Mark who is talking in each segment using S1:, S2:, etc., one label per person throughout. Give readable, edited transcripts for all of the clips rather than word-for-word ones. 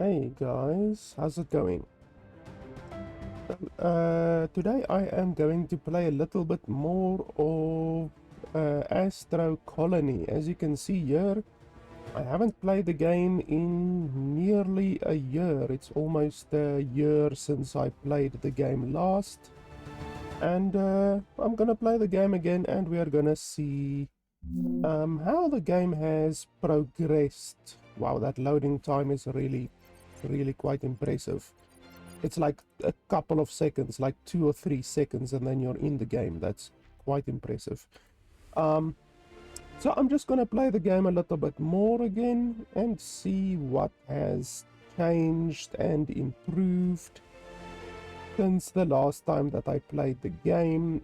S1: Hey guys, how's it going? Today I am going to play a little bit more of Astro Colony. As you can see here, I haven't played the game in nearly a year. It's almost a year since I played the game last. And I'm gonna play the game again and we are gonna see how the game has progressed. Wow, that loading time is really quite impressive. It's like a couple of seconds, like 2 or 3 seconds, and then you're in the game. That's quite impressive. Um, so I'm just gonna play the game a little bit more again and see what has changed and improved since the last time that I played the game.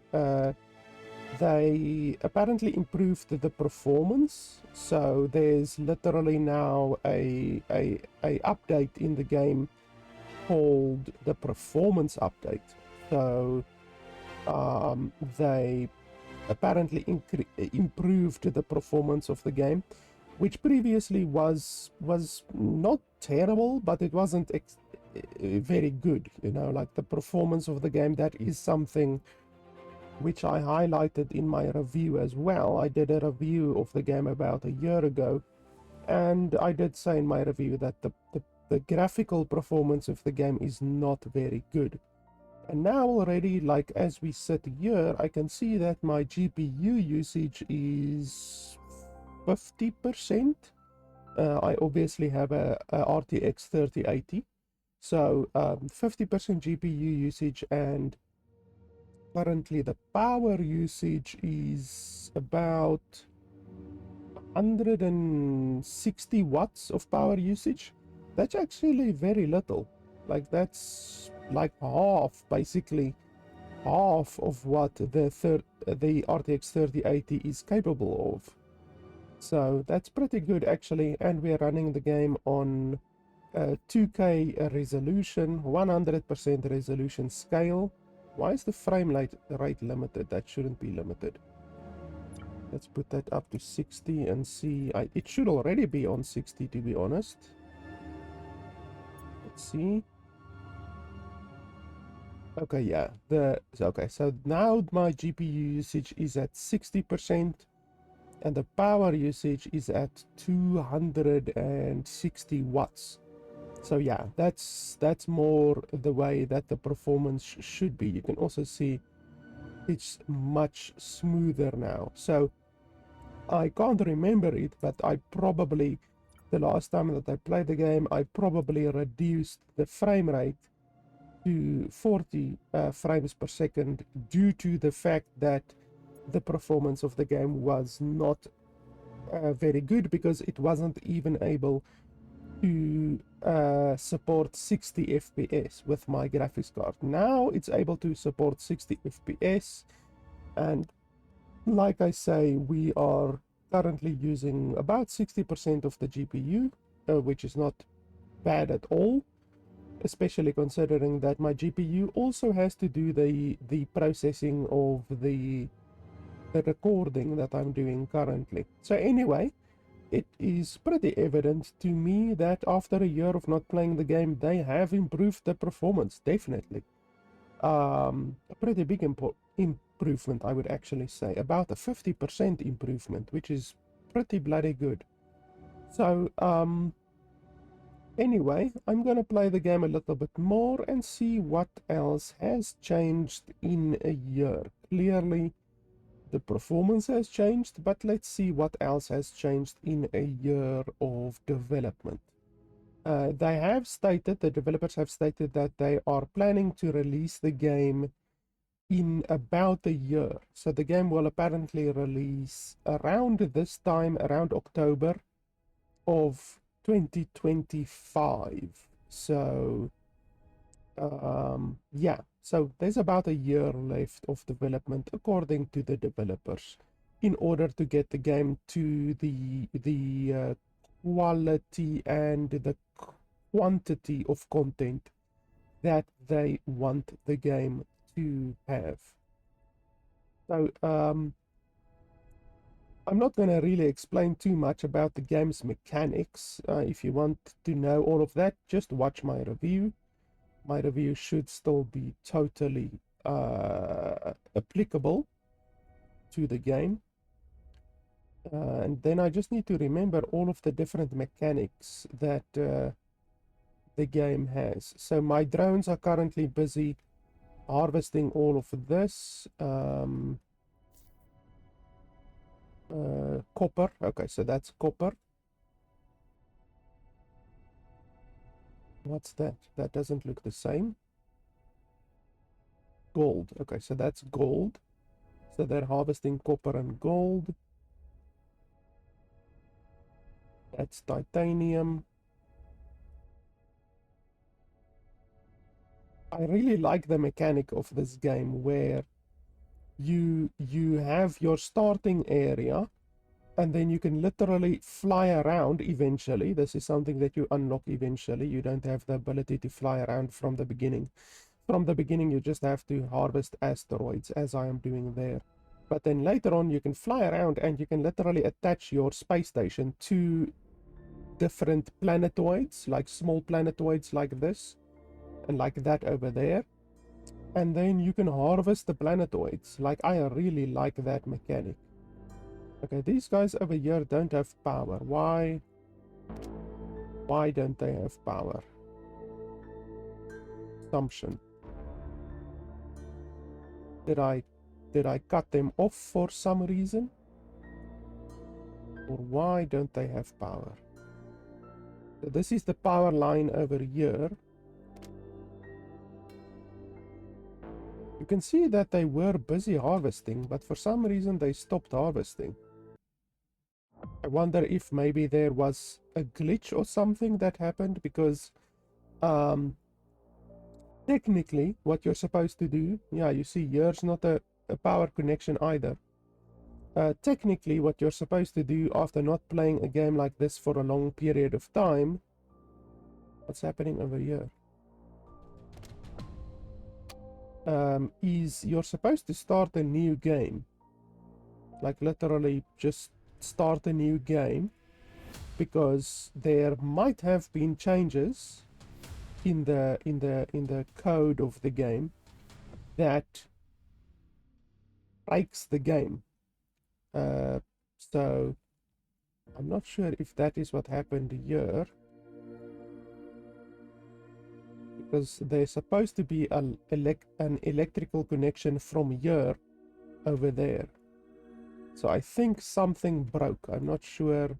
S1: They apparently improved the performance, so there's literally now a update in the game called the performance update. So they apparently improved the performance of the game, which previously was not terrible, but it wasn't very good. You know, like the performance of the game. That is something which I highlighted in my review as well. I did a review of the game about a year ago, and I did say in my review that the graphical performance of the game is not very good. And now already, like as we sit here, I can see that my GPU usage is 50%. I obviously have a RTX 3080, so 50% GPU usage, and currently the power usage is about 160 watts of power usage. That's actually very little. Like that's like half, basically half of what the RTX 3080 is capable of. So that's pretty good actually, and we're running the game on 2K resolution, 100% resolution scale. Why is the frame rate limited? That shouldn't be limited. Let's put that up to 60 and see. It should already be on 60, to be honest. Let's see. Okay, yeah. Okay, so now my GPU usage is at 60% and the power usage is at 260 watts. So yeah, that's more the way that the performance should be. You can also see it's much smoother now. So I can't remember it, but I probably, the last time that I played the game, I probably reduced the frame rate to 40 frames per second due to the fact that the performance of the game was not very good, because it wasn't even able to support 60 FPS with my graphics card. Now it's able to support 60 FPS, and like I say, we are currently using about 60% of the GPU, which is not bad at all, especially considering that my GPU also has to do the processing of the recording that I'm doing currently. So anyway, it is pretty evident to me that after a year of not playing the game, they have improved the performance, definitely. A pretty big improvement, I would actually say, about a 50% improvement, which is pretty bloody good. So anyway, I'm gonna play the game a little bit more and see what else has changed in a year. Clearly the performance has changed, but let's see what else has changed in a year of development. They have stated, the developers have stated, that they are planning to release the game in about a year. So the game will apparently release around this time, around October of 2025. So yeah, so there's about a year left of development according to the developers, in order to get the game to the quality and the quantity of content that they want the game to have. So I'm not going to really explain too much about the game's mechanics. If you want to know all of that, just watch my review. My review should still be totally applicable to the game. And then I just need to remember all of the different mechanics that the game has. So my drones are currently busy harvesting all of this. Copper. Okay, so that's copper. What's that? That doesn't look the same. Gold. Okay, so that's gold. So they're harvesting copper and gold. That's titanium. I really like the mechanic of this game where you have your starting area and then you can literally fly around eventually. This is something that you unlock eventually. You don't have the ability to fly around from the beginning. From the beginning, you just have to harvest asteroids, as I am doing there. But then later on, you can fly around and you can literally attach your space station to different planetoids, like small planetoids like this, and like that over there. And then you can harvest the planetoids. Like, I really like that mechanic. Okay, these guys over here don't have power. Why don't they have power? Assumption. Did I cut them off for some reason? Or why don't they have power? So this is the power line over here. You can see that they were busy harvesting, but for some reason they stopped harvesting. I wonder if maybe there was a glitch or something that happened, because technically what you're supposed to do, yeah, you see here's not a power connection either. Technically what you're supposed to do after not playing a game like this for a long period of time, what's happening over here? Is you're supposed to start a new game. Like literally just start a new game, because there might have been changes in the code of the game that breaks the game. So I'm not sure if that is what happened here, because there's supposed to be an electrical connection from here over there. So I think something broke. I'm not sure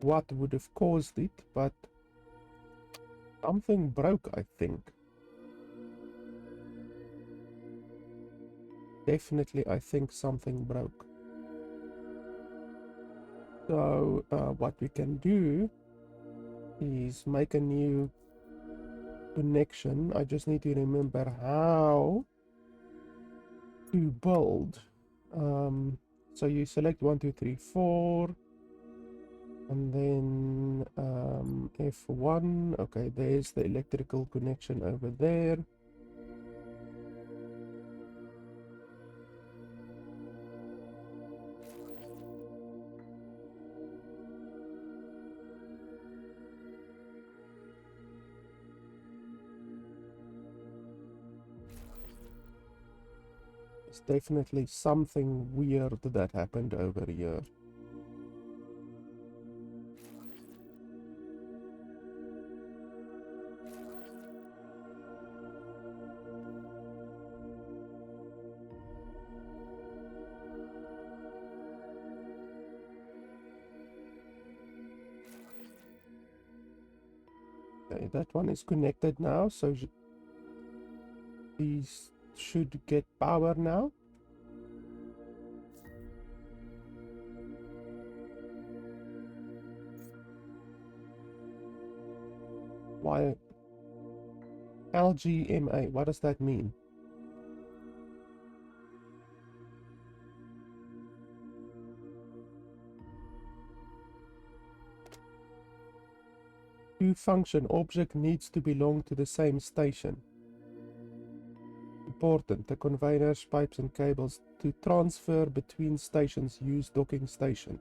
S1: what would have caused it, but something broke, I think. Definitely, I think something broke. So what we can do is make a new connection. I just need to remember how to build. So you select 1, 2, 3, 4, and then F1. Okay, there's the electrical connection over there. There's definitely something weird that happened over here. Okay, that one is connected now, so these should get power now. Why? LGMA, what does that mean? To function, object needs to belong to the same station. important. The conveyors, pipes and cables to transfer between stations use docking station.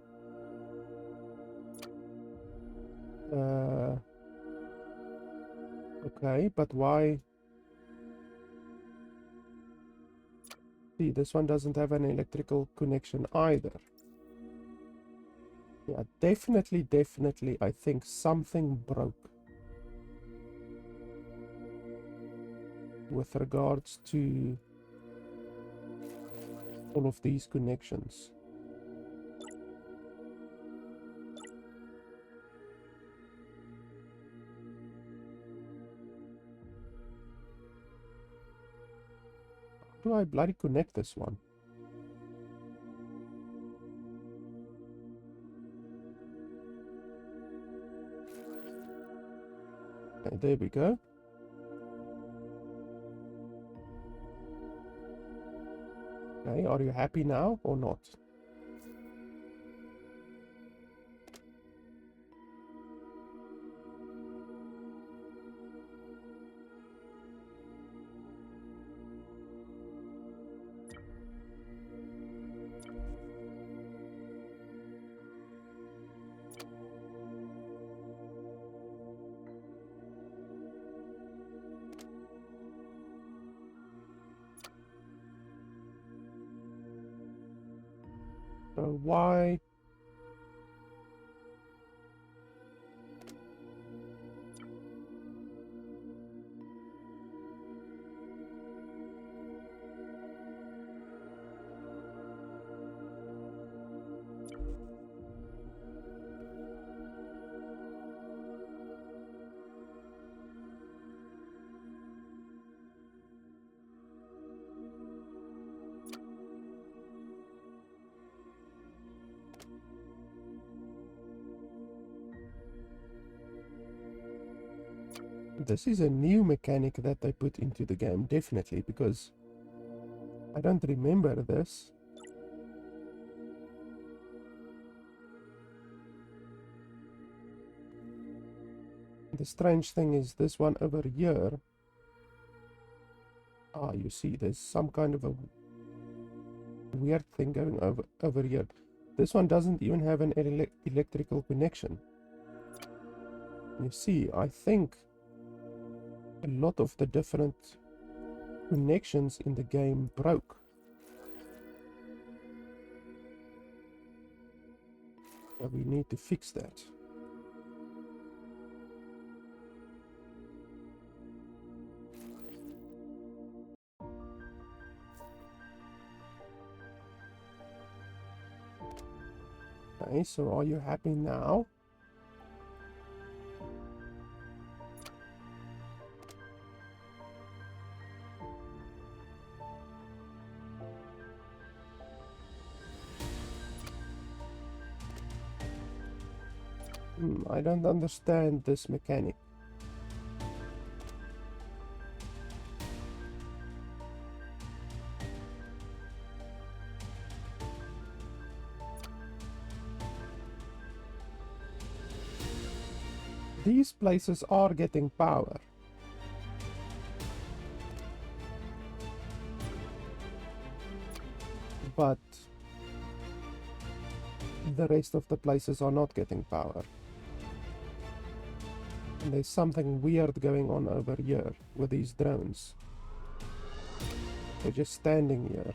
S1: Okay, but why? See, this one doesn't have an electrical connection either. Yeah, definitely, I think something broke with regards to all of these connections. How do I bloody connect this one? Okay, there we go. Okay, are you happy now or not? So why? This is a new mechanic that they put into the game, definitely, because I don't remember this. The strange thing is this one over here. Ah, you see, there's some kind of a weird thing going over here. This one doesn't even have an electrical connection. You see, I think a lot of the different connections in the game broke. So we need to fix that. Okay, so are you happy now? I don't understand this mechanic. These places are getting power. But the rest of the places are not getting power. And there's something weird going on over here with these drones. They're just standing here.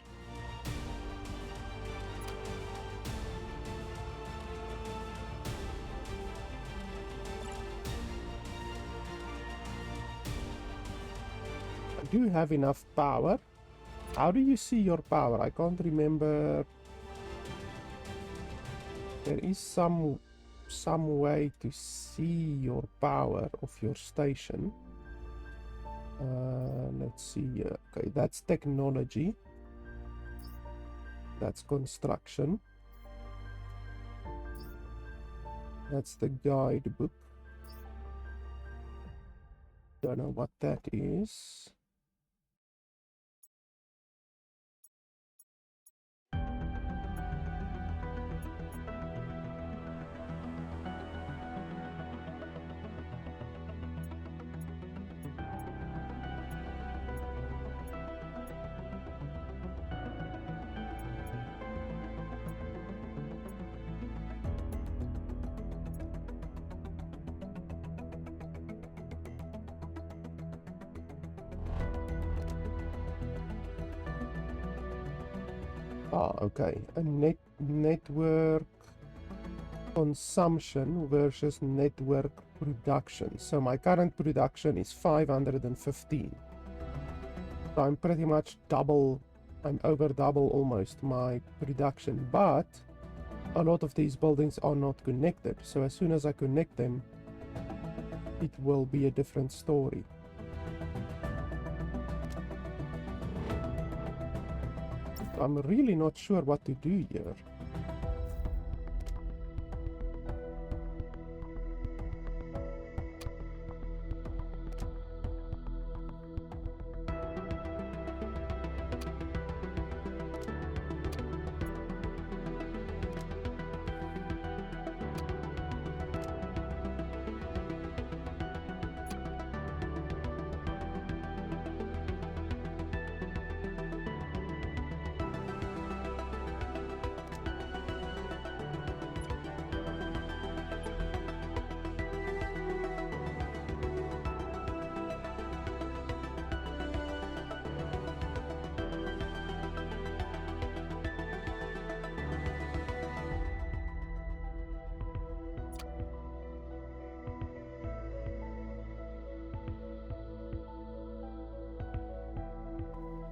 S1: I do have enough power. How do you see your power? I can't remember. There is some way to see your power of your station. Let's see. Okay, that's technology. That's construction. That's the guidebook. Don't know what that is. Okay. A network consumption versus network production. So my current production is 515. So I'm pretty much double, I'm over double almost my production, but a lot of these buildings are not connected. So as soon as I connect them, it will be a different story. I'm really not sure what to do here.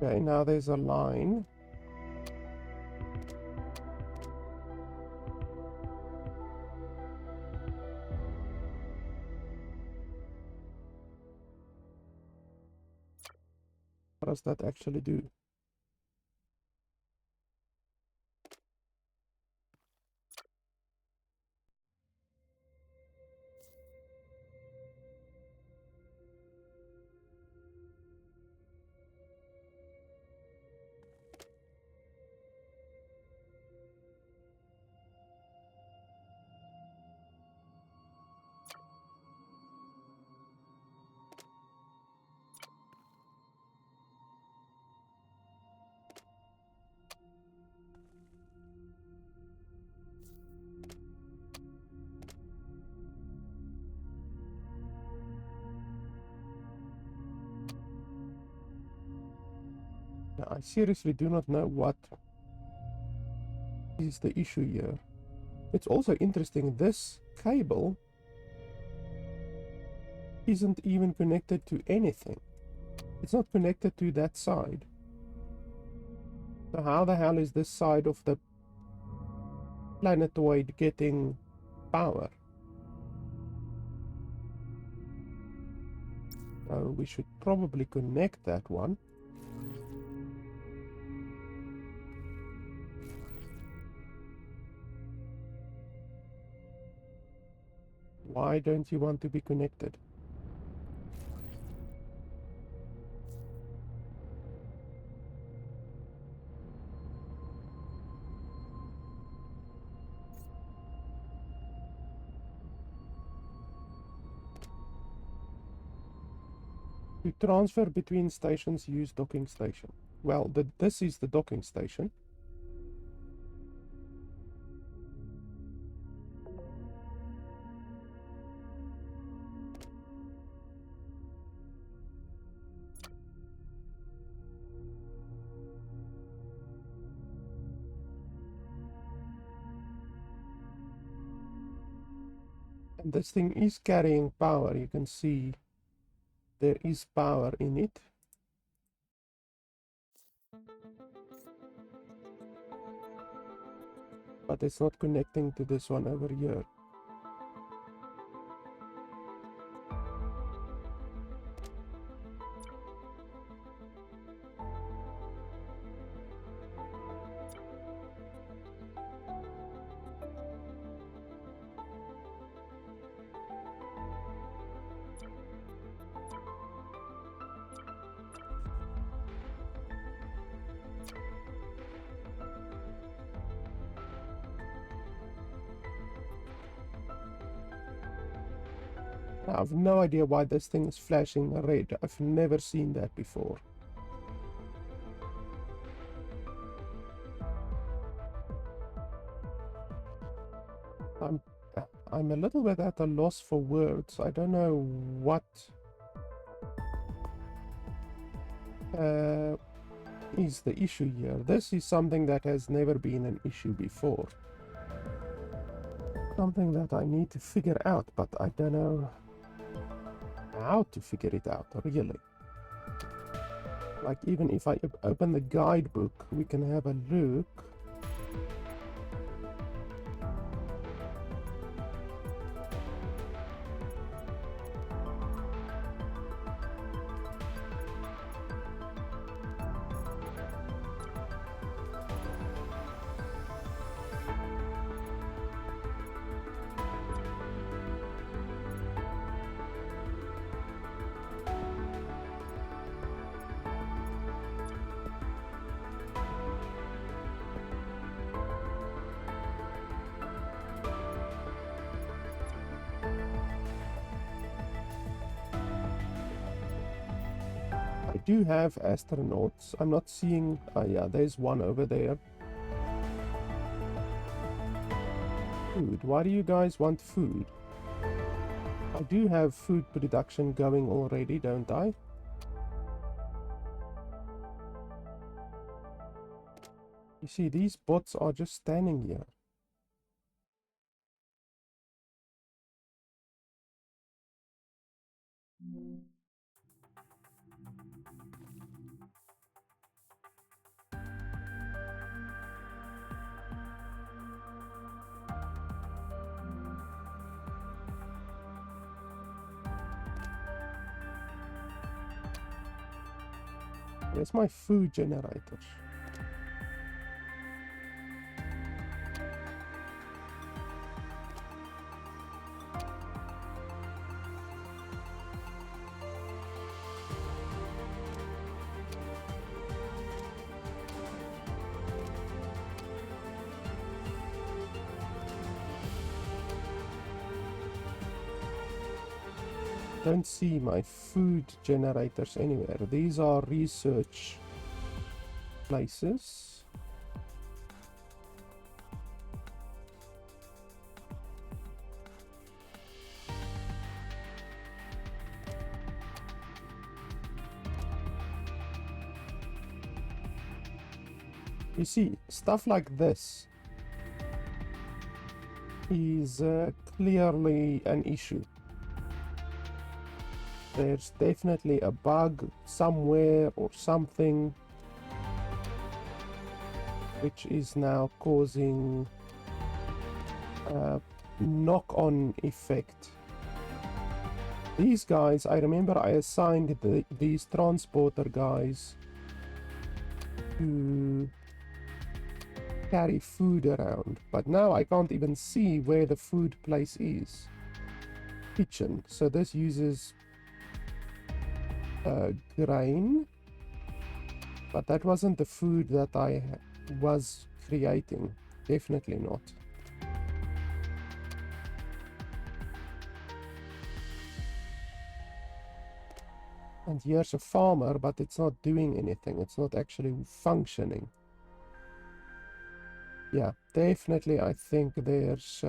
S1: Okay, now there's a line. What does that actually do? I seriously do not know what is the issue here. It's also interesting, this cable isn't even connected to anything. It's not connected to that side. So how the hell is this side of the planetoid getting power? So we should probably connect that one. Why don't you want to be connected? To transfer between stations, use docking station. Well, this is the docking station. And this thing is carrying power. You can see there is power in it. But it's not connecting to this one over here. I have no idea why this thing is flashing red. I've never seen that before. I'm a little bit at a loss for words. I don't know what is the issue here. This is something that has never been an issue before. Something that I need to figure out, but I don't know how to figure it out, really. Like, even if I open the guidebook, we can have a look. I do have astronauts. I'm not seeing... yeah, there's one over there. Food. Why do you guys want food? I do have food production going already, don't I? You see, these bots are just standing here. There's my food generator. Don't see my food generators anywhere. These are research places. You see, stuff like this is clearly an issue. There's definitely a bug somewhere or something which is now causing a knock-on effect. These guys, I remember I assigned these transporter guys to carry food around, but now I can't even see where the food place is. Kitchen. So this uses grain, but that wasn't the food that I was creating. Definitely not. And here's a farmer, but it's not doing anything. It's not actually functioning. Yeah, definitely I think there's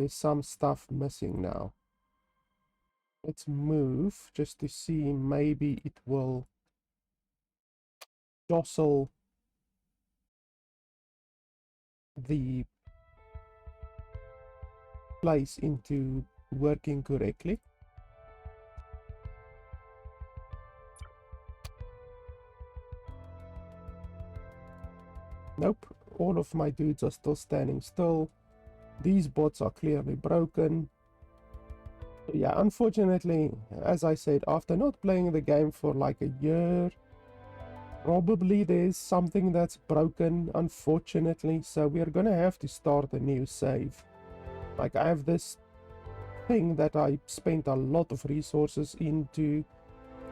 S1: some stuff missing now. Let's move just to see, maybe it will jostle the place into working correctly. Nope, all of my dudes are still standing still. These bots are clearly broken. Yeah, unfortunately, as I said, after not playing the game for like a year, probably there's something that's broken, unfortunately, so we're gonna have to start a new save. Like, I have this thing that I spent a lot of resources into.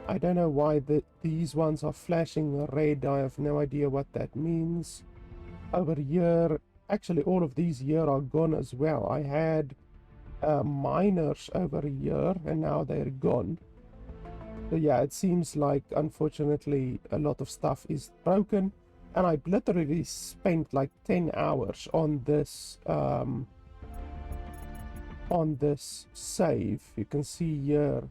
S1: I don't know why these ones are flashing red. I have no idea what that means. Over here, actually all of these here are gone as well. I had miners over here and now they're gone. So yeah, it seems like, unfortunately, a lot of stuff is broken, and I literally spent like 10 hours on this save. You can see here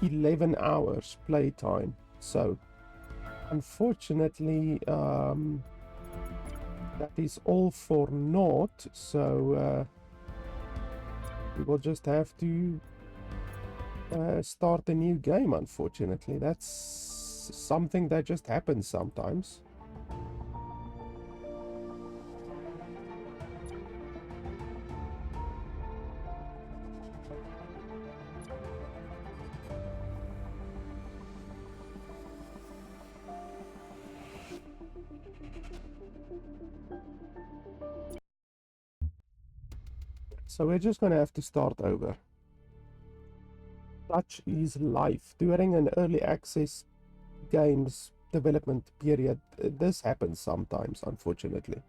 S1: 11 hours playtime. So Unfortunately, that is all for naught, so we will just have to start a new game, unfortunately. That's something that just happens sometimes. So we're just going to have to start over. Such is life. During an early access game's development period, this happens sometimes, unfortunately.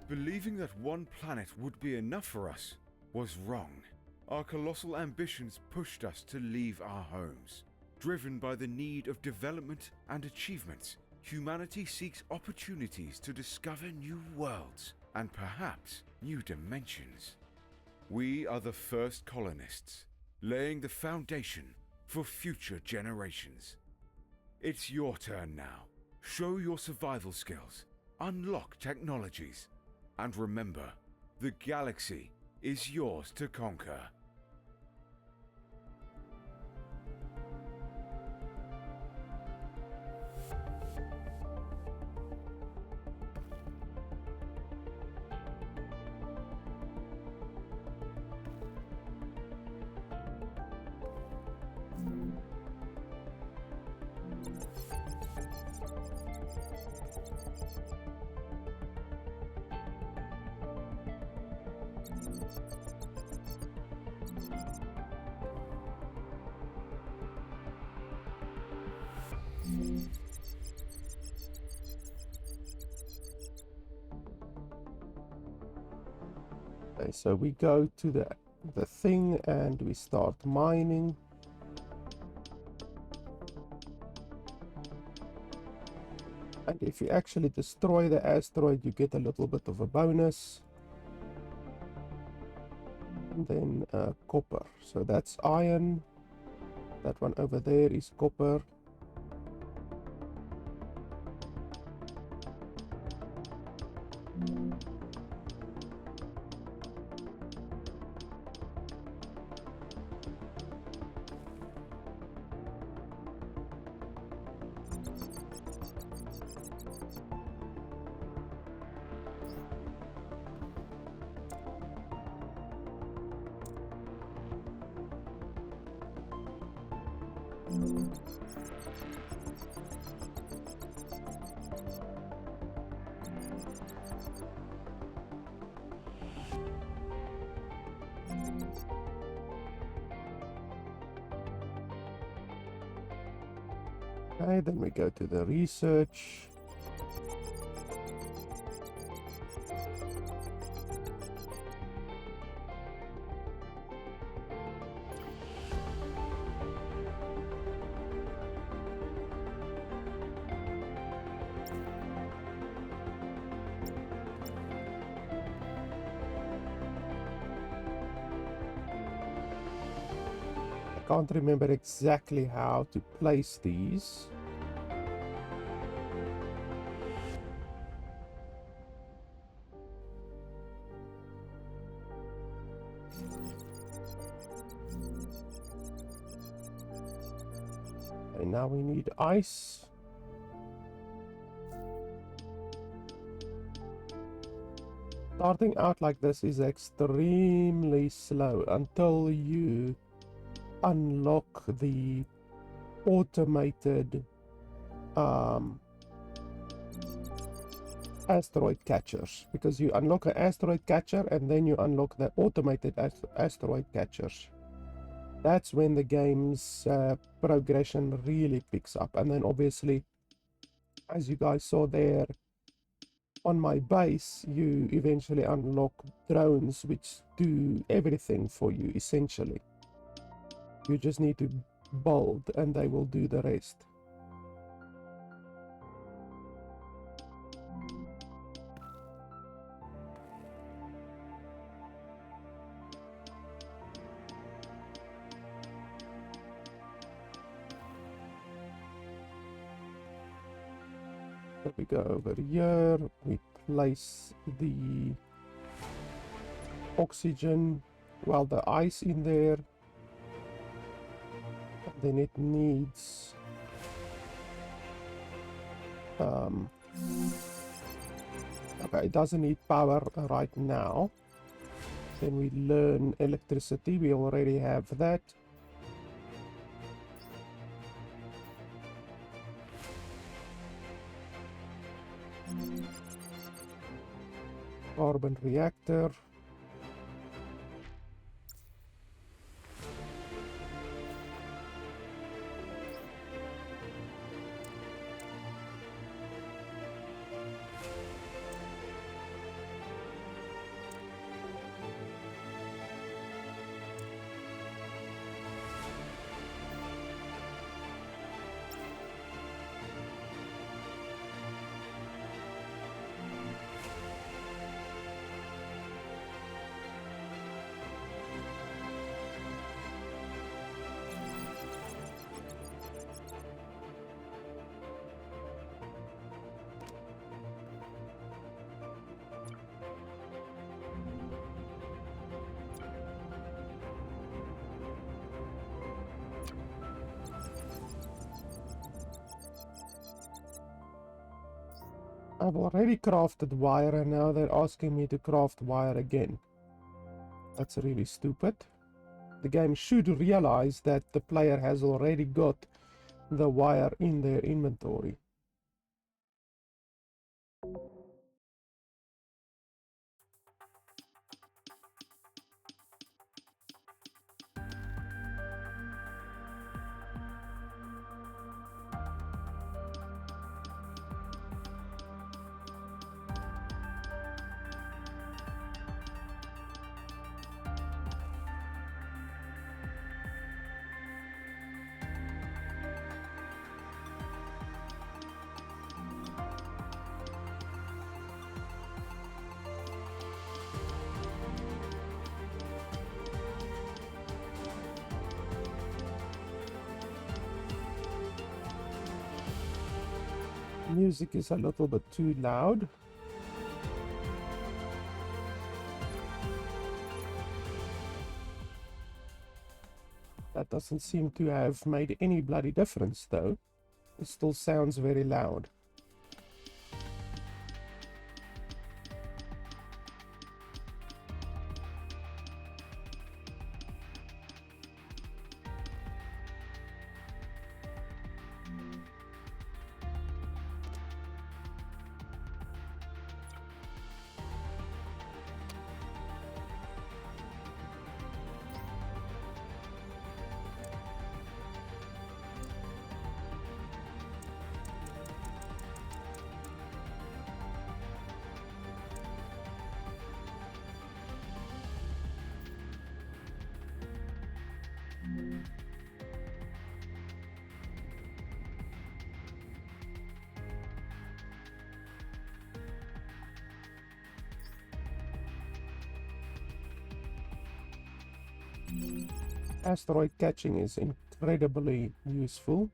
S2: Believing that one planet would be enough for us was wrong. Our colossal ambitions pushed us to leave our homes. Driven by the need of development and achievement, humanity seeks opportunities to discover new worlds and perhaps new dimensions. We are the first colonists, laying the foundation for future generations. It's your turn now. Show your survival skills, unlock technologies, and remember, the galaxy is yours to conquer.
S1: Okay, so we go to the thing and we start mining. And if you actually destroy the asteroid, you get a little bit of a bonus. And then copper. So that's iron. That one over there is copper. Okay, then we go to the research. I can't remember exactly how to place these. And now we need ice. Starting out like this is extremely slow until you unlock the automated asteroid catchers, because you unlock an asteroid catcher and then you unlock the automated asteroid catchers. That's when the game's progression really picks up. And then obviously, as you guys saw there on my base, you eventually unlock drones which do everything for you essentially. You just need to build and they will do the rest. So we go over here, we place the oxygen, well, the ice in there. Then it needs okay, it doesn't need power right now. Then we learn electricity, we already have that. Carbon reactor. I've already crafted wire and now they're asking me to craft wire again. That's really stupid. The game should realize that the player has already got the wire in their inventory. Music is a little bit too loud. That doesn't seem to have made any bloody difference though. It still sounds very loud. Asteroid catching is incredibly useful.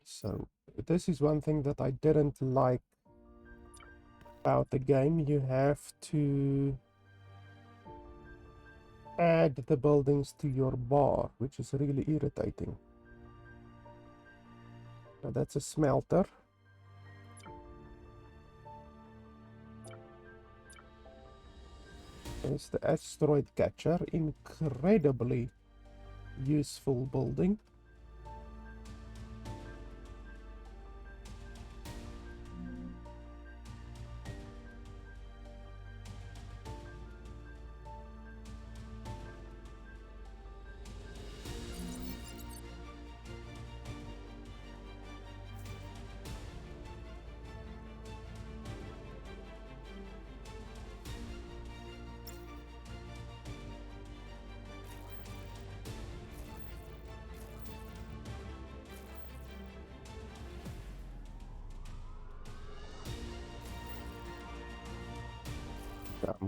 S1: So this is one thing that I didn't like about the game. You have to add the buildings to your bar, which is really irritating. Now that's a smelter. There's the asteroid catcher, incredibly useful building.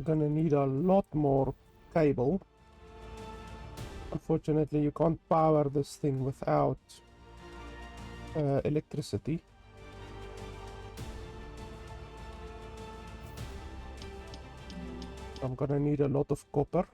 S1: gonna need a lot more cable. Unfortunately, you can't power this thing without electricity. I'm gonna need a lot of copper.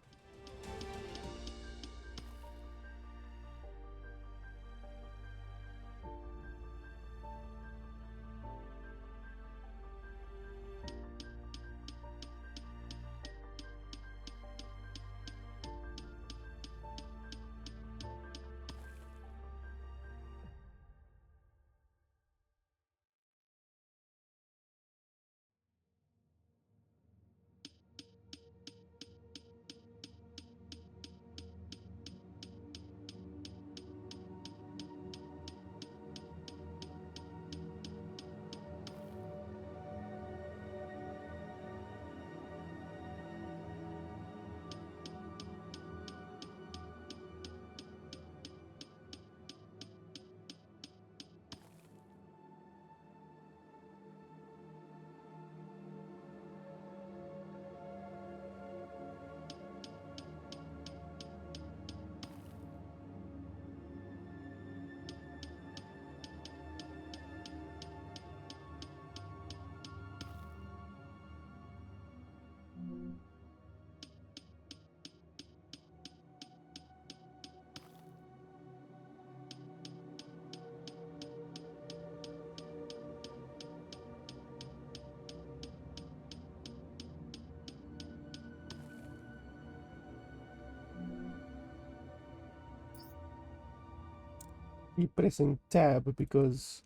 S1: Keep pressing tab because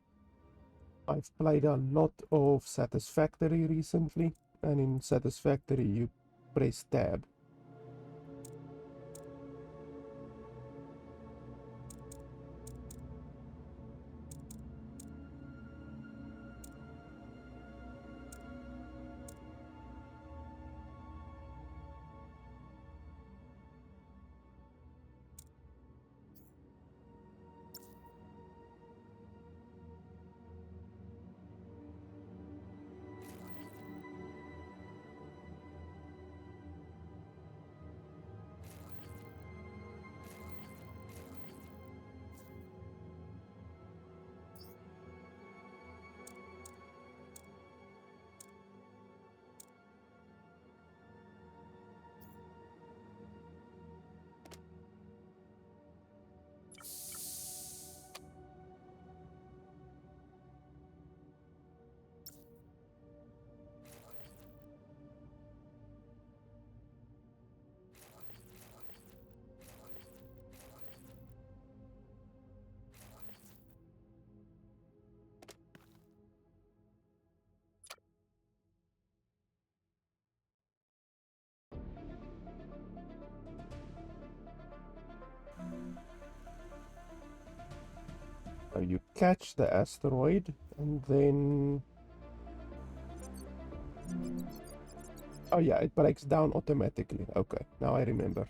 S1: I've played a lot of Satisfactory recently, and in Satisfactory you press tab. So you catch the asteroid and then... Oh yeah, it breaks down automatically. Okay, now I remember.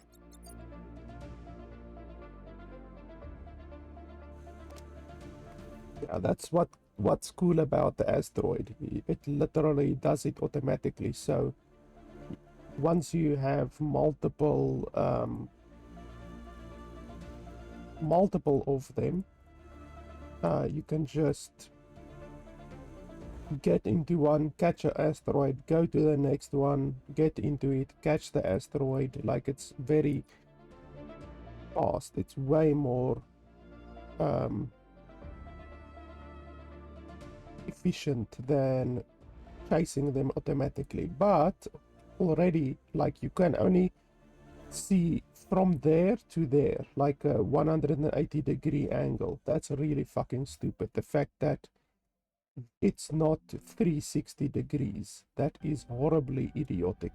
S1: Yeah, that's what's cool about the asteroid. It literally does it automatically. So once you have multiple of them, you can just get into one, catch an asteroid, go to the next one, get into it, catch the asteroid. Like, it's very fast. It's way more efficient than chasing them automatically. But already, like, you can only see from there to there, like a 180-degree angle. That's really fucking stupid. The fact that it's not 360 degrees, that is horribly idiotic.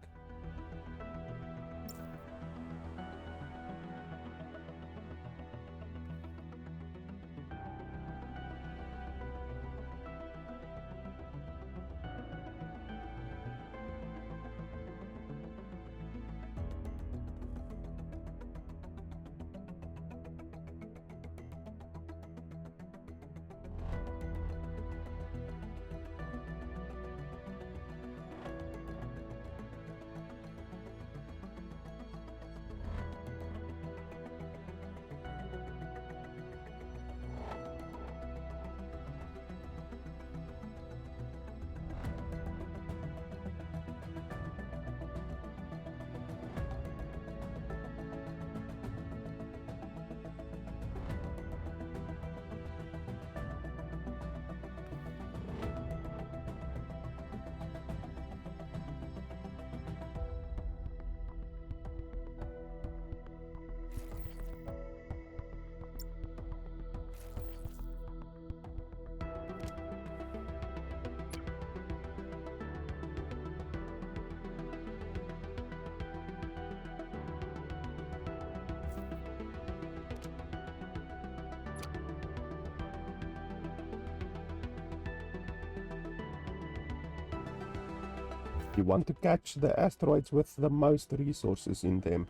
S1: You want to catch the asteroids with the most resources in them.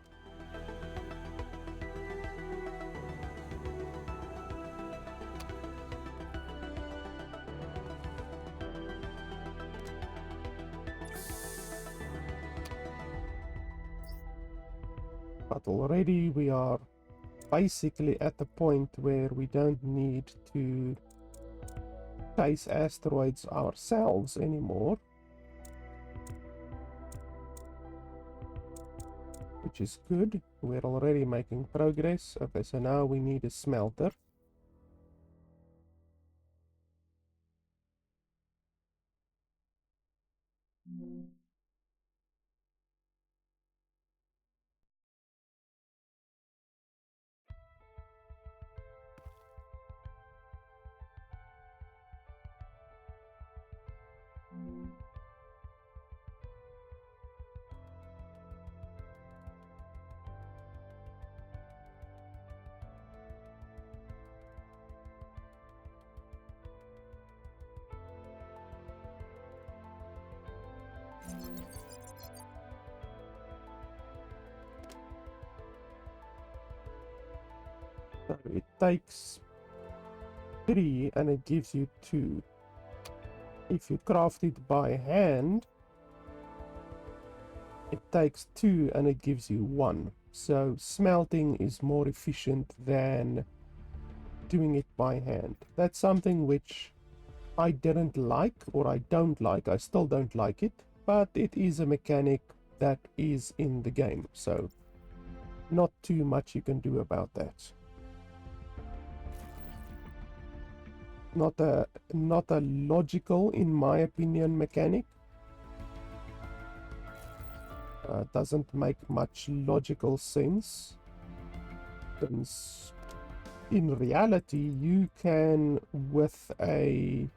S1: But already we are basically at the point where we don't need to chase asteroids ourselves anymore, which is good. We're already making progress. Okay, so now we need a smelter. So it takes 3 and it gives you 2. If you craft it by hand, it takes 2 and it gives you 1. So smelting is more efficient than doing it by hand. That's something which I didn't like, or I don't like. I still don't like it, but it is a mechanic that is in the game, so not too much you can do about that. Not a logical, in my opinion, mechanic. Doesn't make much logical sense. Since in reality, you can, with a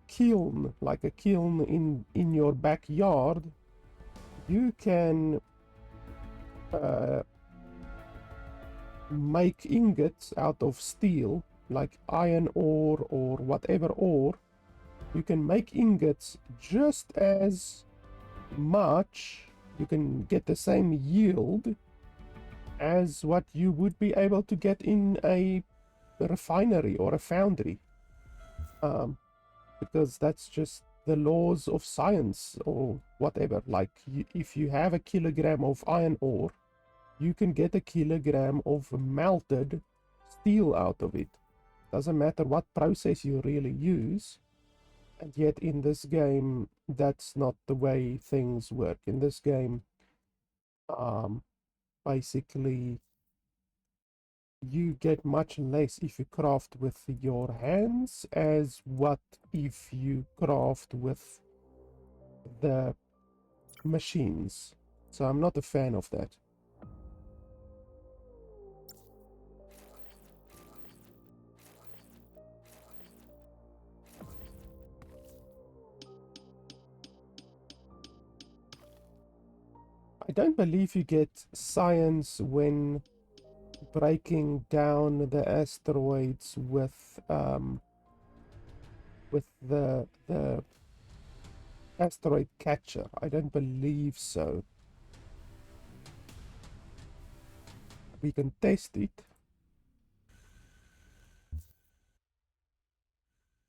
S1: kiln, like a kiln in your backyard, you can make ingots out of steel, like iron ore or whatever ore. You can make ingots just as much, you can get the same yield as what you would be able to get in a refinery or a foundry, because that's just the laws of science or whatever. Like if you have a kilogram of iron ore, you can get a kilogram of melted steel out of it. Doesn't matter what process you really use. And yet in this game, that's not the way things work. In this game, basically, you get much less if you craft with your hands as what if you craft with the machines. So I'm not a fan of that. I don't believe you get science when breaking down the asteroids with the asteroid catcher. I don't believe so. We can test it.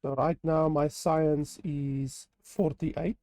S1: So right now my science is 48.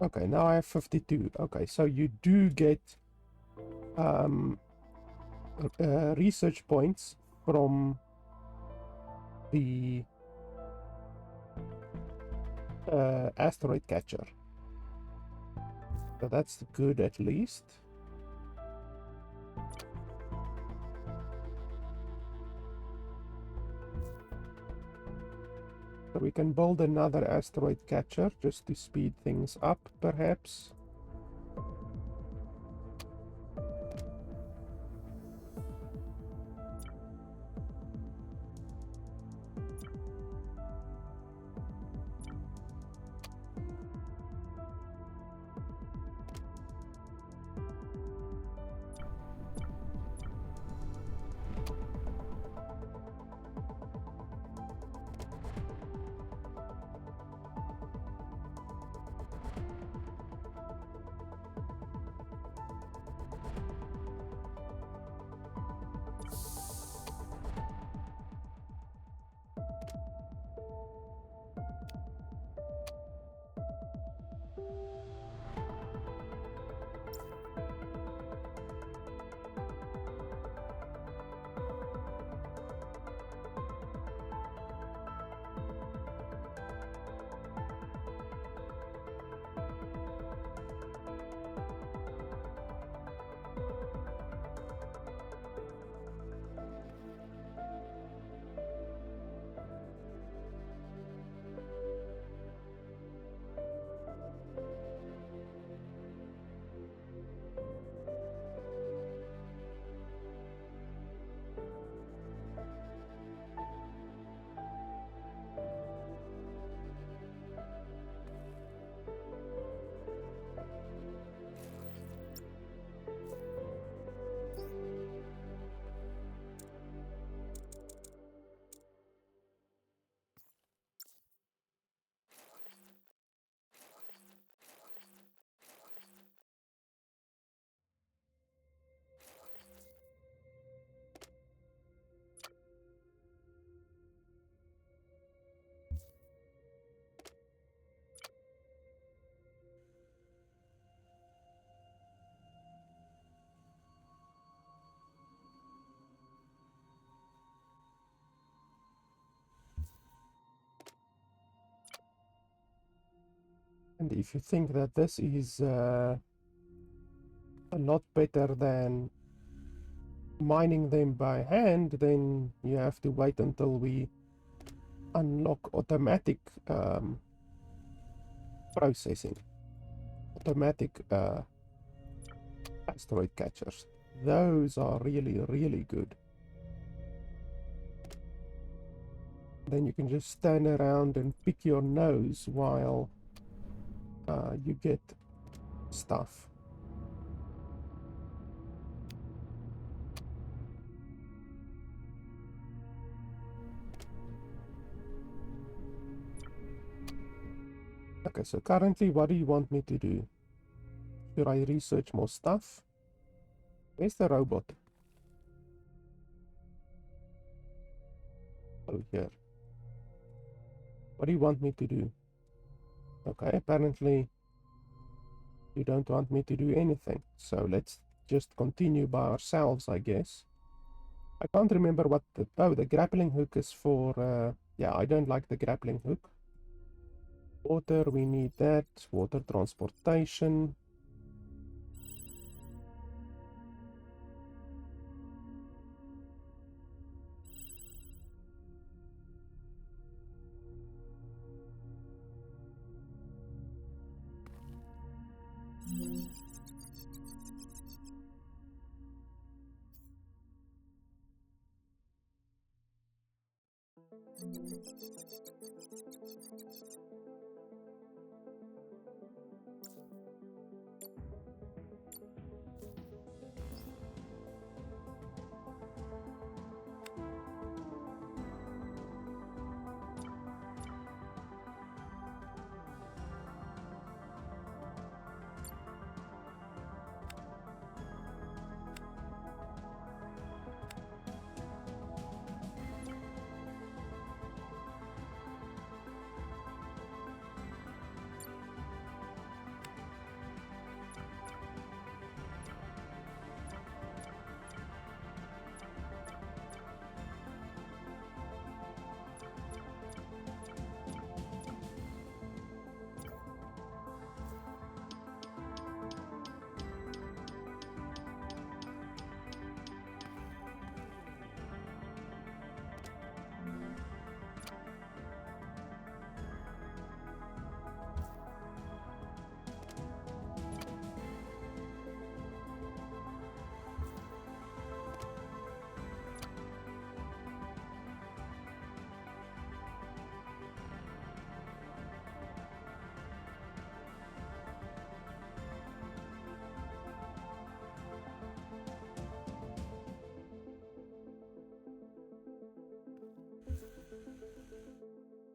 S1: Okay, now I have 52. Okay, so you do get research points from the asteroid catcher. So that's good at least. So we can build another asteroid catcher just to speed things up, perhaps. And if you think that this is a lot better than mining them by hand, then you have to wait until we unlock automatic processing, automatic asteroid catchers. Those are really, really good. Then you can just stand around and pick your nose while you get stuff. Okay, so currently, what do you want me to do? Should I research more stuff? Where's the robot? Oh, here. What do you want me to do? Okay, apparently you don't want me to do anything. So let's just continue by ourselves, I guess. I can't remember what the... Oh, the grappling hook is for... yeah, I don't like the grappling hook. Water, we need that. Water transportation.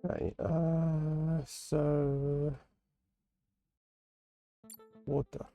S1: Okay, so water.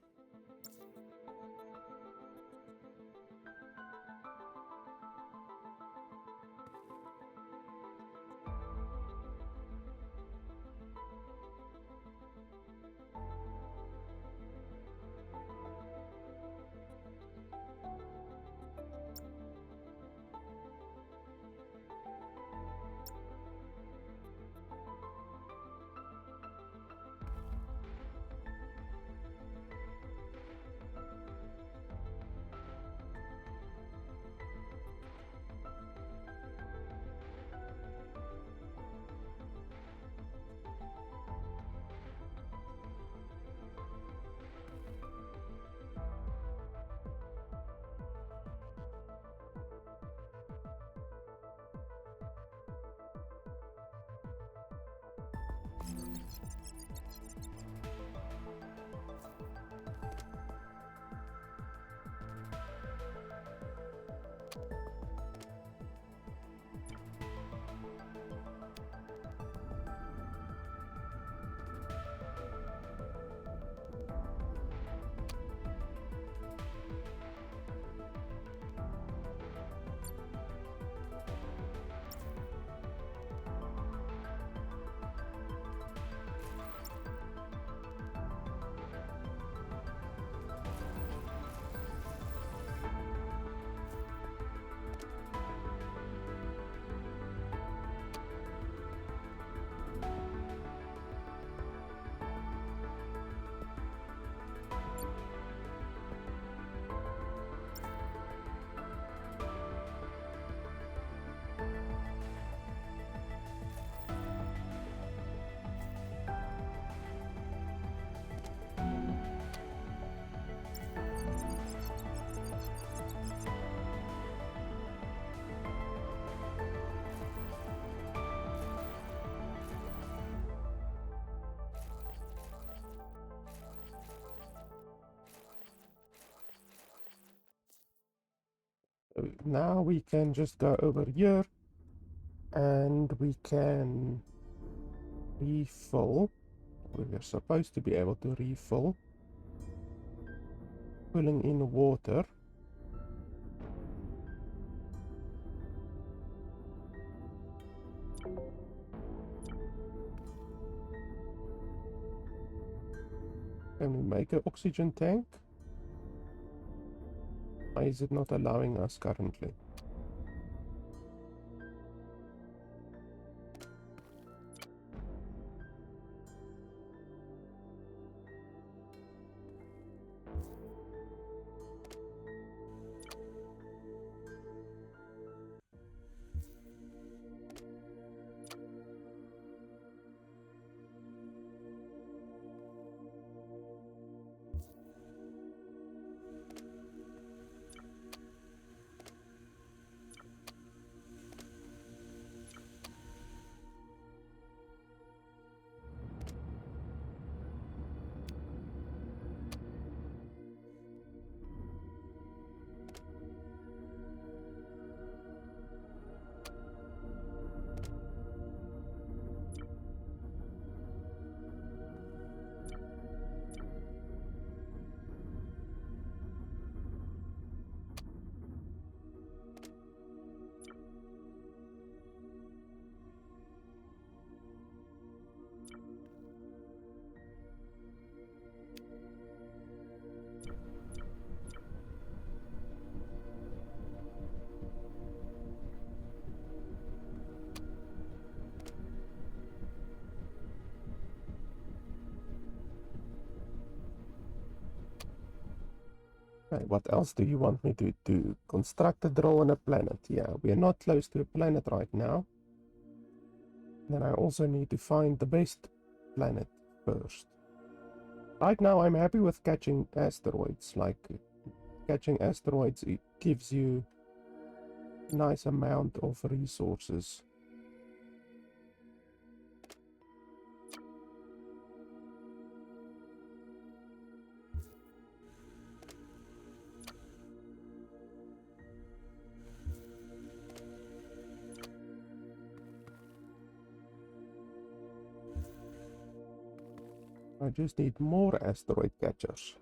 S1: So now we can just go over here and we can refill. We're supposed to be able to refill, filling in water. Can we make an oxygen tank? Why is it not allowing us currently? Okay, what else do you want me to do? Construct a drill on a planet. Yeah, we are not close to a planet right now. Then I also need to find the best planet first. Right now I'm happy with catching asteroids. Like, catching asteroids, it gives you a nice amount of resources. I just need more asteroid catchers.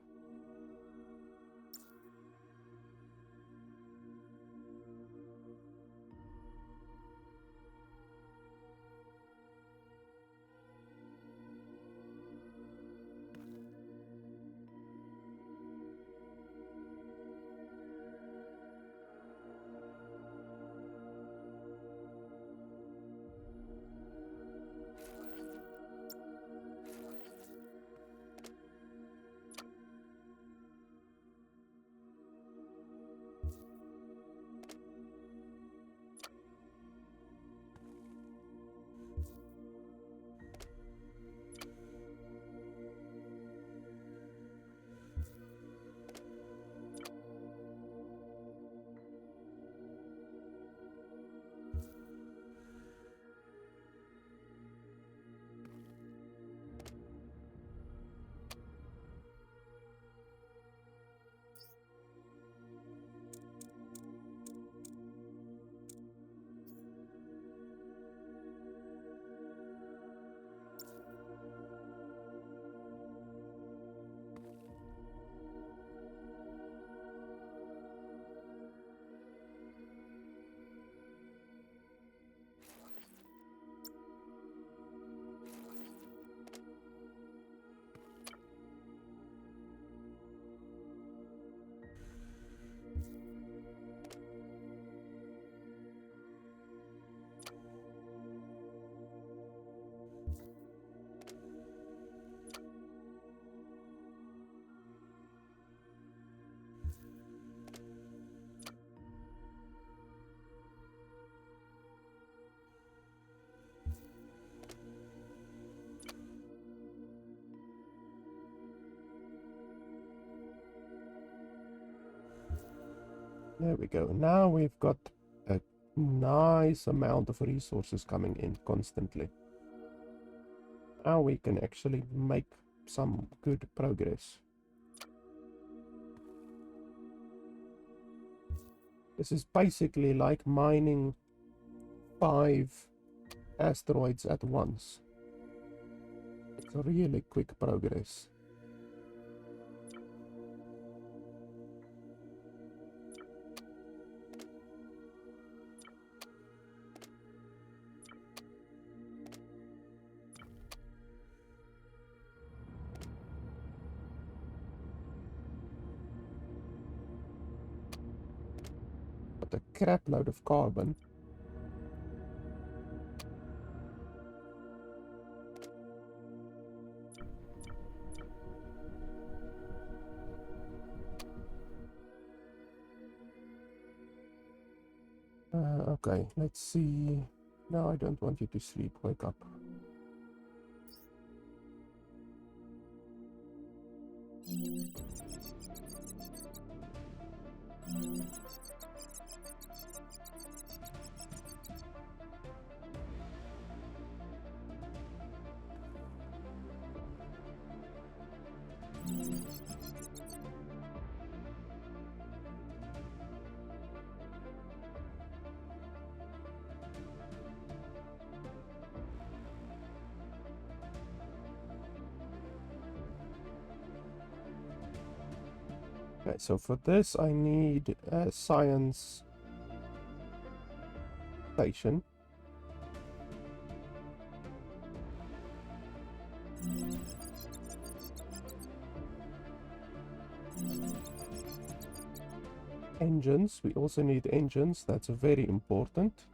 S1: There we go. Now we've got a nice amount of resources coming in constantly. Now we can actually make some good progress. This is basically like mining 5 asteroids at once. It's a really quick progress. But a crap load of carbon. Okay, let's see. No, I don't want you to sleep. Wake up. Okay, so for this I need a science station. Engines, we also need engines, that's very important.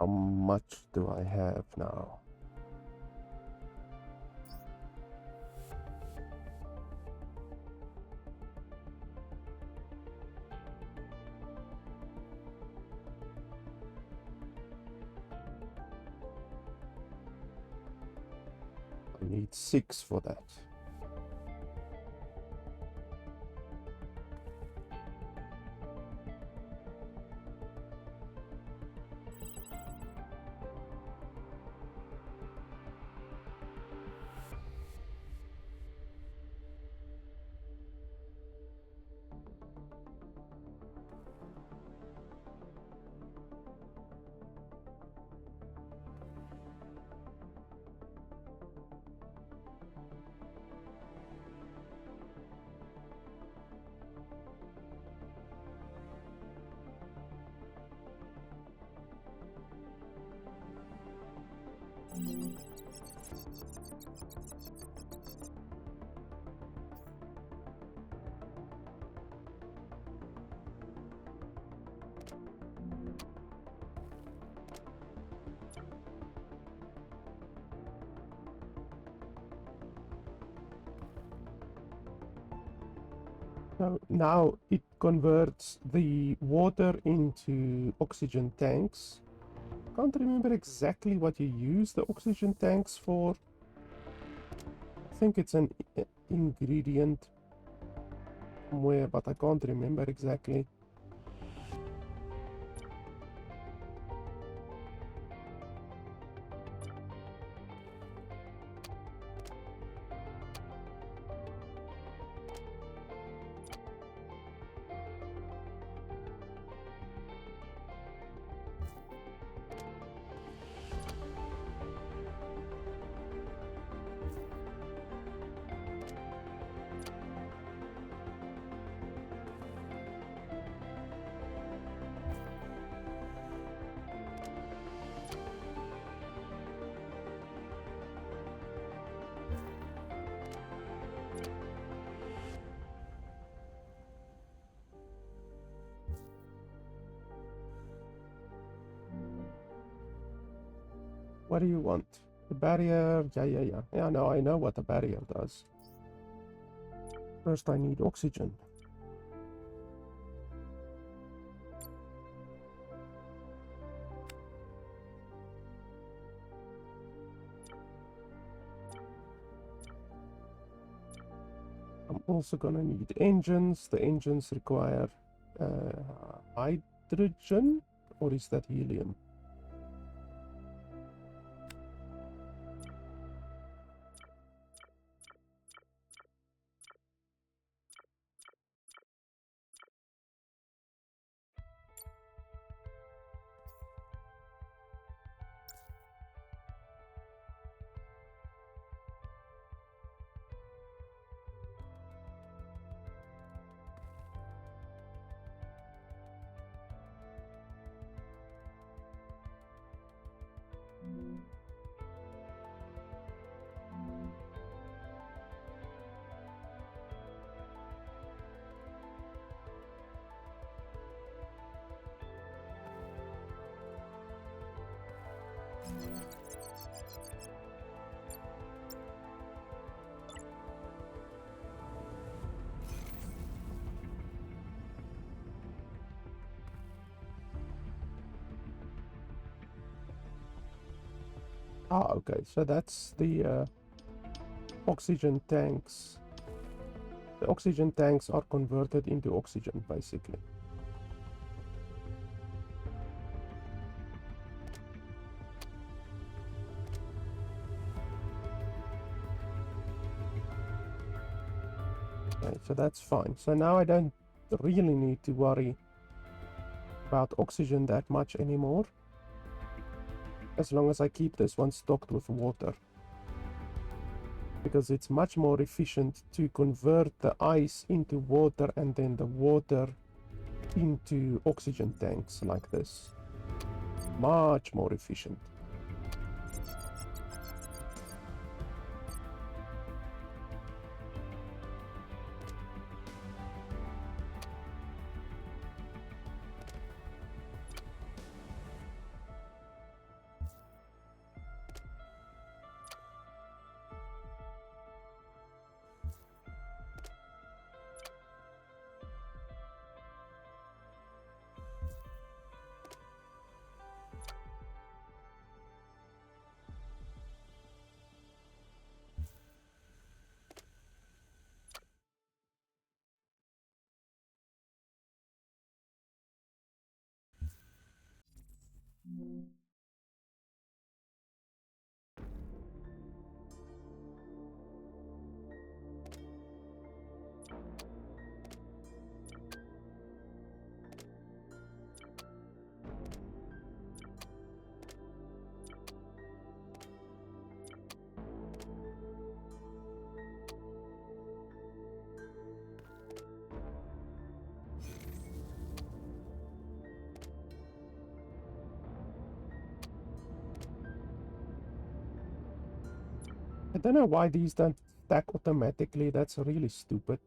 S1: How much do I have now? I need 6 for that. So now it converts the water into oxygen tanks. Can't remember exactly what you use the oxygen tanks for. I think it's an ingredient somewhere, but I can't remember exactly. What do you want? The barrier? Yeah. Yeah, no, I know what the barrier does. First, I need oxygen. I'm also gonna need engines. The engines require hydrogen, or is that helium? Ah, okay, so that's the oxygen tanks. The oxygen tanks are converted into oxygen, basically. Okay, so that's fine. So now I don't really need to worry about oxygen that much anymore, as long as I keep this one stocked with water. Because it's much more efficient to convert the ice into water and then the water into oxygen tanks like this. Much more efficient. I don't know why these don't stack automatically. That's really stupid.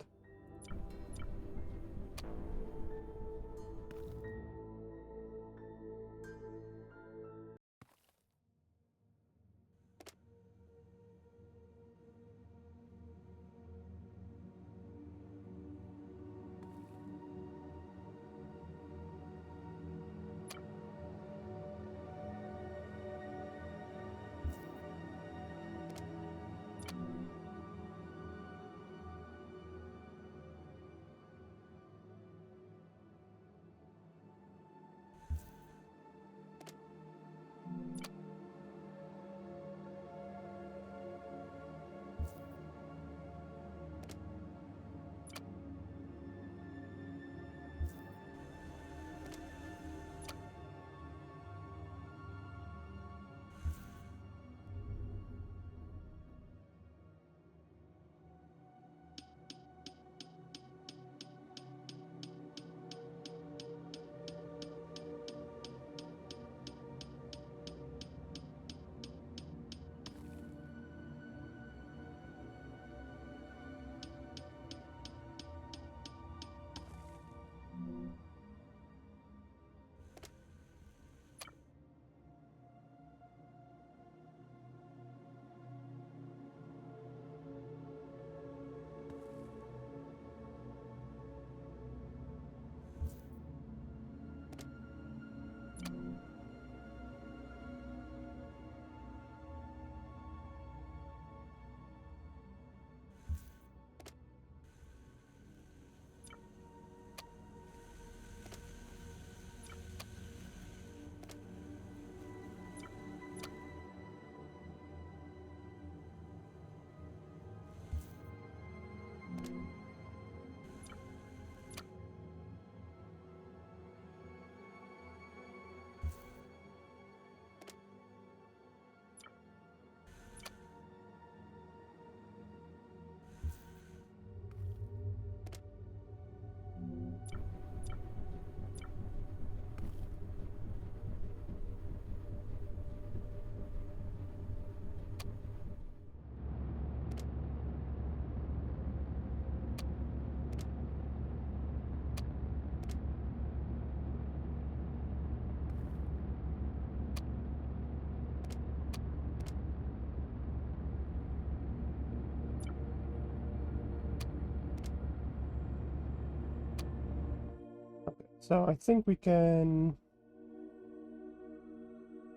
S1: Okay, so I think we can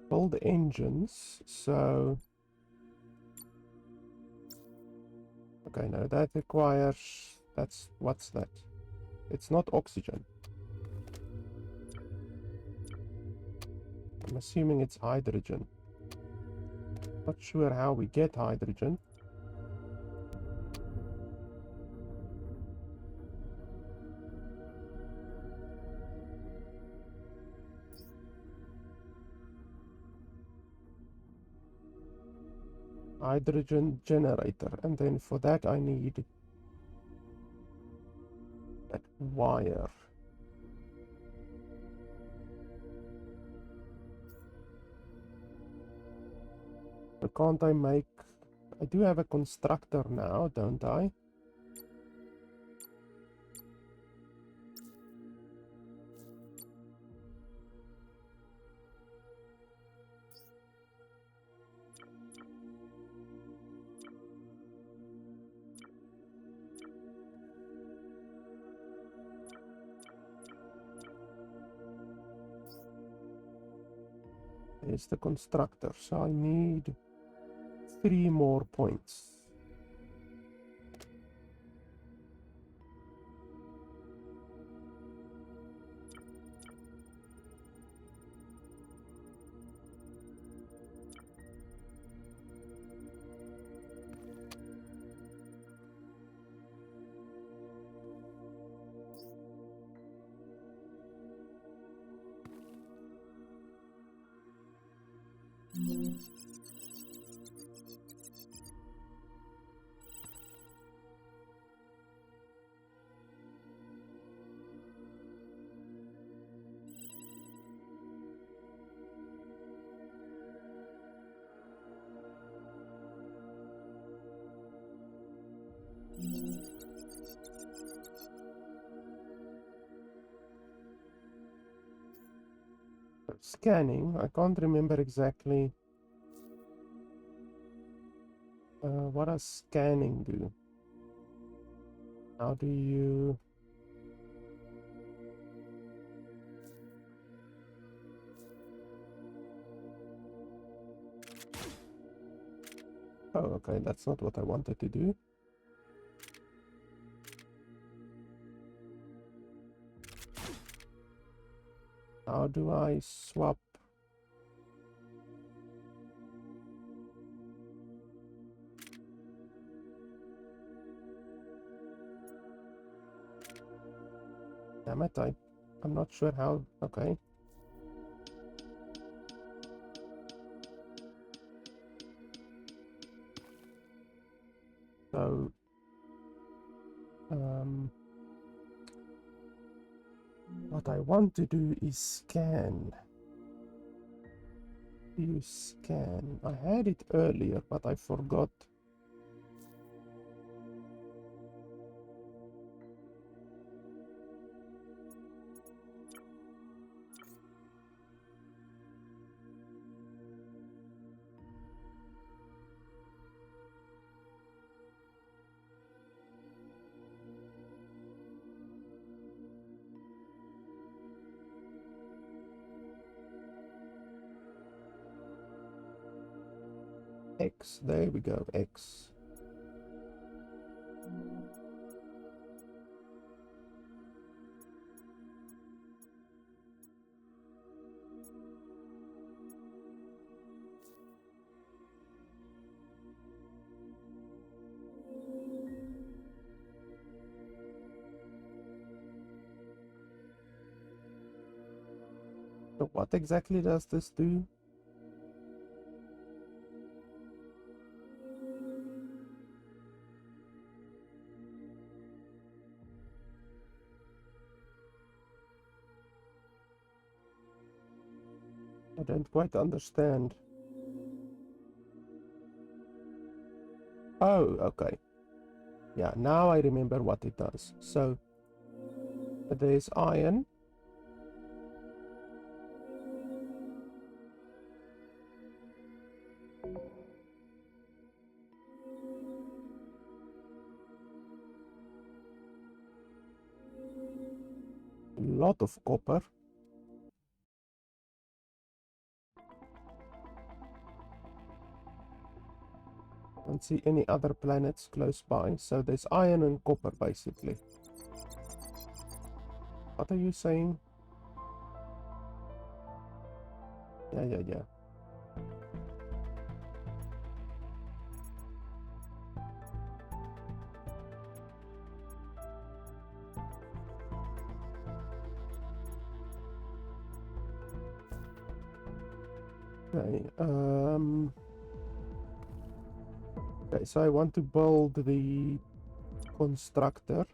S1: build engines. So, okay, no, that requires, what's that? It's not oxygen. I'm assuming it's hydrogen. Not sure how we get hydrogen. Hydrogen generator, and then for that I need that wire. So can't I make... I do have a constructor now, don't I? There's the constructor, so I need 3 more points. Scanning, I can't remember exactly what does scanning do? How do you... Oh, okay, that's not what I wanted to do. How do I swap? Damn it, I'm not sure how... Okay. So... what I want to do is scan. Use scan. I had it earlier, but I forgot. X, there we go, X. So what exactly does this do? I don't quite understand. Oh, okay. Yeah, now I remember what it does. So there's iron. lot of copper. Don't see any other planets close by, so there's iron and copper basically. What are you saying? Yeah. Okay, okay, so I want to build the constructor.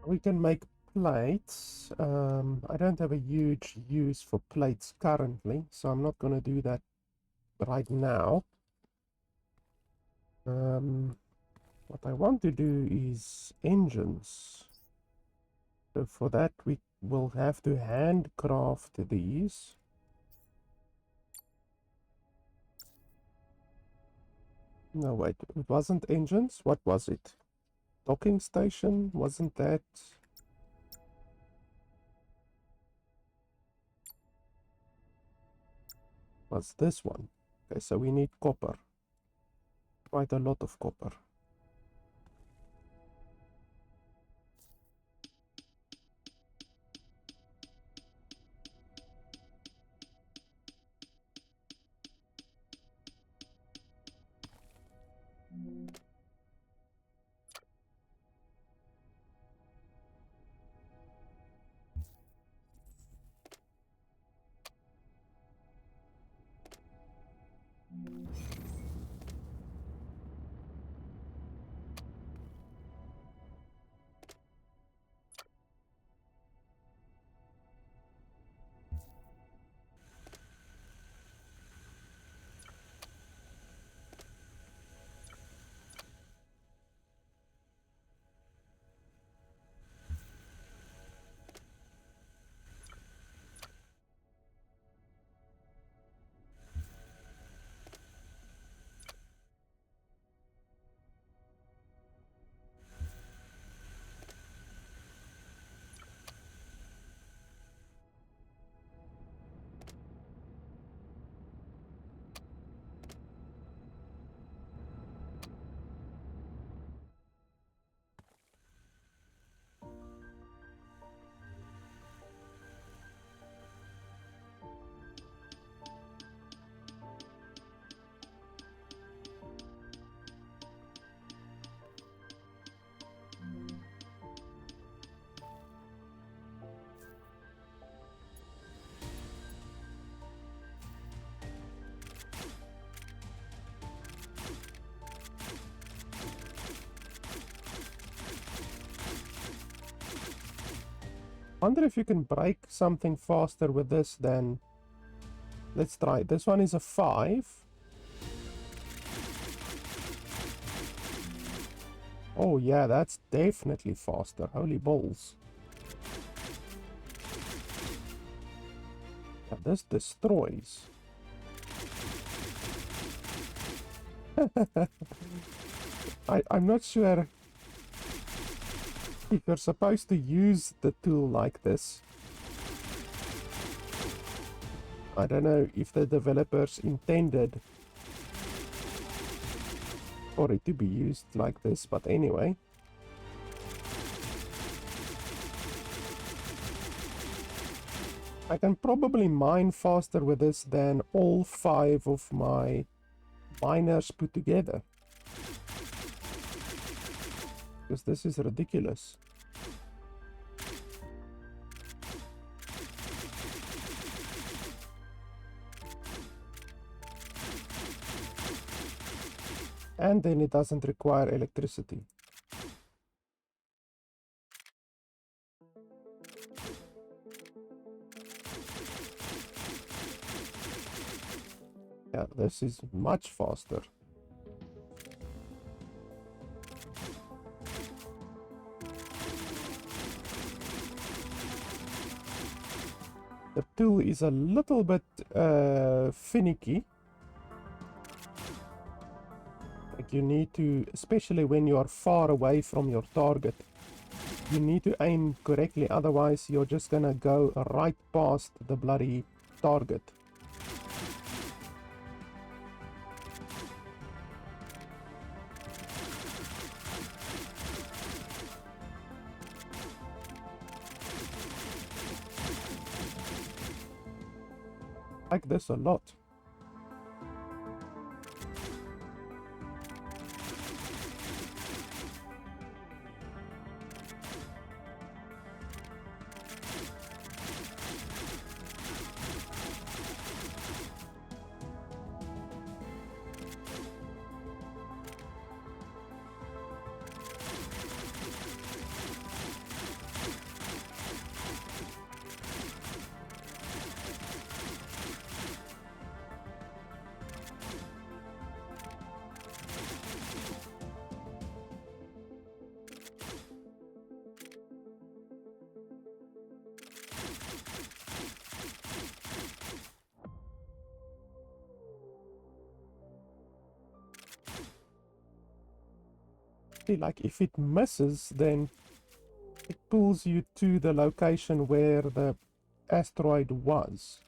S1: We can make plates. I don't have a huge use for plates currently, so I'm not going to do that right now. What I want to do is engines. So for that, we will have to handcraft these. No, wait, it wasn't engines. What was it? Docking station? Wasn't that? was this one. Okay, so we need copper. Quite a lot of copper. Wonder if you can break something faster with this than... Let's try it. This one is a 5. Oh yeah, that's definitely faster. Holy balls. Yeah, this destroys. I'm not sure if you're supposed to use the tool like this. I don't know if the developers intended for it to be used like this, but anyway. I can probably mine faster with this than all 5 of my miners put together. Because this is ridiculous. And then it doesn't require electricity. Yeah, this is much faster. The tool is a little bit finicky. Like you need to, especially when you are far away from your target, you need to aim correctly, otherwise you're just gonna go right past the bloody target. Like this a lot. Like if it misses, then it pulls you to the location where the asteroid was.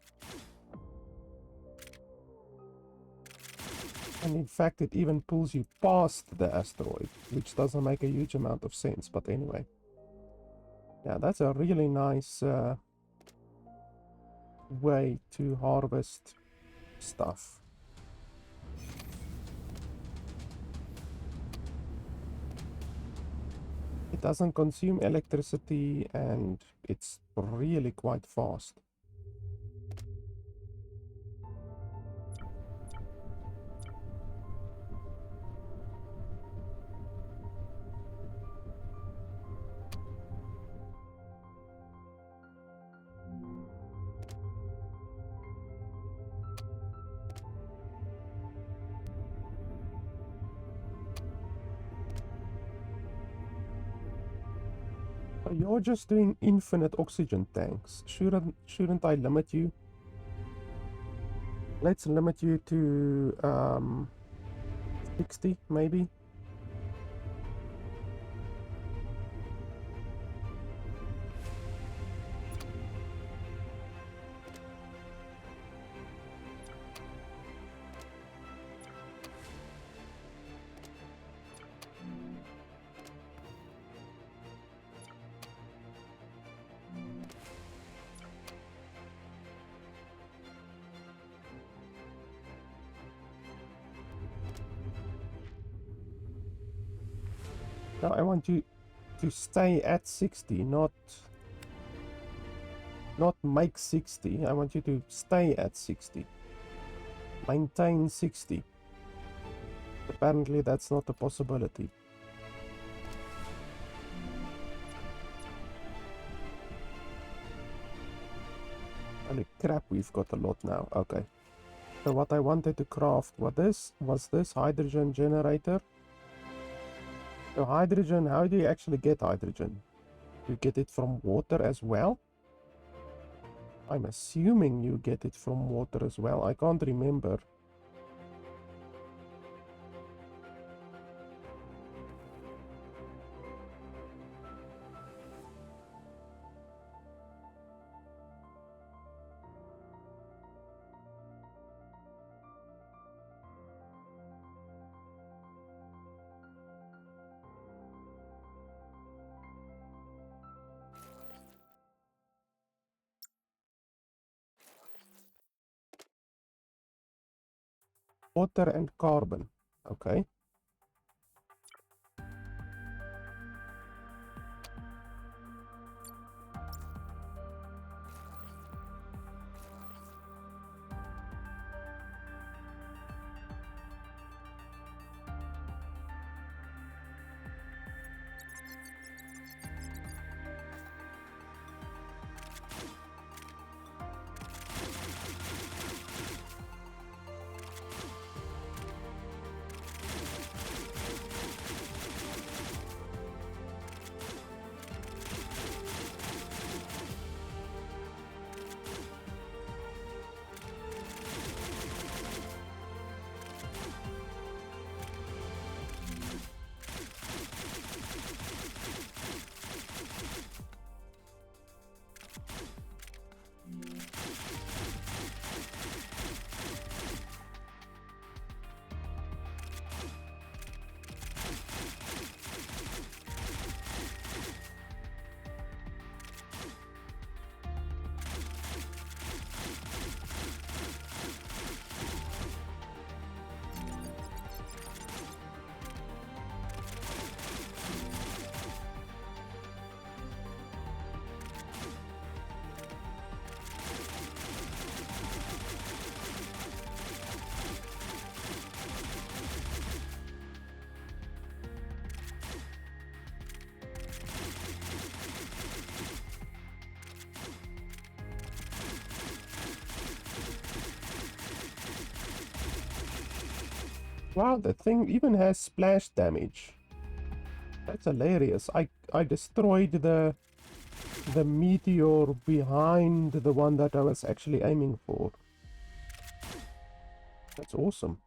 S1: And in fact, it even pulls you past the asteroid, which doesn't make a huge amount of sense. But anyway, yeah, that's a really nice way to harvest stuff. It doesn't consume electricity and it's really quite fast. You're just doing infinite oxygen tanks. Shouldn't I limit you? Let's limit you to 60 maybe. Now I want you to stay at 60, not make 60. I want you to stay at 60. Maintain 60. Apparently that's not a possibility. Holy crap, we've got a lot now. Okay. So what I wanted to craft was this hydrogen generator. So hydrogen, how do you actually get hydrogen? You get it from water as well? I'm assuming you get it from water as well. I can't remember. Water and carbon. Okay. Wow, the thing even has splash damage. That's hilarious. I destroyed the meteor behind the one that I was actually aiming for. That's awesome.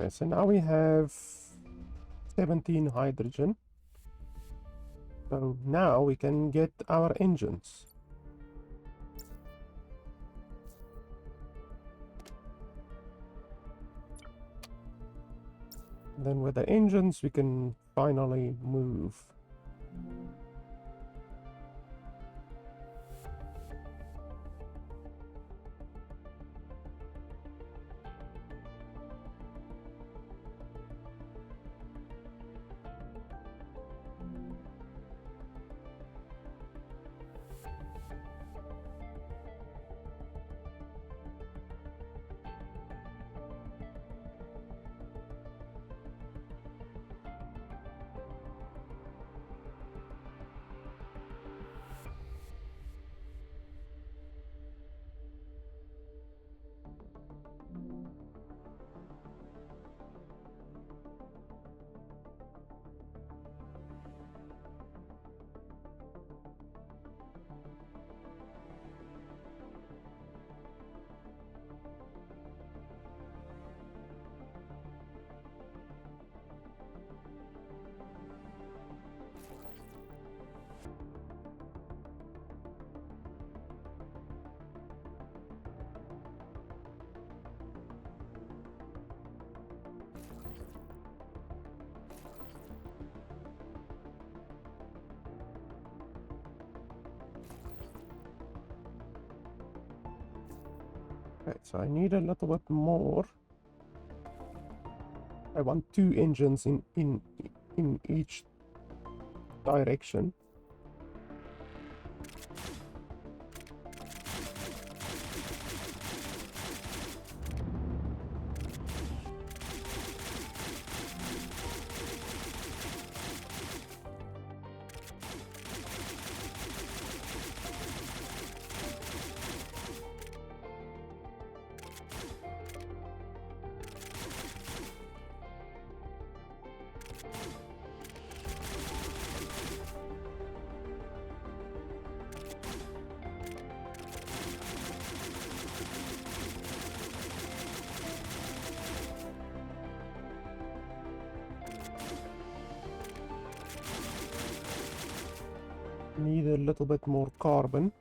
S1: Okay, so now we have 17 hydrogen. So now we can get our engines. Then with the engines, we can finally move. Okay, so I need a little bit more. I want 2 engines in each direction. Need a little bit more carbon.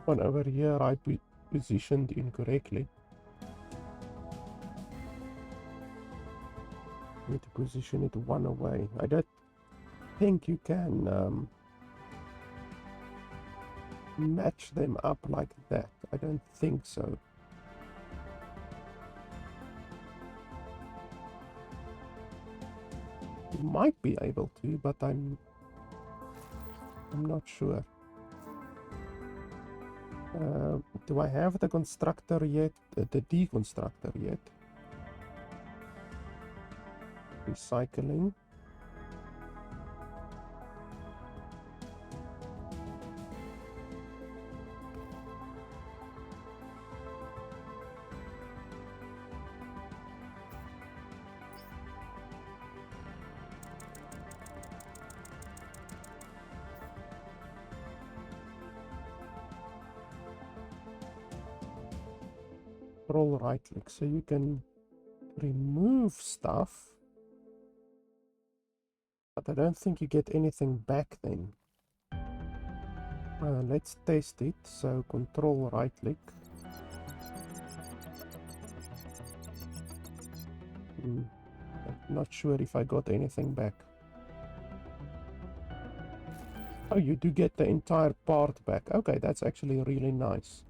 S1: one over here I positioned incorrectly. Need to position it one away. I don't think you can match them up like that. I don't think so. You might be able to, but I'm not sure. Do I have the constructor yet? The deconstructor yet? Recycling. Control right click so you can remove stuff, but I don't think you get anything back then. Let's test it. So control right click. I'm not sure if I got anything back. Oh, you do get the entire part back. Okay, that's actually really nice.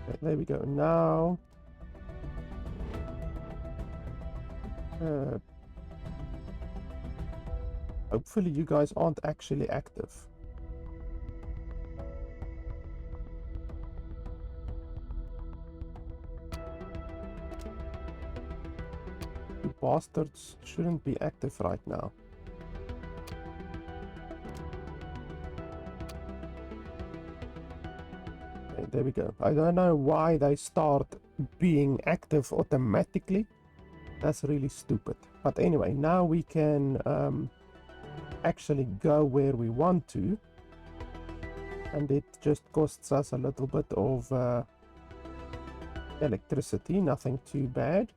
S1: Okay, there we go. Now, hopefully you guys aren't actually active. You bastards shouldn't be active right now. Okay, there we go. I don't know why they start being active automatically. That's really stupid. But anyway, now we can actually go where we want to. And it just costs us a little bit of electricity, nothing too bad.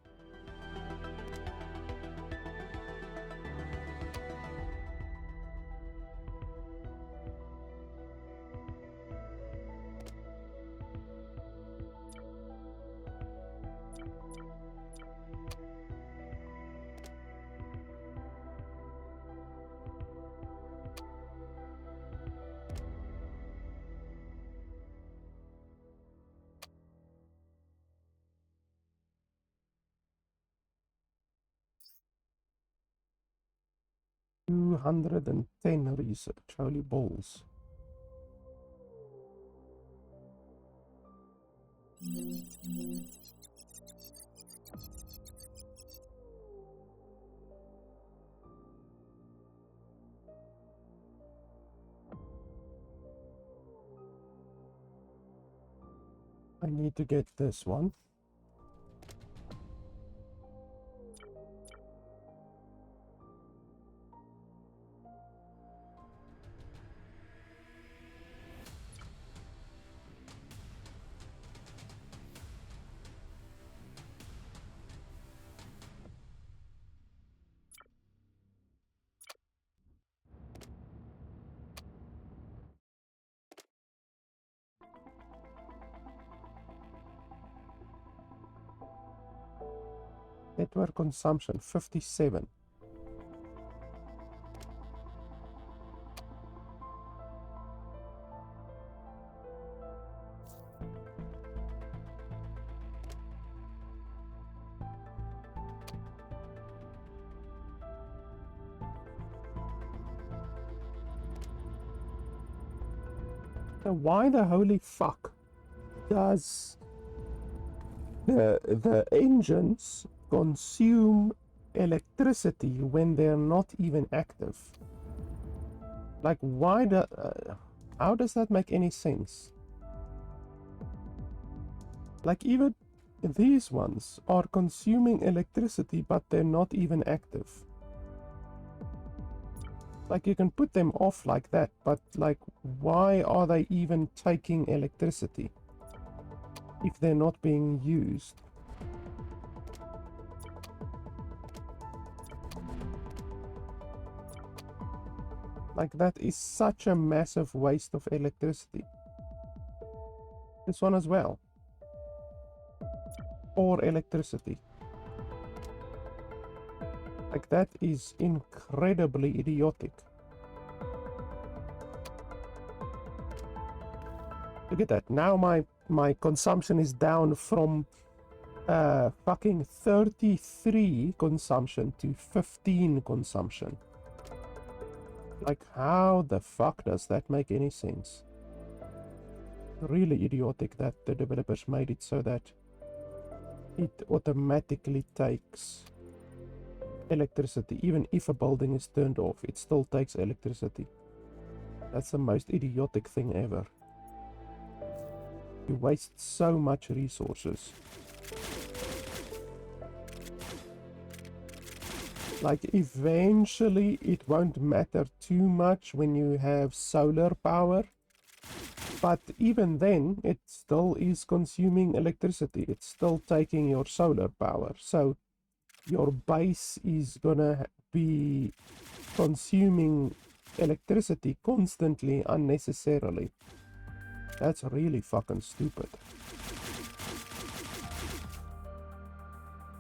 S1: $210 research, holy balls. I need to get this one. Network consumption 57. So why the holy fuck does the engines consume electricity when they're not even active? Like, how does that make any sense? Like, even these ones are consuming electricity, but they're not even active. Like, you can put them off like that, but like, why are they even taking electricity if they're not being used? Like, that is such a massive waste of electricity. This one as well. Or electricity. Like, that is incredibly idiotic. Look at that. Now my consumption is down from fucking 33 consumption to 15 consumption. Like, how the fuck does that make any sense? Really idiotic that the developers made it so that it automatically takes electricity. Even if a building is turned off, it still takes electricity. That's the most idiotic thing ever. You waste so much resources. Like, eventually it won't matter too much when you have solar power, but even then it still is consuming electricity. It's still taking your solar power, so your base is gonna be consuming electricity constantly unnecessarily. That's really fucking stupid.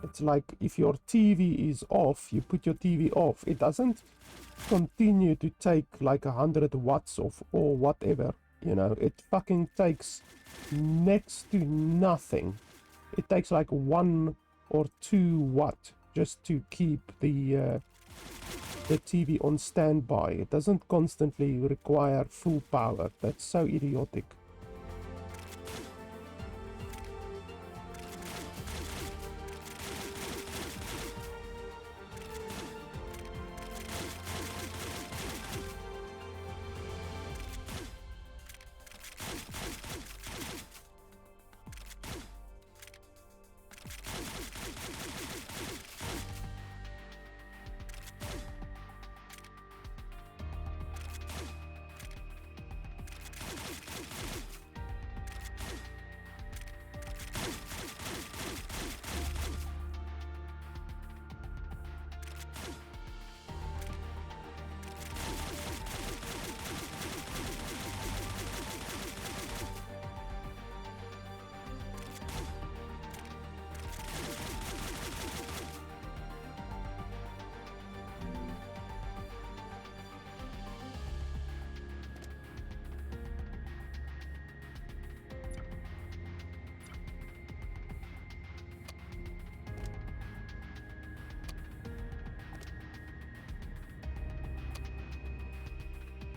S1: It's like if your TV is off, you put your TV off. It doesn't continue to take like 100 watts of or whatever, you know. It fucking takes next to nothing. It takes like 1 or 2 watt just to keep the TV on standby. It doesn't constantly require full power. That's so idiotic.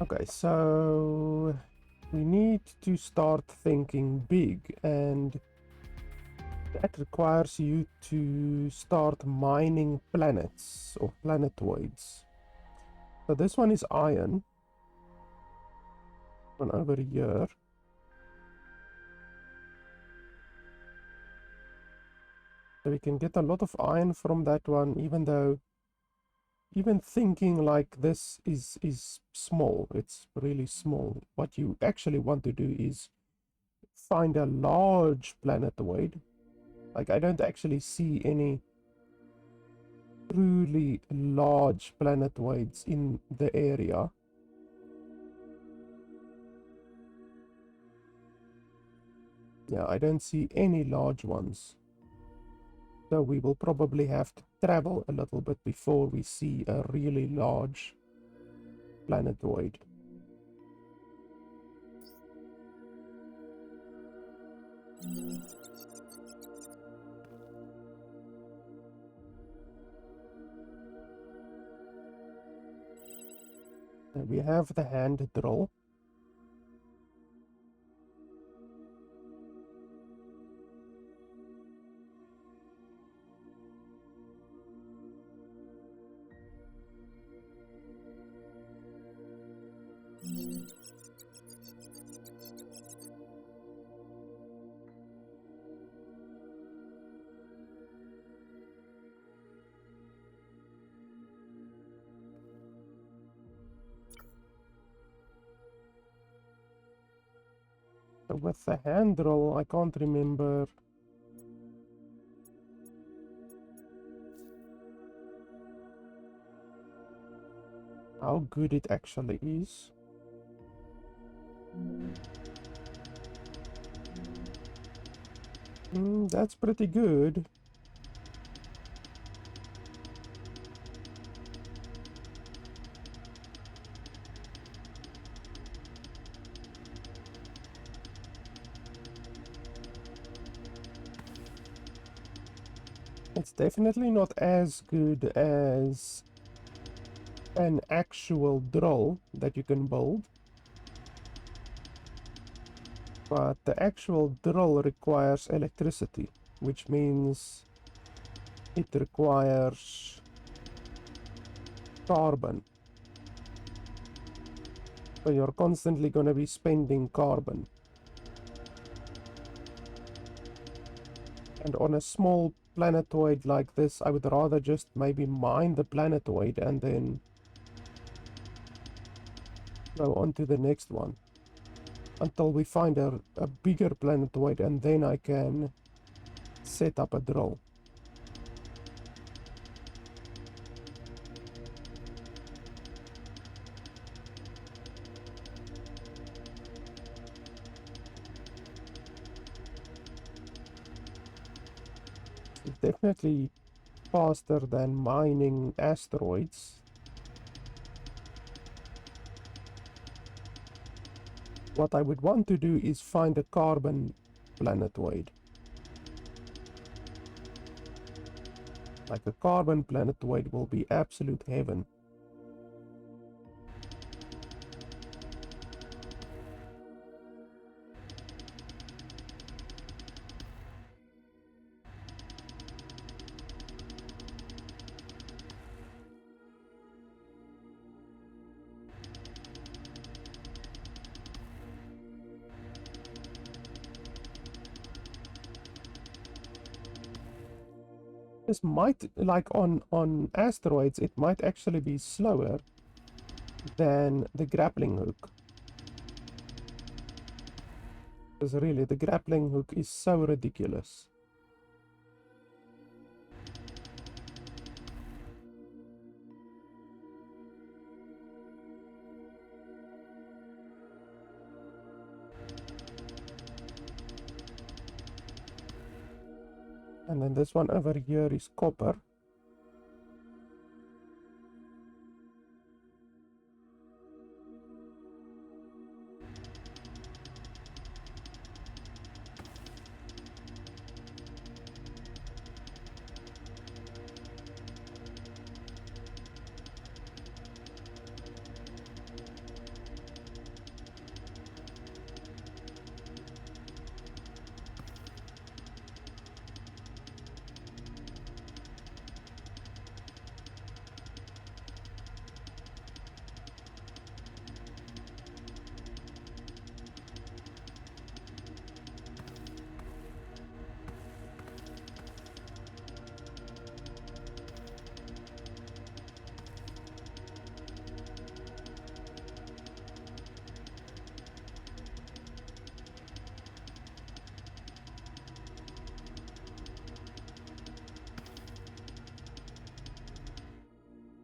S1: Okay, so we need to start thinking big, and that requires you to start mining planets or planetoids. So this one is iron. One over here. So we can get a lot of iron from that one, even though even thinking like this is small. It's really small. What you actually want to do is find a large planetoid. Like, I don't actually see any truly large planetoids in the area. Yeah, I don't see any large ones. So we will probably have to travel a little bit before we see a really large planetoid. And we have the hand drill. With the hand roll, I can't remember how good it actually is. That's pretty good. It's definitely not as good as an actual drill that you can build, but the actual drill requires electricity, which means it requires carbon. So you're constantly going to be spending carbon. And on a small planetoid like this, I would rather just maybe mine the planetoid and then go on to the next one until we find a bigger planetoid, and then I can set up a drill. It's definitely faster than mining asteroids. What I would want to do is find a carbon planetoid. Like a carbon planetoid will be absolute heaven. This might, like on asteroids, it might actually be slower than the grappling hook. Because really, the grappling hook is so ridiculous. And then this one over here is copper.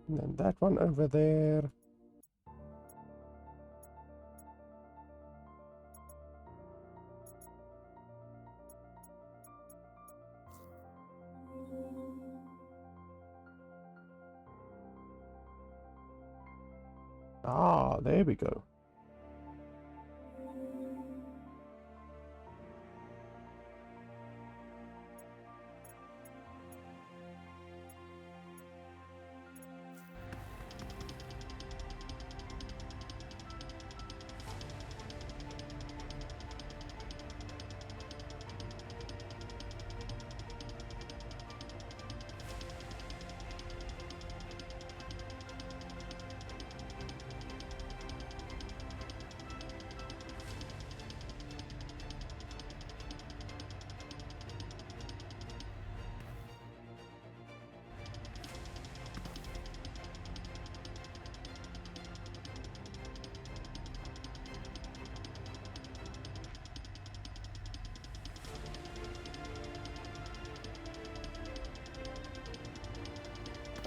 S1: And then that one over there. Ah, there we go.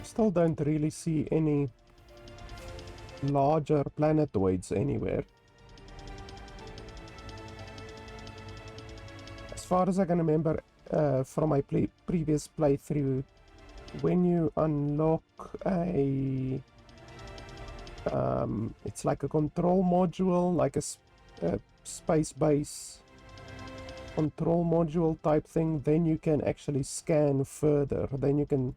S1: still don't really see any larger planetoids anywhere. As far as I can remember from my previous playthrough, when you unlock a it's like a control module, like a space base control module type thing, then you can actually scan further. Then you can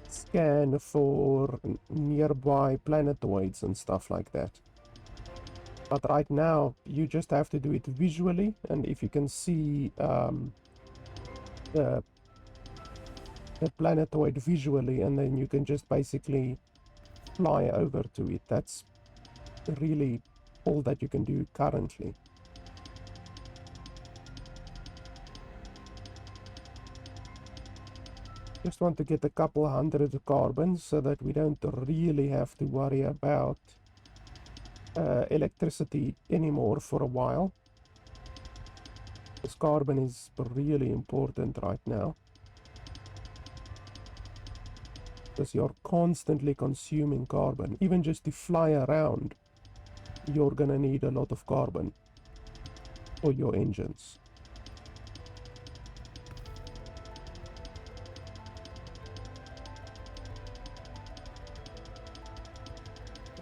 S1: scan for nearby planetoids and stuff like that. But right now you just have to do it visually, and if you can see the planetoid visually, and then you can just basically fly over to it. That's really all that you can do currently. Just want to get a couple hundred carbons so that we don't really have to worry about electricity anymore for a while. This carbon is really important right now, because you're constantly consuming carbon. Even just to fly around, you're gonna need a lot of carbon for your engines.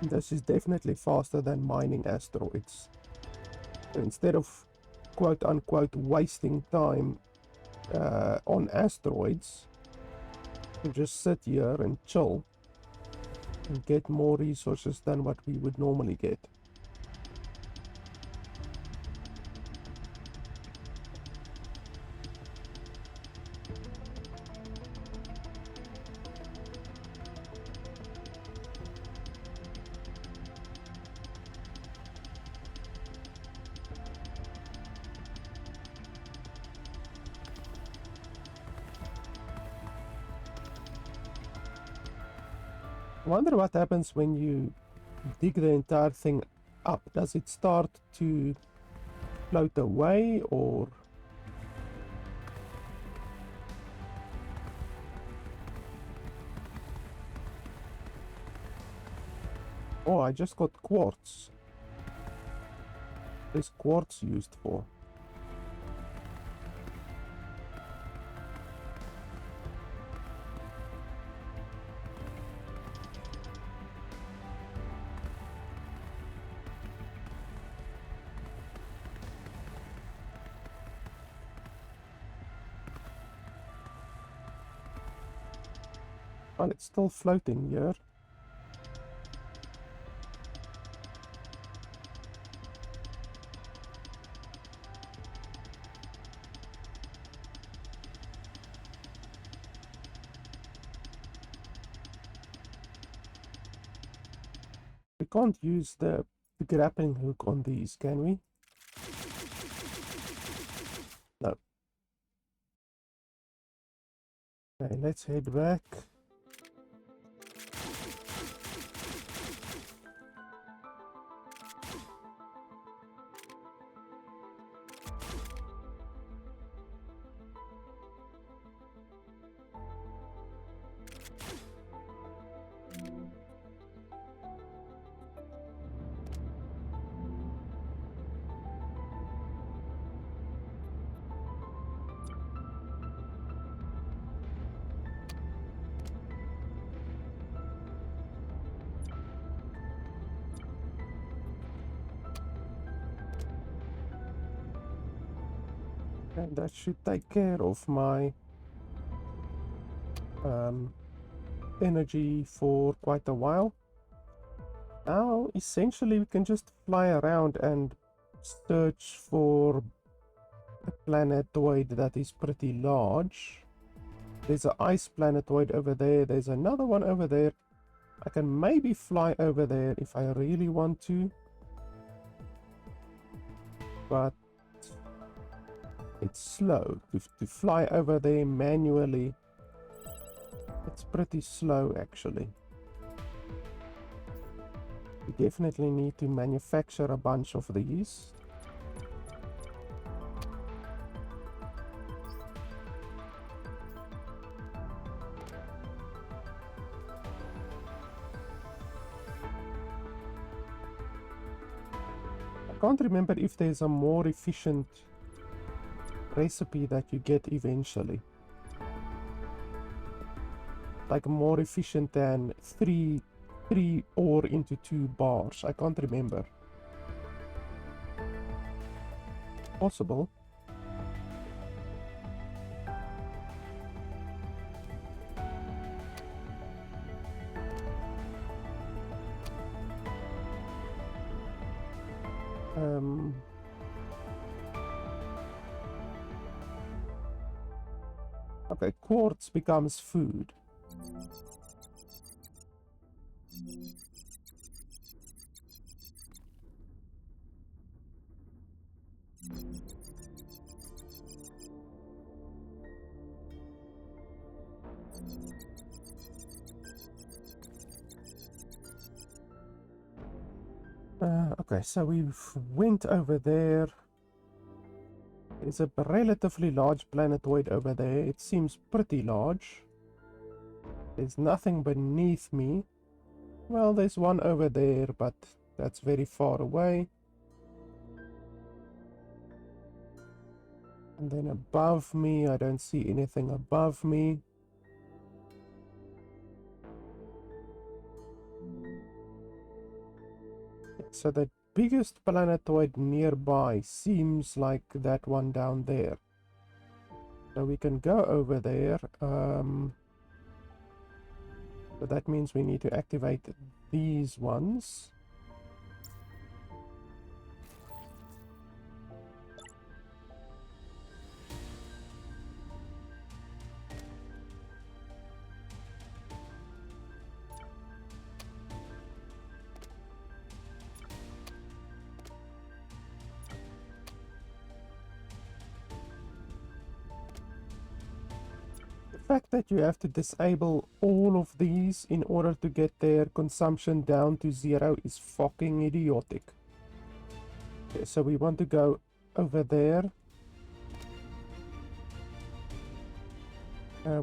S1: And this is definitely faster than mining asteroids. Instead of quote-unquote wasting time on asteroids, you just sit here and chill and get more resources than what we would normally get. I wonder what happens when you dig the entire thing up. Does it start to float away, or oh, I just got quartz. There's quartz used for. Well, it's still floating here. We can't use the grappling hook on these, can we? No. Okay, let's head back. And that should take care of my energy for quite a while. Now, essentially, we can just fly around and search for a planetoid that is pretty large. There's an ice planetoid over there. There's another one over there. I can maybe fly over there if I really want to. But it's slow. To fly over there manually, it's pretty slow actually. We definitely need to manufacture a bunch of these. can't remember if there's a more efficient recipe that you get eventually. Like more efficient than three ore into 2 bars. I can't remember. Possible. Okay, quartz becomes food. Okay, so we went over there. There's a relatively large planetoid over there. It seems pretty large. There's nothing beneath me. Well, there's one over there, but that's very far away. And then above me, I don't see anything above me. So the biggest planetoid nearby seems like that one down there. So we can go over there. So that means we need to activate these ones. The fact that you have to disable all of these in order to get their consumption down to 0 is fucking idiotic. Okay, so we want to go over there.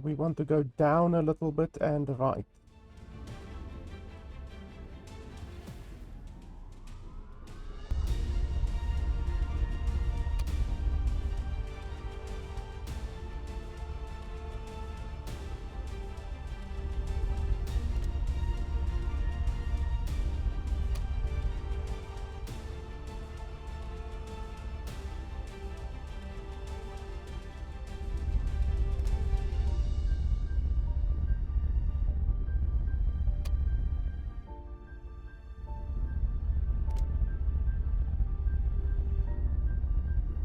S1: We want to go down a little bit and right.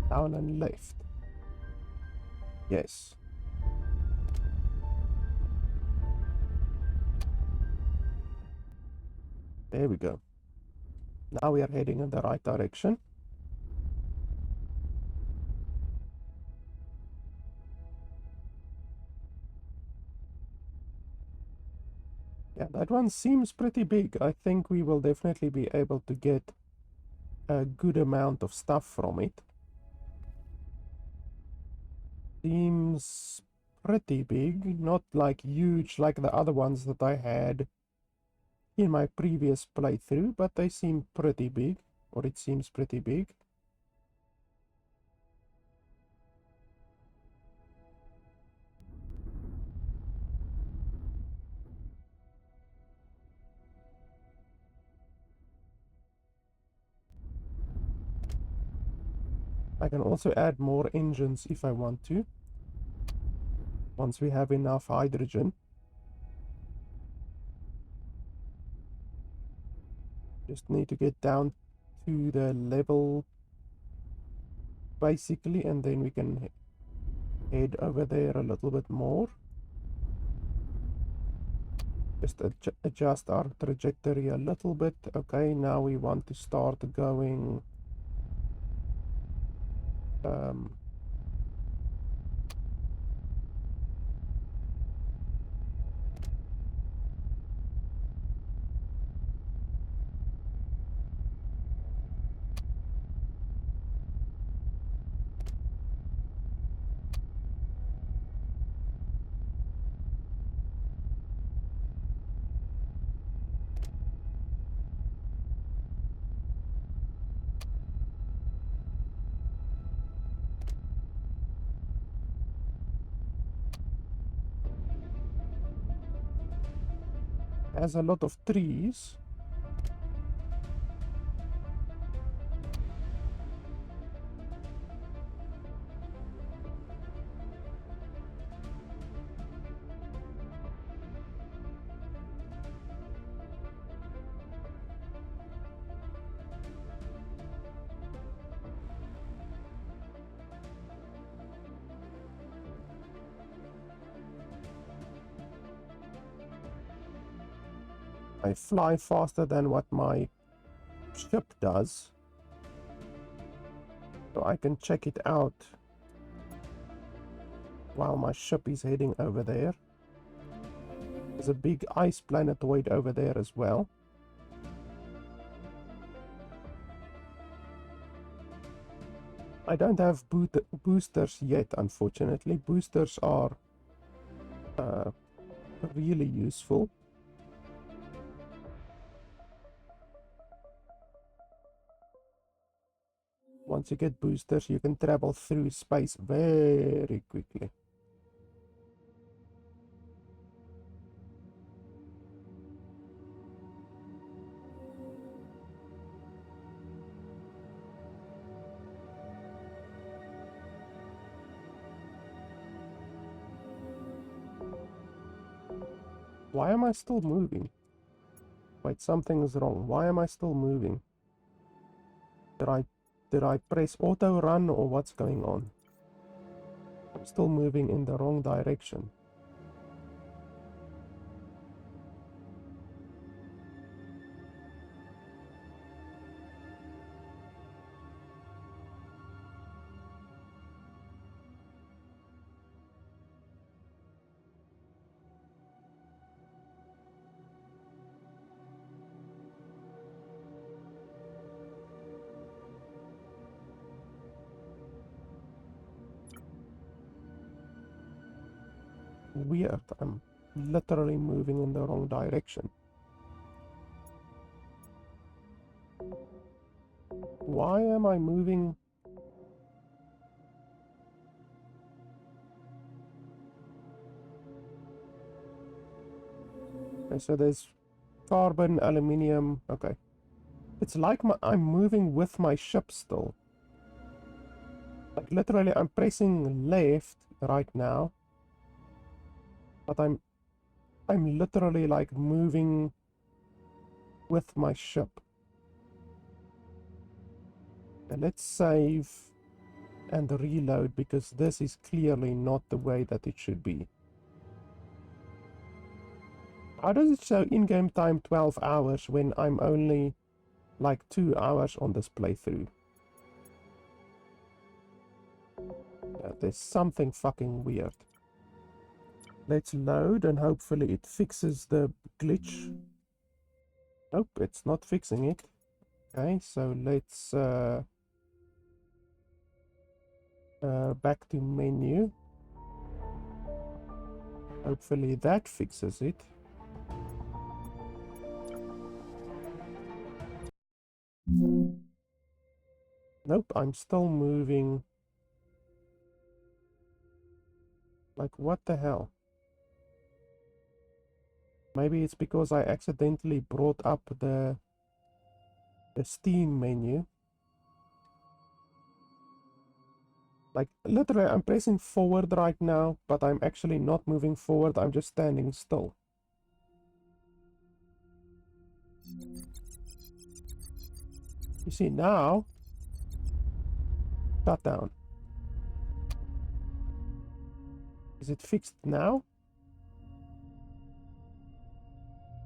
S1: Down and left. Yes. There we go. Now we are heading in the right direction. Yeah, that one seems pretty big. I think we will definitely be able to get a good amount of stuff from it. Seems pretty big, not like huge like the other ones that I had in my previous playthrough, but they seem pretty big, or it seems pretty big. I can also add more engines if I want to, once we have enough hydrogen. Just need to get down to the level basically, and then we can head over there a little bit more. Just adjust our trajectory a little bit. Okay, now we want to start going has a lot of trees. I fly faster than what my ship does, so I can check it out while my ship is heading over there. There's a big ice planetoid over there as well. I don't have boosters yet, unfortunately. Boosters are really useful. Once you get boosters, you can travel through space very quickly. Why am I still moving? Wait, something is wrong. Why am I still moving? Did I press auto run or what's going on? I'm still moving in the wrong direction. Weird. I'm literally moving in the wrong direction. Why am I moving? Okay, so there's carbon, aluminium. Okay. It's like I'm moving with my ship still. Like literally I'm pressing left right now. But I'm literally like moving with my ship. And let's save and reload, because this is clearly not the way that it should be. How does it show in-game time 12 hours when I'm only like 2 hours on this playthrough? Yeah, there's something fucking weird. Let's load and hopefully it fixes the glitch. Nope, it's not fixing it. Okay, so let's back to menu. Hopefully that fixes it. Nope, I'm still moving. Like, what the hell? Maybe it's because I accidentally brought up the Steam menu. Like, literally, I'm pressing forward right now, but I'm actually not moving forward. I'm just standing still. You see, now, shut down. Is it fixed now?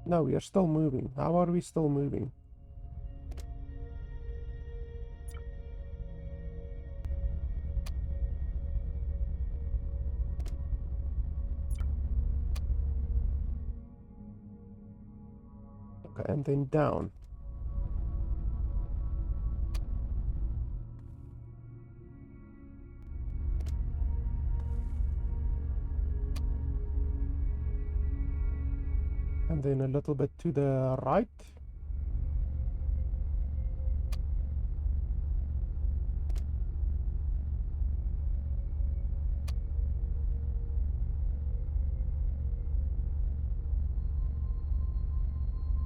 S1: No, we are still moving. How are we still moving? Okay, and then down. And then a little bit to the right.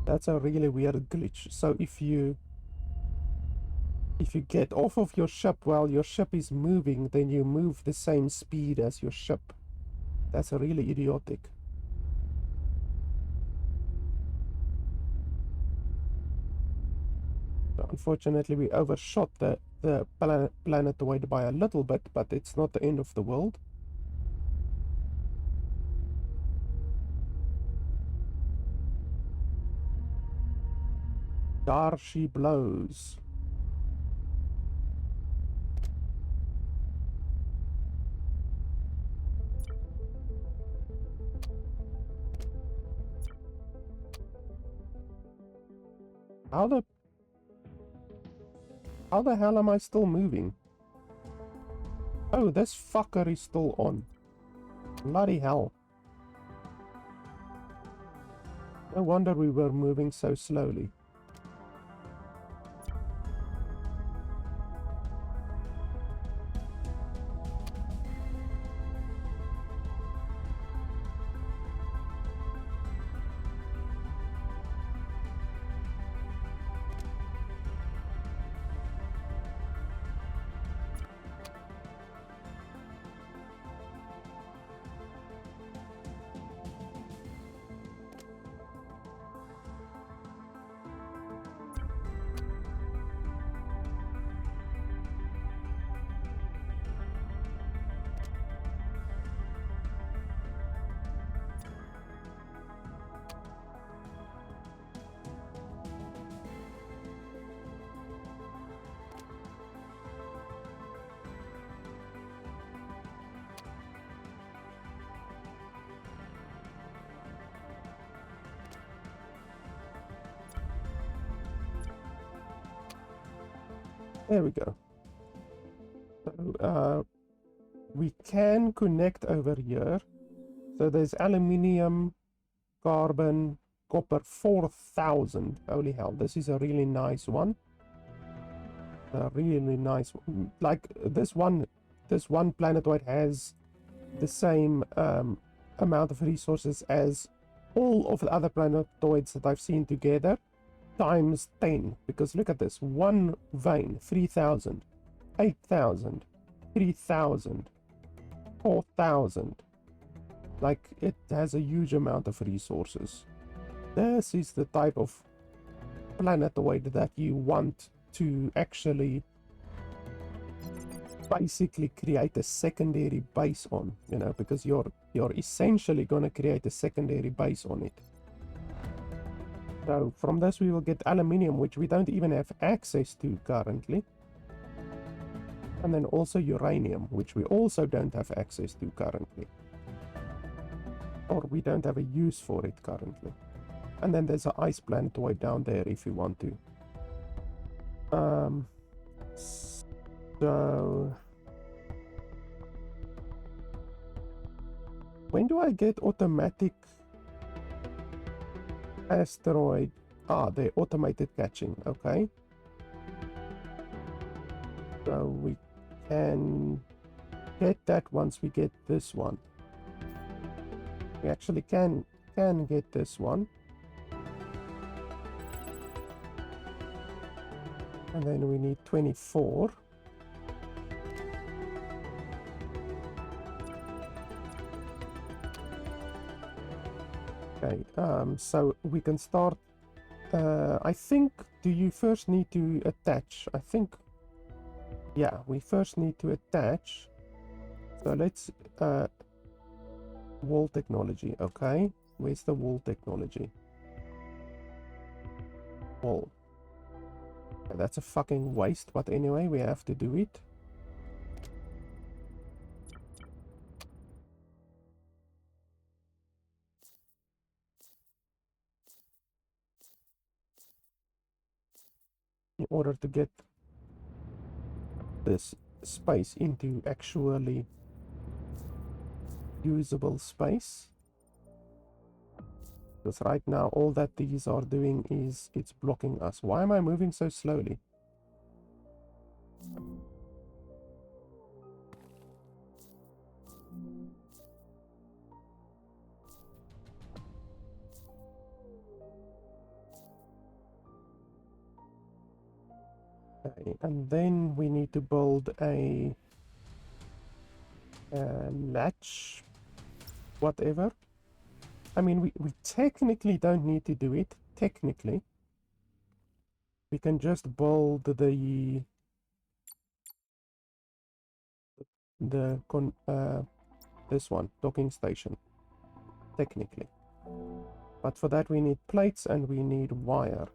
S1: That's a really weird glitch. So if you get off of your ship while your ship is moving, then you move the same speed as your ship. That's really idiotic. So unfortunately, we overshot the planetoid by a little bit, but it's not the end of the world. There she blows. How the hell am I still moving? Oh, this fucker is still on. Bloody hell. No wonder we were moving so slowly. There we go. So, we can connect over here. So there's aluminium, carbon, copper, 4,000. Holy hell, this is a really nice one. A really nice one. Like this one planetoid has the same amount of resources as all of the other planetoids that I've seen together, times 10. Because look at this, one vein, 3,000, 8,000, 3,000, 4,000. Like, it has a huge amount of resources. This is the type of planetoid that you want to actually basically create a secondary base on, you know, because you're essentially going to create a secondary base on it. So from this we will get aluminium, which we don't even have access to currently. And then also uranium, which we also don't have access to currently. Or we don't have a use for it currently. And then there's an ice planetoid down there if you want to. So when do I get automatic asteroid? Ah, the automated catching. Okay. So we can get that once we get this one. We actually can get this one. And then we need 24. Okay, so we can start. I think, do you first need to attach? I think, yeah, we first need to attach. So let's, wall technology, okay. Where's the wall technology? Wall. Okay, that's a fucking waste, but anyway, we have to do it. In order to get this space into actually usable space. Because right now all that these are doing is it's blocking us. Why am I moving so slowly? Okay, and then we need to build a latch, whatever. I mean, we technically don't need to do it. Technically, we can just build this one, docking station, technically. But for that we need plates and we need wire.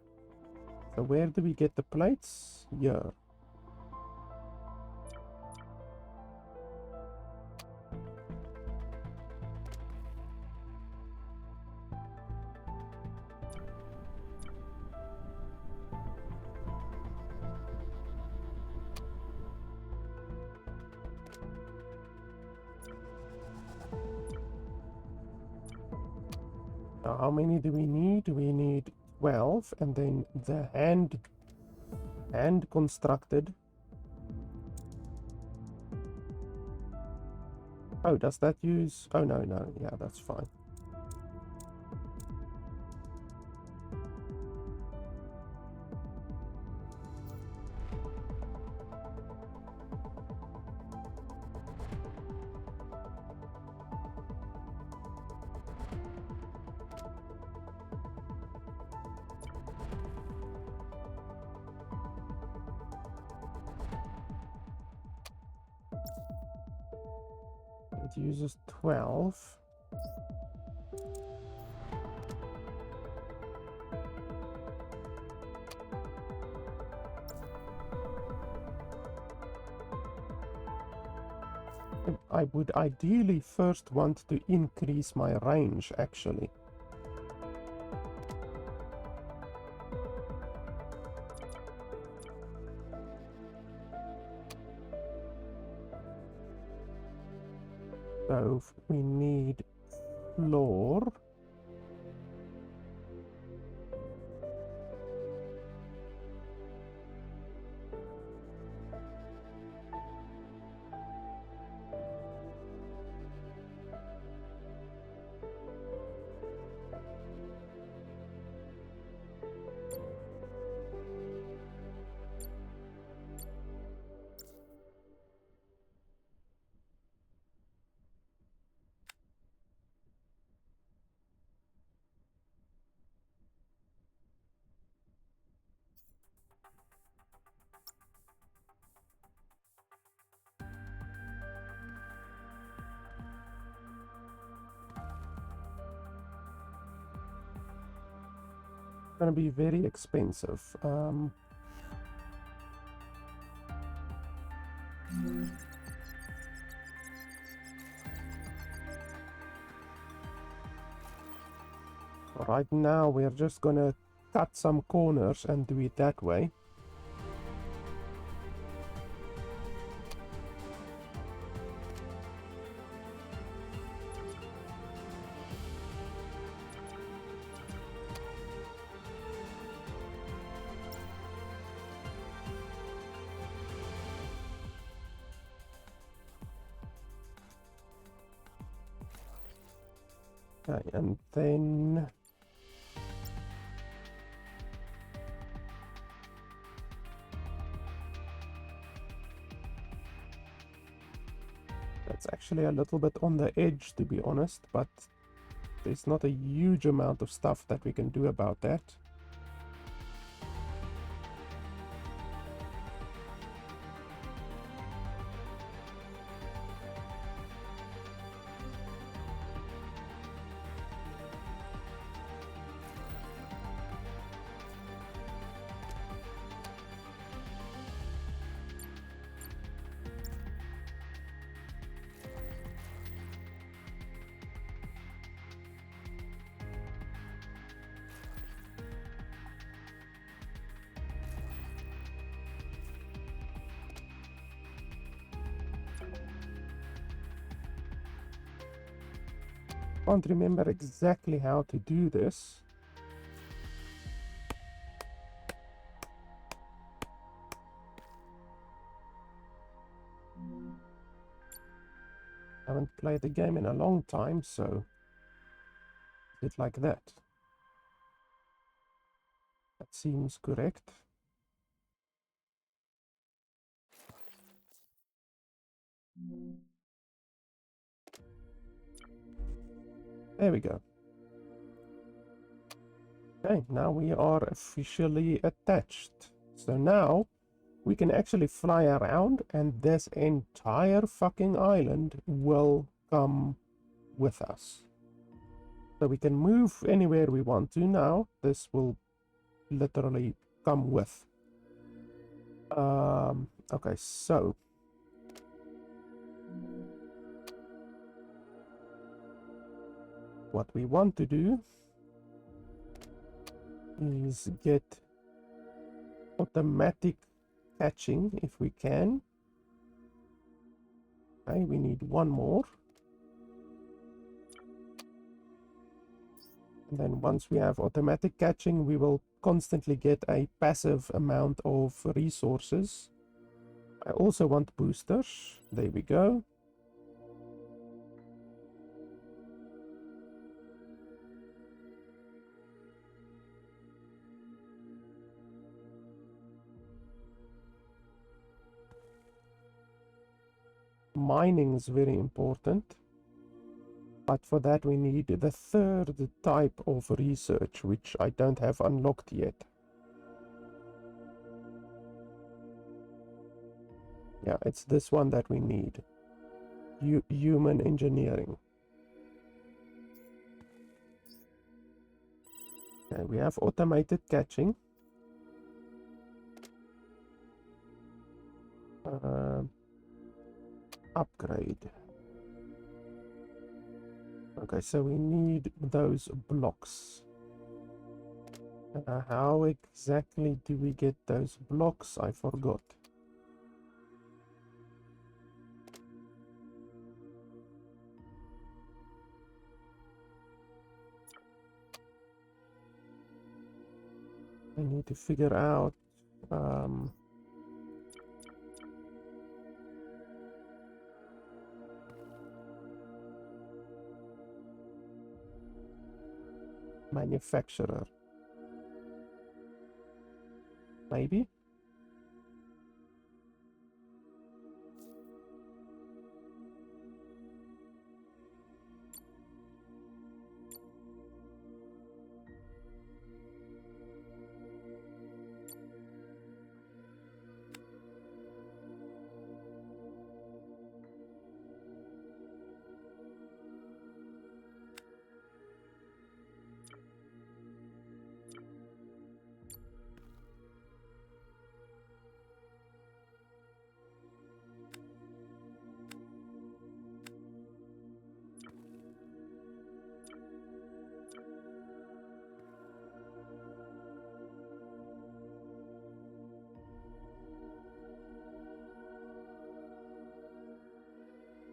S1: So where do we get the plates? Here. Now, how many do we need? We need 12, and then the hand constructed. Oh, does that use? Oh, no, yeah, that's fine. It uses 12. I would ideally first want to increase my range, actually. So we need floor. Going to be very expensive. Right now we're just going to cut some corners and do it that way. Okay, and then that's actually a little bit on the edge, to be honest, but there's not a huge amount of stuff that we can do about that. Can't remember exactly how to do this. I haven't played the game in a long time, so it's like that. That seems correct. There we go. Okay, now we are officially attached. So now we can actually fly around and this entire fucking island will come with us. So we can move anywhere we want to now. This will literally come with. Okay, so what we want to do is get automatic catching if we can. Okay, we need one more. And then once we have automatic catching, we will constantly get a passive amount of resources. I also want boosters. There we go. Mining is very important. But for that we need the third type of research, which I don't have unlocked yet. Yeah, it's this one that we need. Human engineering. Okay, we have automated catching. Upgrade. Okay, so we need those blocks. How exactly do we get those blocks? I forgot. I need to figure out manufacturer. Maybe?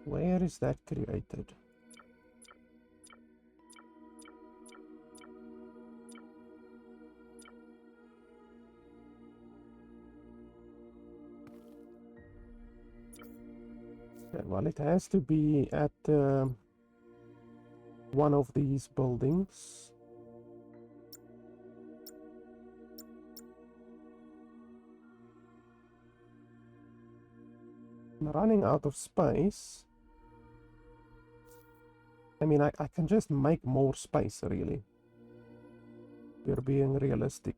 S1: Where is that created? Okay, well, it has to be at one of these buildings. I'm running out of space. I mean, I can just make more space, really. We're being realistic.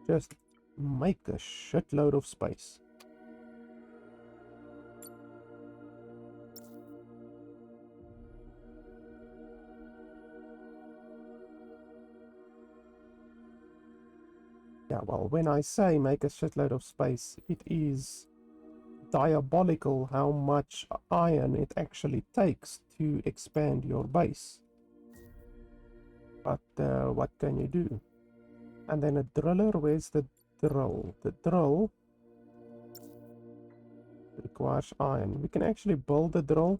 S1: Just make a shitload of space. Yeah, well, when I say make a shitload of space, it is diabolical how much iron it actually takes to expand your base. But what can you do? And then a driller, where's the drill? The drill requires iron. We can actually build a drill.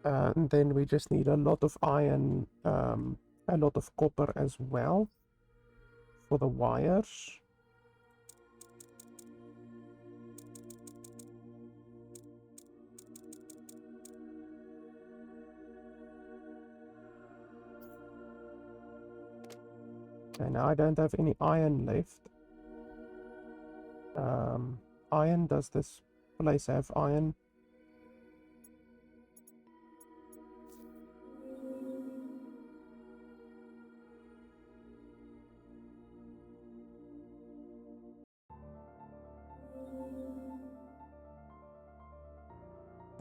S1: And then we just need a lot of iron, a lot of copper as well for the wires. And now I don't have any iron left. Iron, does this place have iron?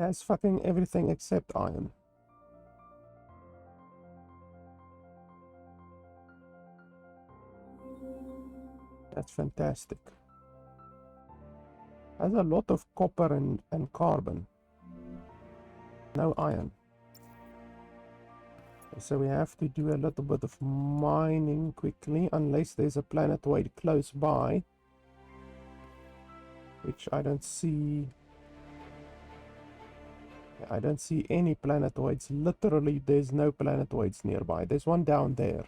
S1: Has fucking everything except iron. That's fantastic. Has a lot of copper and carbon. No iron. So we have to do a little bit of mining quickly, unless there's a planetoid close by, which I don't see. I don't see any planetoids. Literally, there's no planetoids nearby. There's one down there.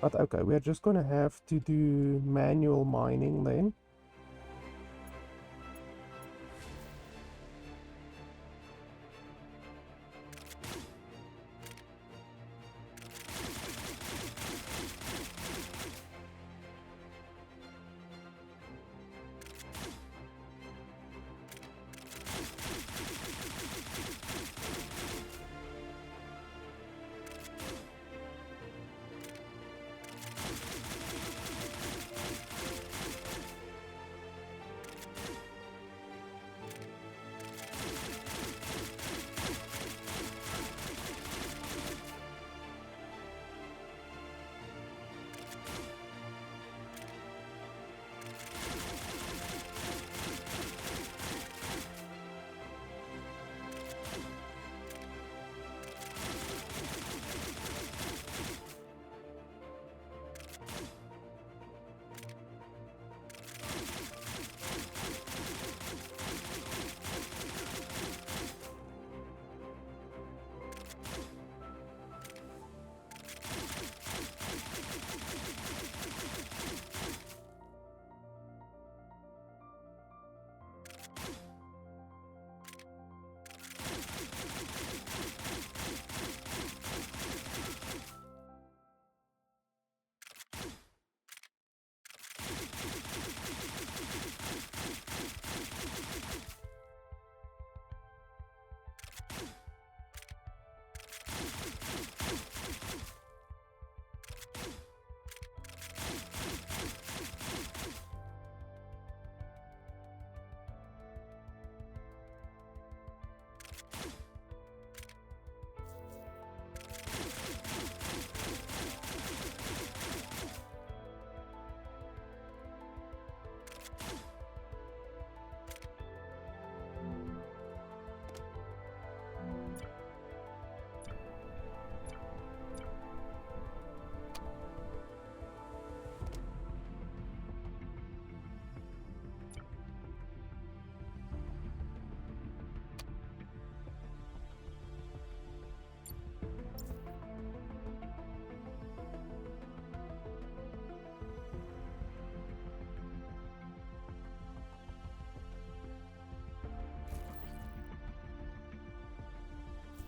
S1: But okay, we're just gonna have to do manual mining then.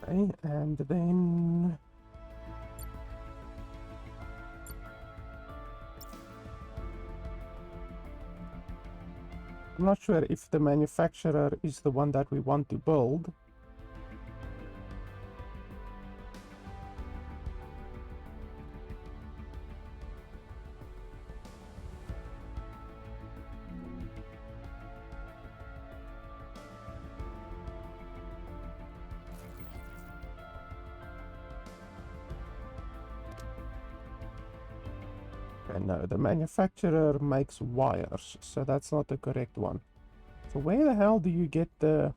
S1: Okay, and then I'm not sure if the manufacturer is the one that we want to build. No, the manufacturer makes wires, so that's not the correct one. So where the hell do you get the...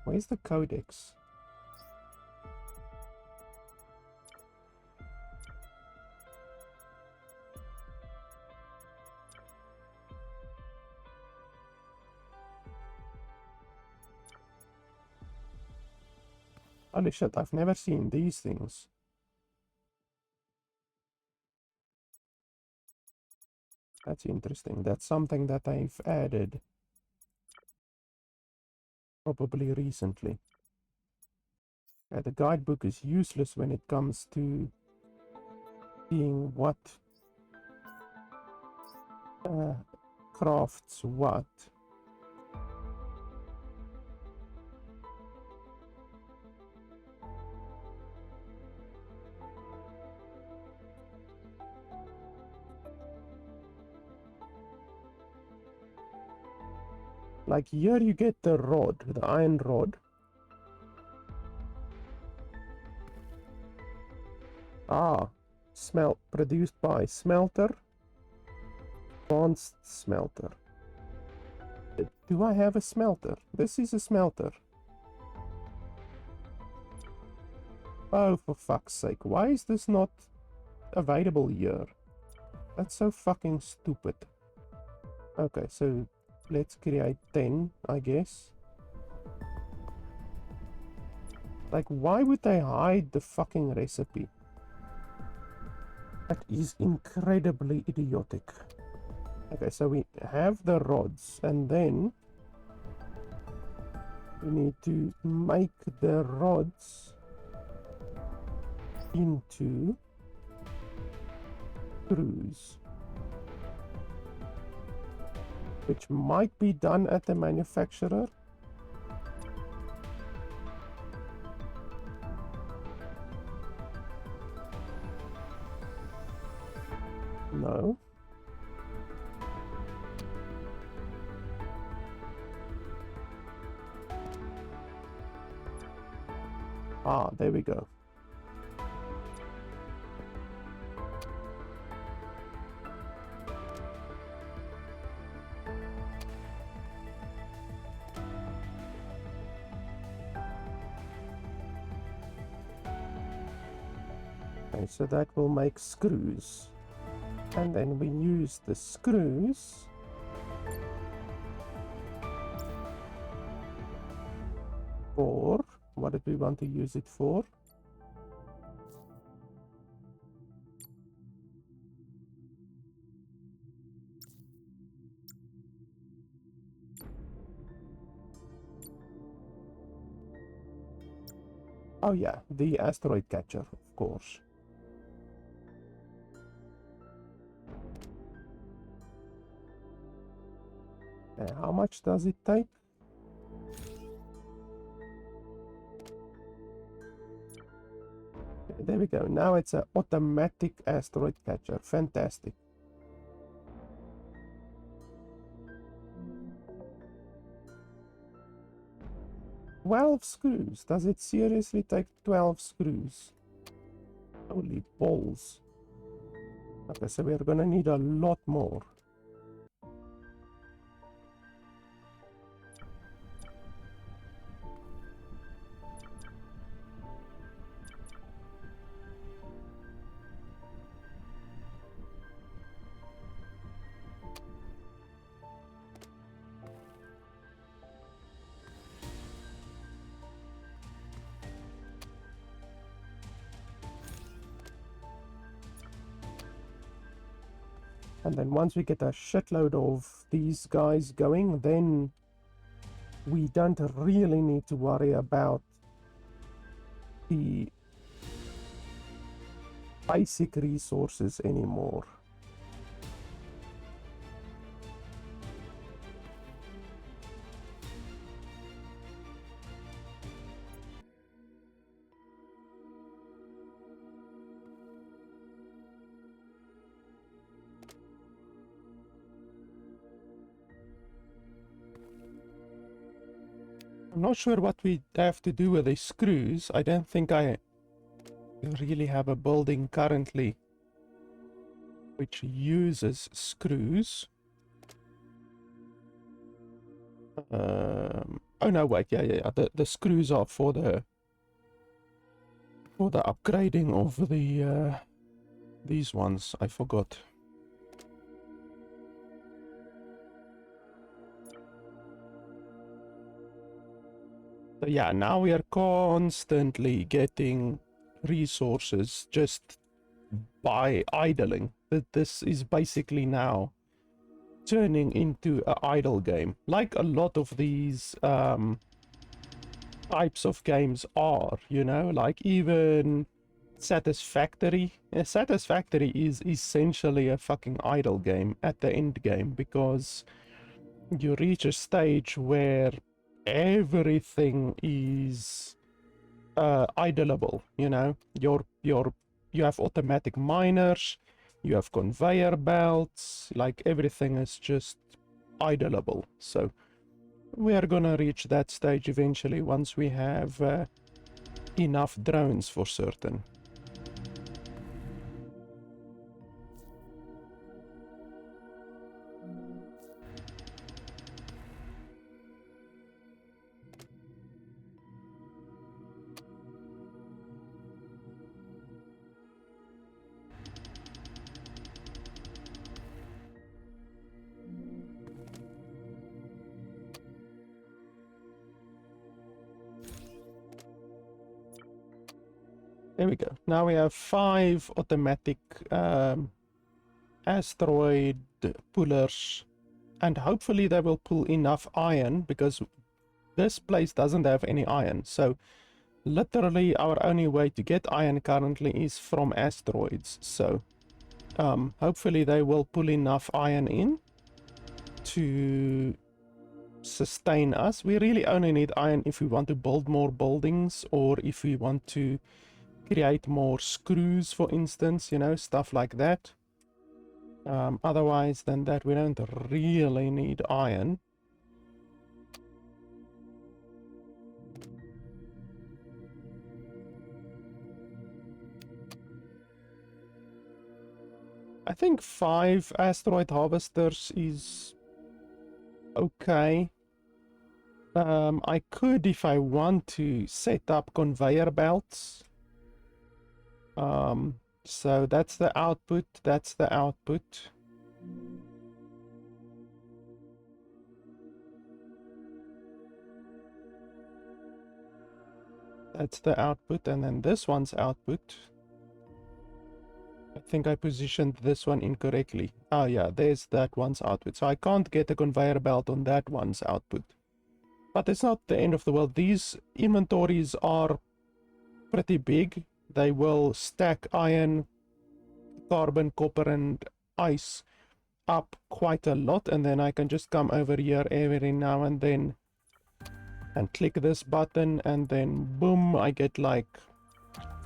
S1: where's the codex? Holy shit, I've never seen these things. That's interesting. That's something that I've added probably recently. The guidebook is useless when it comes to seeing what crafts what. Like here you get the rod, the iron rod. Ah, produced by smelter, advanced smelter. Do I have a smelter? This is a smelter. Oh, for fuck's sake, why is this not available here? That's so fucking stupid. Okay, so let's create 10, I guess. Like, why would they hide the fucking recipe? That is incredibly idiotic. Okay, so we have the rods, and then we need to make the rods into screws, which might be done at the manufacturer. No. Ah, there we go. Okay, so that will make screws. And then we use the screws for, what did we want to use it for? Oh yeah, the asteroid catcher, of course. And how much does it take? There we go. Now it's an automatic asteroid catcher. Fantastic. "12 screws. Does it seriously take 12 screws? Holy balls. Okay, so we're gonna need a lot more. And then once we get a shitload of these guys going, then we don't really need to worry about the basic resources anymore. I'm not sure what we have to do with the screws. I don't think I really have a building currently which uses screws. Oh no, wait, yeah. The screws are for the upgrading of the these ones. I forgot. So yeah, now we are constantly getting resources just by idling. This is basically now turning into an idle game, like a lot of these types of games are, you know, like even Satisfactory. Satisfactory is essentially a fucking idle game at the end game, because you reach a stage where everything is idleable, you know. You have automatic miners, you have conveyor belts, like everything is just idleable. So we are gonna reach that stage eventually once we have enough drones for certain. There we go. Now we have 5 automatic asteroid pullers, and hopefully they will pull enough iron, because this place doesn't have any iron. So literally our only way to get iron currently is from asteroids. So hopefully they will pull enough iron in to sustain us. We really only need iron if we want to build more buildings, or if we want to create more screws, for instance, you know, stuff like that. Otherwise than that, we don't really need iron. I think 5 asteroid harvesters is okay. I could, if I want to, set up conveyor belts. So that's the output, that's the output. That's the output, and then this one's output. I think I positioned this one incorrectly. Oh yeah, there's that one's output. So I can't get a conveyor belt on that one's output. But it's not the end of the world. These inventories are pretty big. They will stack iron, carbon, copper, and ice up quite a lot, and then I can just come over here every now and then and click this button, and then boom, I get like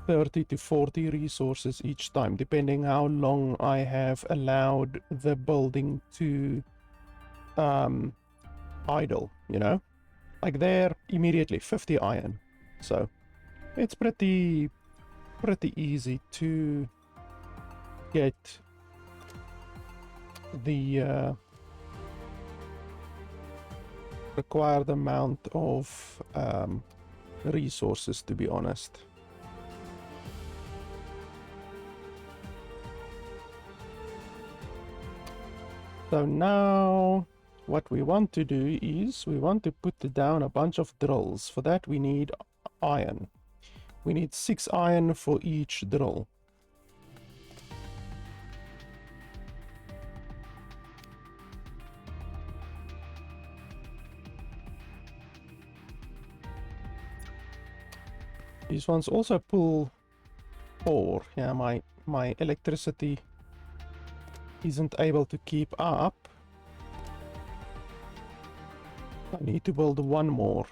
S1: 30 to 40 resources each time, depending how long I have allowed the building to idle, you know? Like there, immediately 50 iron. So it's pretty easy to get the required amount of resources, to be honest. So now what we want to do is we want to put down a bunch of drills. For that we need iron. We need 6 iron for each drill. These ones also pull ore. Yeah, my electricity isn't able to keep up. I need to build one more.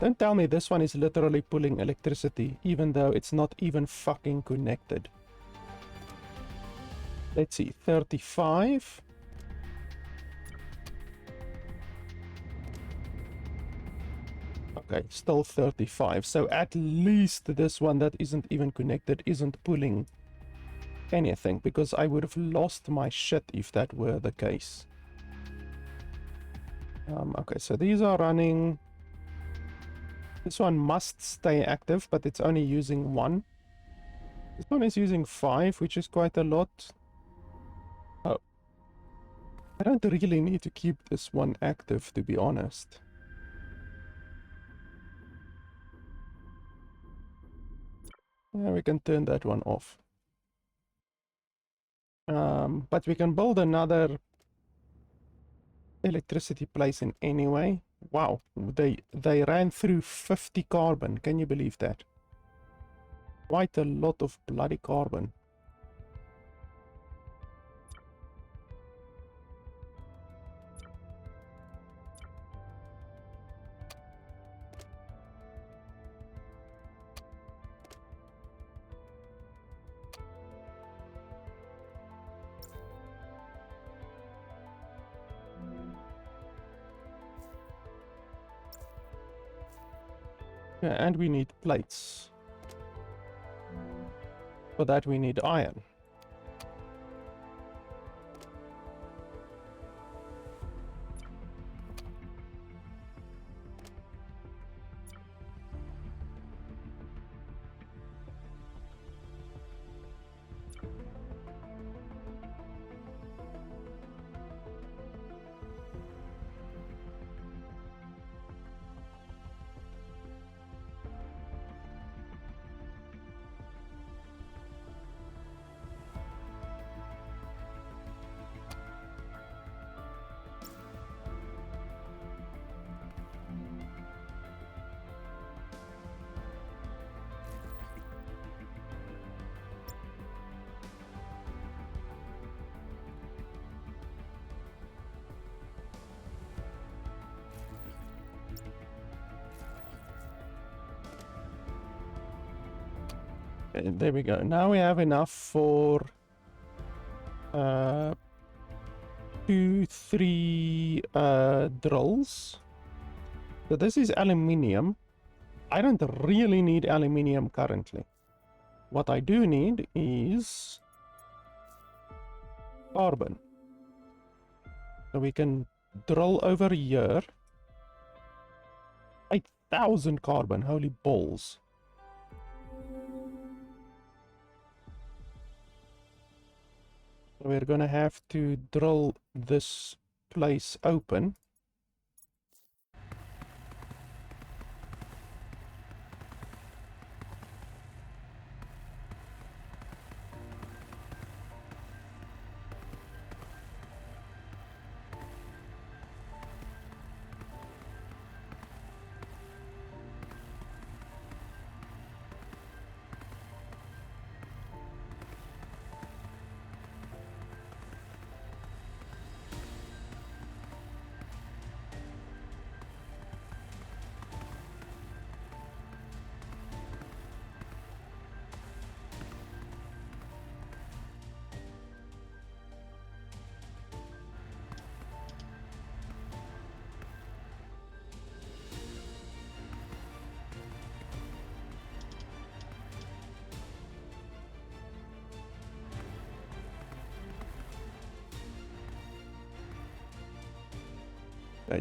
S1: Don't tell me this one is literally pulling electricity, even though it's not even fucking connected. Let's see, 35. Okay, still 35. So at least this one that isn't even connected isn't pulling anything, because I would have lost my shit if that were the case. Okay, so these are running. This one must stay active, but it's only using 1. This one is using 5, which is quite a lot. Oh. I don't really need to keep this one active, to be honest. Yeah, we can turn that one off. But we can build another electricity place in anyway. Wow, they ran through 50 carbon. Can you believe that? Quite a lot of bloody carbon. Yeah, and we need plates. For that we need iron. Okay, there we go. Now we have enough for 2, 3 drills. So this is aluminium. I don't really need aluminium currently. What I do need is carbon. So we can drill over here. 8,000 carbon, holy balls. So we're gonna have to drill this place open.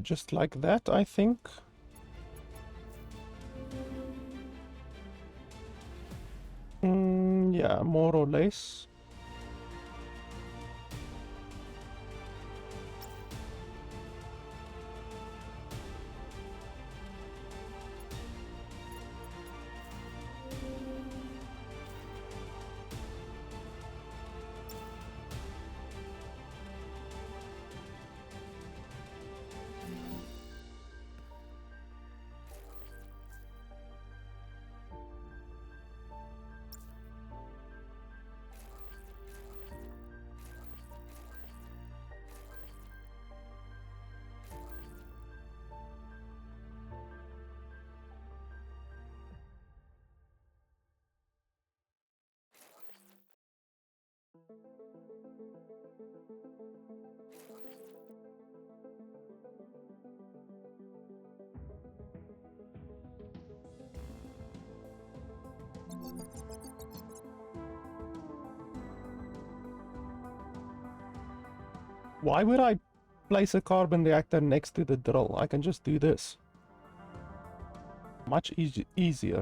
S1: Just like that, I think. Yeah, more or less. Why would I place a carbon reactor next to the drill? I can just do this. Much easier.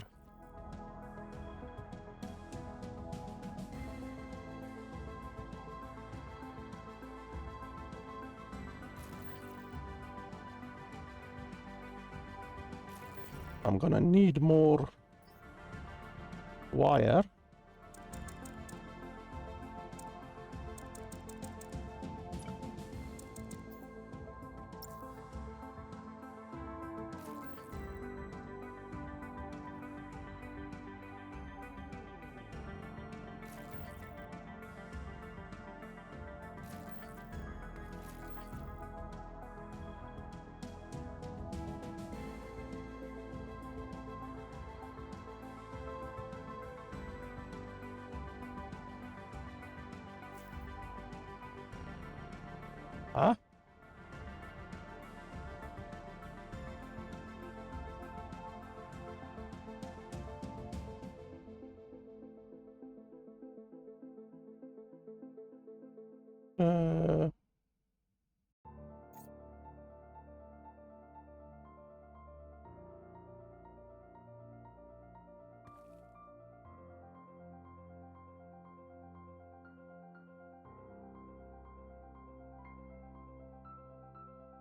S1: I'm gonna need more wire. Huh?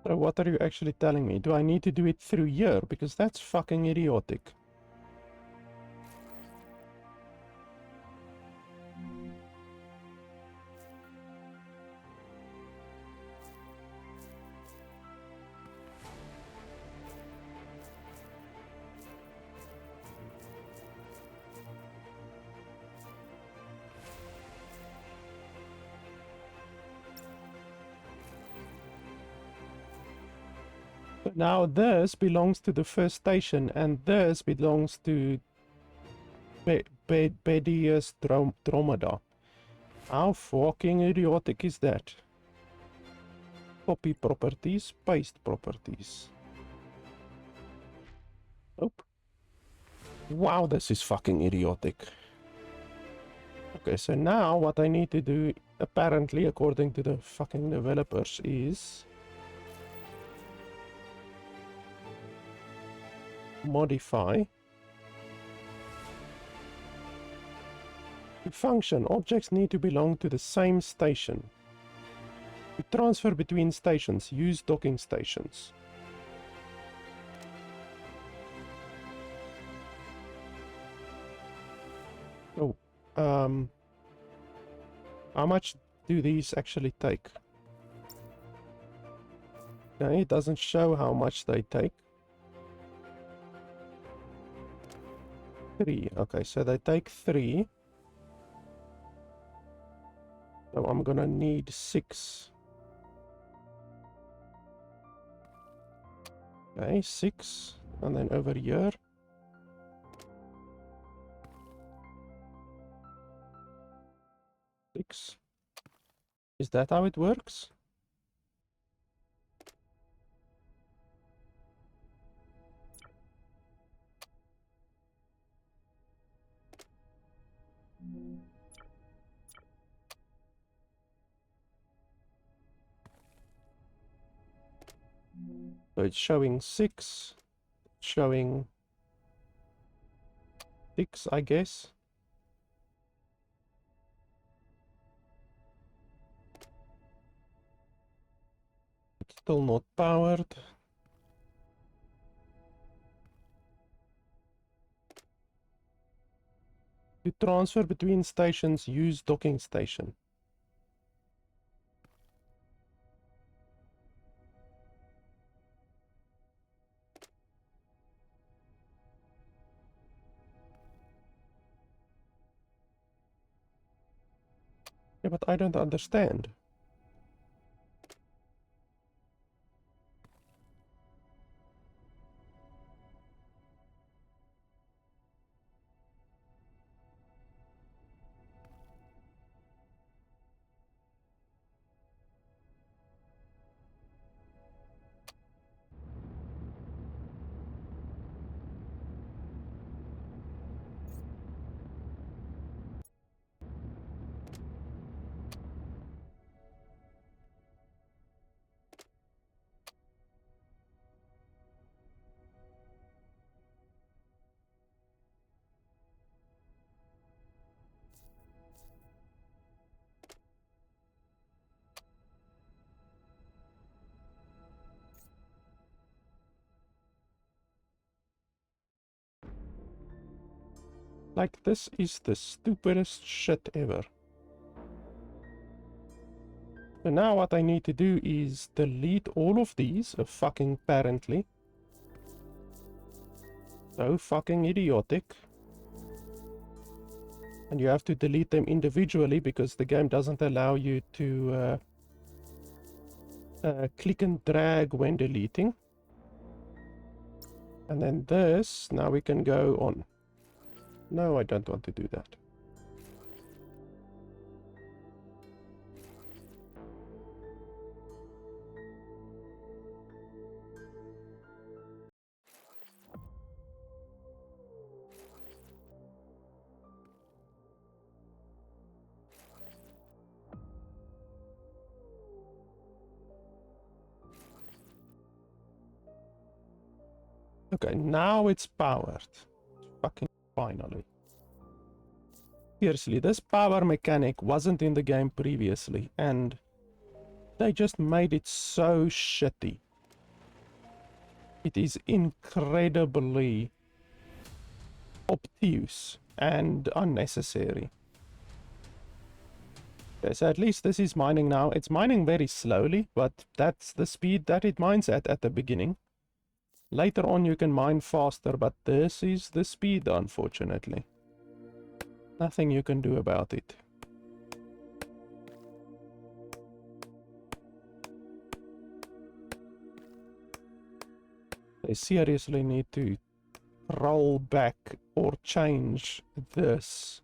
S1: So what are you actually telling me? Do I need to do it through here? Because that's fucking idiotic. Now this belongs to the first station, and this belongs to Bedius Dromeda. How fucking idiotic is that? Copy properties, paste properties. Nope. Wow, this is fucking idiotic. Okay, so now what I need to do, apparently, according to the fucking developers, is modify to function. Objects need to belong to the same station. To transfer between stations, use docking stations. Oh, how much do these actually take? Okay, it doesn't show how much they take. 3. Okay, so they take 3. So I'm gonna need 6. Okay, 6. And then over here. 6. Is that how it works? So it's showing 6, showing 6, I guess. It's still not powered. To transfer between stations, use docking station. Yeah, but I don't understand. Like, this is the stupidest shit ever. So now what I need to do is delete all of these, fucking apparently. So fucking idiotic. And you have to delete them individually because the game doesn't allow you to click and drag when deleting. And then this, now we can go on. No, I don't want to do that. Okay, now it's powered. Fucking finally. Seriously, this power mechanic wasn't in the game previously, and they just made it so shitty. It is incredibly obtuse and unnecessary. Okay, so at least this is mining now. It's mining very slowly, but that's the speed that it mines at the beginning. Later on you can mine faster, but this is the speed, unfortunately. Nothing you can do about it. They seriously need to roll back or change this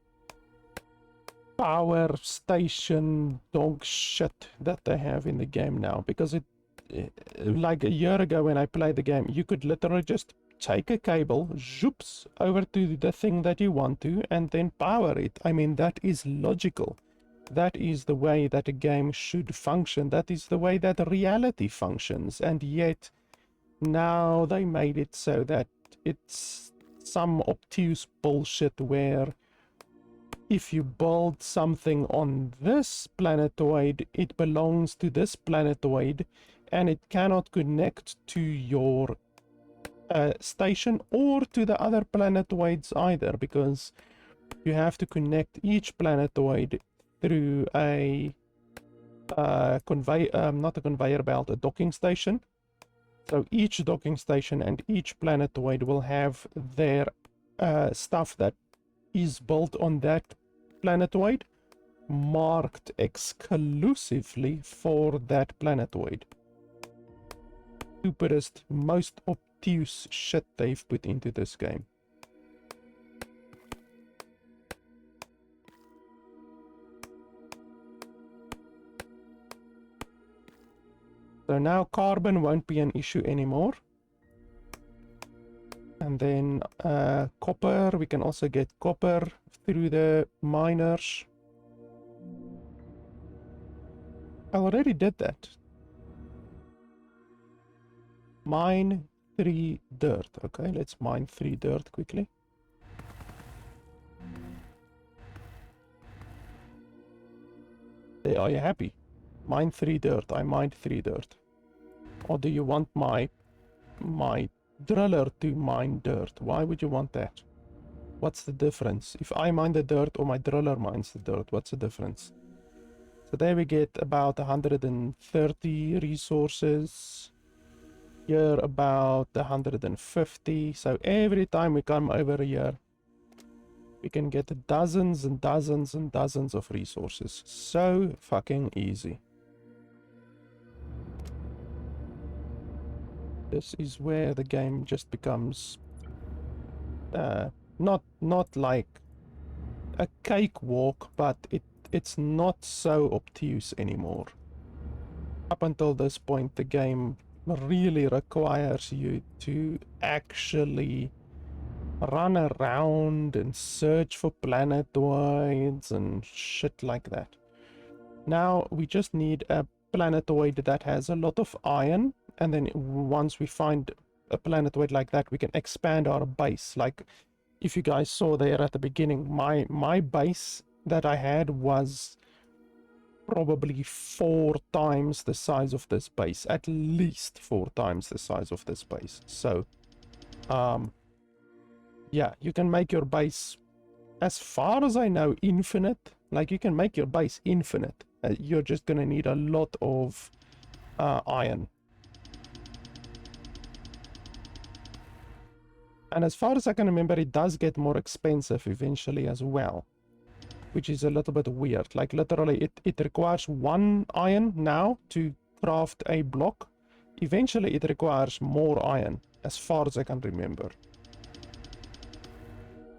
S1: power station dog shit that they have in the game now, because it like a year ago when I played the game, you could literally just take a cable, zoops, over to the thing that you want to, and then power it. I mean, that is logical. That is the way that a game should function. That is the way that reality functions. And yet, now they made it so that it's some obtuse bullshit where if you build something on this planetoid, it belongs to this planetoid, and it cannot connect to your station or to the other planetoids either, because you have to connect each planetoid through a not a conveyor belt, a docking station. So each docking station and each planetoid will have their stuff that is built on that planetoid marked exclusively for that planetoid. Stupidest, most obtuse shit they've put into this game. So now carbon won't be an issue anymore. And then copper, we can also get copper through the miners. I already did that. Mine 3 dirt. Okay, let's mine 3 dirt quickly. There, are you happy? Mine 3 dirt. I mined 3 dirt. Or do you want my driller to mine dirt? Why would you want that? What's the difference? If I mine the dirt or my driller mines the dirt, what's the difference? So there we get about 130 resources. Here about 150. So every time we come over here, we can get dozens and dozens and dozens of resources. So fucking easy. This is where the game just becomes not like a cakewalk, but it's not so obtuse anymore. Up until this point, the game really requires you to actually run around and search for planetoids and shit like that. Now we just need a planetoid that has a lot of iron, and then once we find a planetoid like that, we can expand our base. Like if you guys saw there at the beginning, my base that I had was probably 4 times the size of this base, at least 4 times the size of this base. So yeah, you can make your base, as far as I know, infinite. Like you can make your base infinite. You're just gonna need a lot of iron. And as far as I can remember, it does get more expensive eventually as well, which is a little bit weird. Like literally it requires 1 iron now to craft a block. Eventually it requires more iron, as far as I can remember.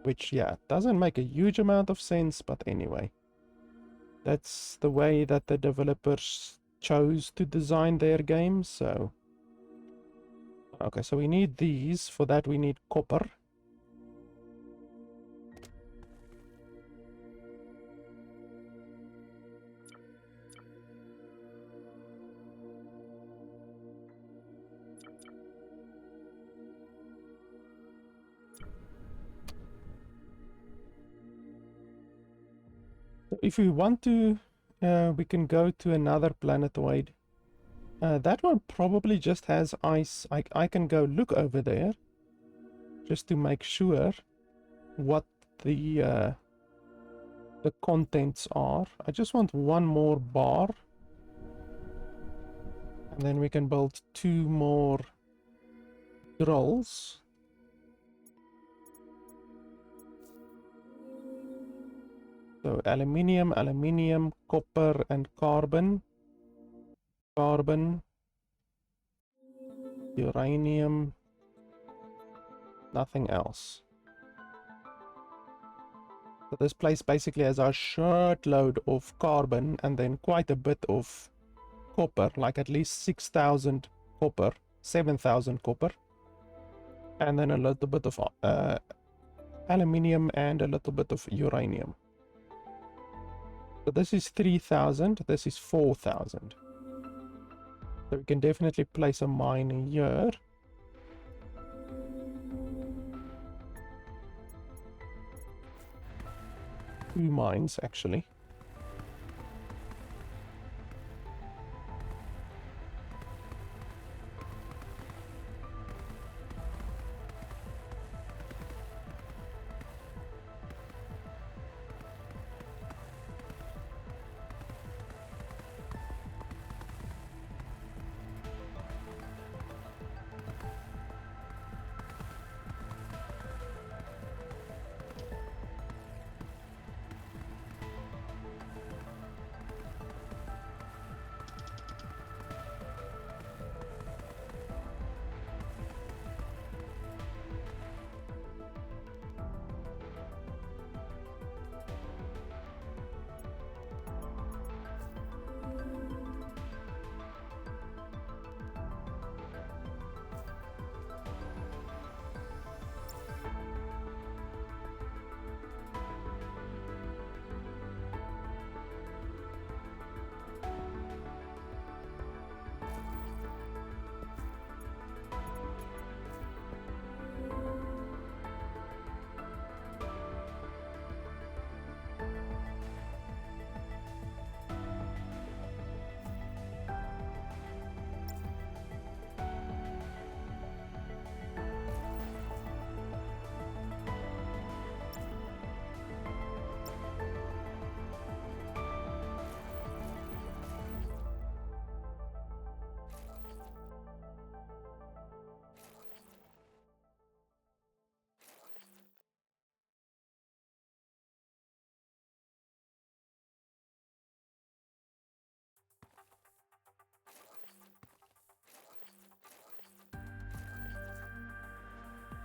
S1: Which, yeah, doesn't make a huge amount of sense, but anyway. That's the way that the developers chose to design their games, so... Okay, so we need these. For that we need copper. If we want to, we can go to another planetoid That one probably just has ice. I can go look over there just to make sure what the contents are. I just want one more bar, and then we can build 2 more drills. So aluminium, aluminium, copper, and carbon. Carbon, uranium, nothing else. So this place basically has a shitload of carbon and then quite a bit of copper, like at least 6,000 copper, 7,000 copper, and then a little bit of aluminium and a little bit of uranium. So this is 3,000, this is 4,000. So we can definitely place a mine here. Two mines, actually.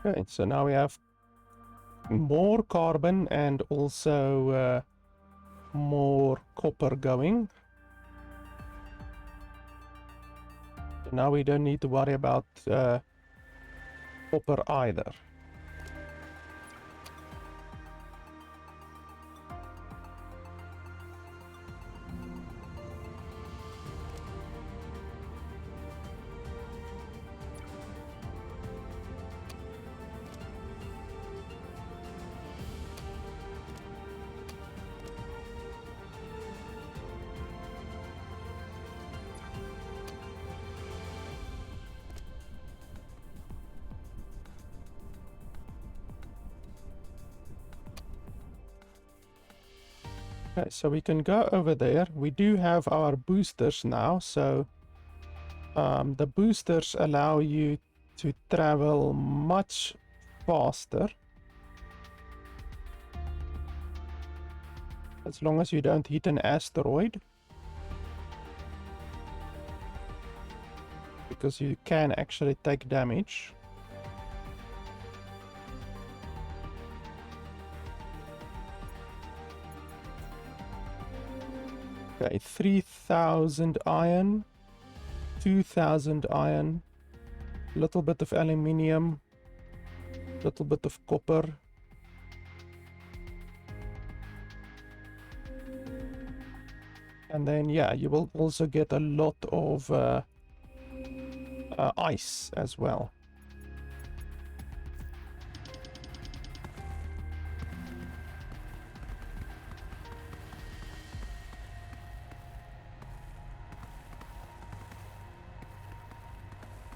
S1: Okay, so now we have more carbon and also more copper going. So now we don't need to worry about copper either. Okay, so we can go over there. We do have our boosters now, so the boosters allow you to travel much faster. As long as you don't hit an asteroid. Because you can actually take damage. Okay, 3,000 iron, 2,000 iron, little bit of aluminium, little bit of copper. And then, yeah, you will also get a lot of ice as well.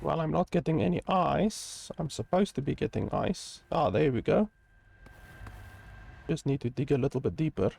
S1: Well, I'm not getting any ice. I'm supposed to be getting ice. Ah, there we go. Just need to dig a little bit deeper.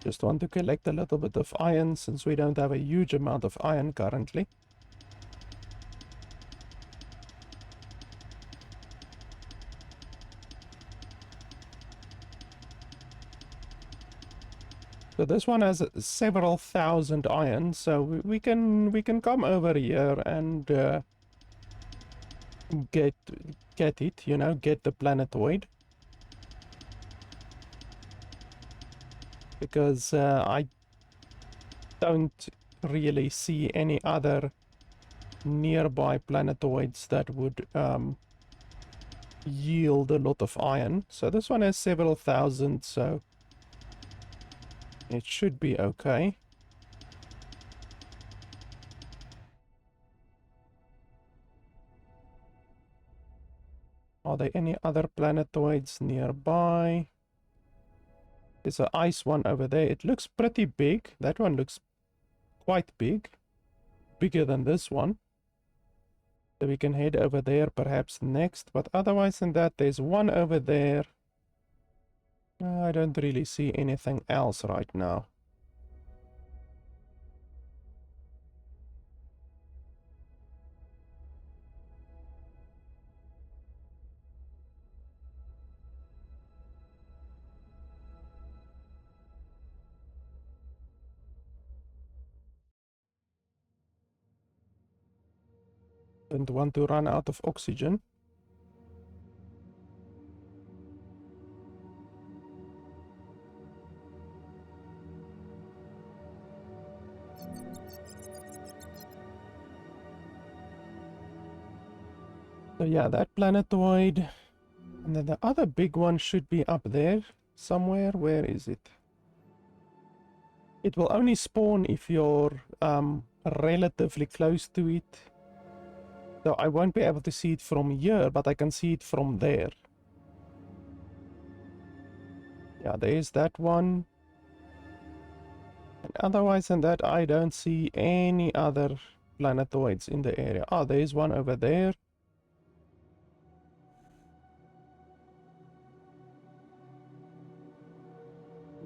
S1: Just want to collect a little bit of iron since we don't have a huge amount of iron currently. So this one has several thousand iron, so we can come over here and get it, you know, get the planetoid. Because I don't really see any other nearby planetoids that would yield a lot of iron. So this one has several thousand, so it should be okay. Are there any other planetoids nearby? There's an ice one over there. It looks pretty big. That one looks quite big. Bigger than this one. So we can head over there perhaps next. But otherwise than that, there's one over there. I don't really see anything else right now. Don't want to run out of oxygen. So yeah, that planetoid. And then the other big one should be up there somewhere. Where is it? It will only spawn if you're relatively close to it. So I won't be able to see it from here, but I can see it from there. Yeah, there's that one. And otherwise than that, I don't see any other planetoids in the area. Oh, there's one over there.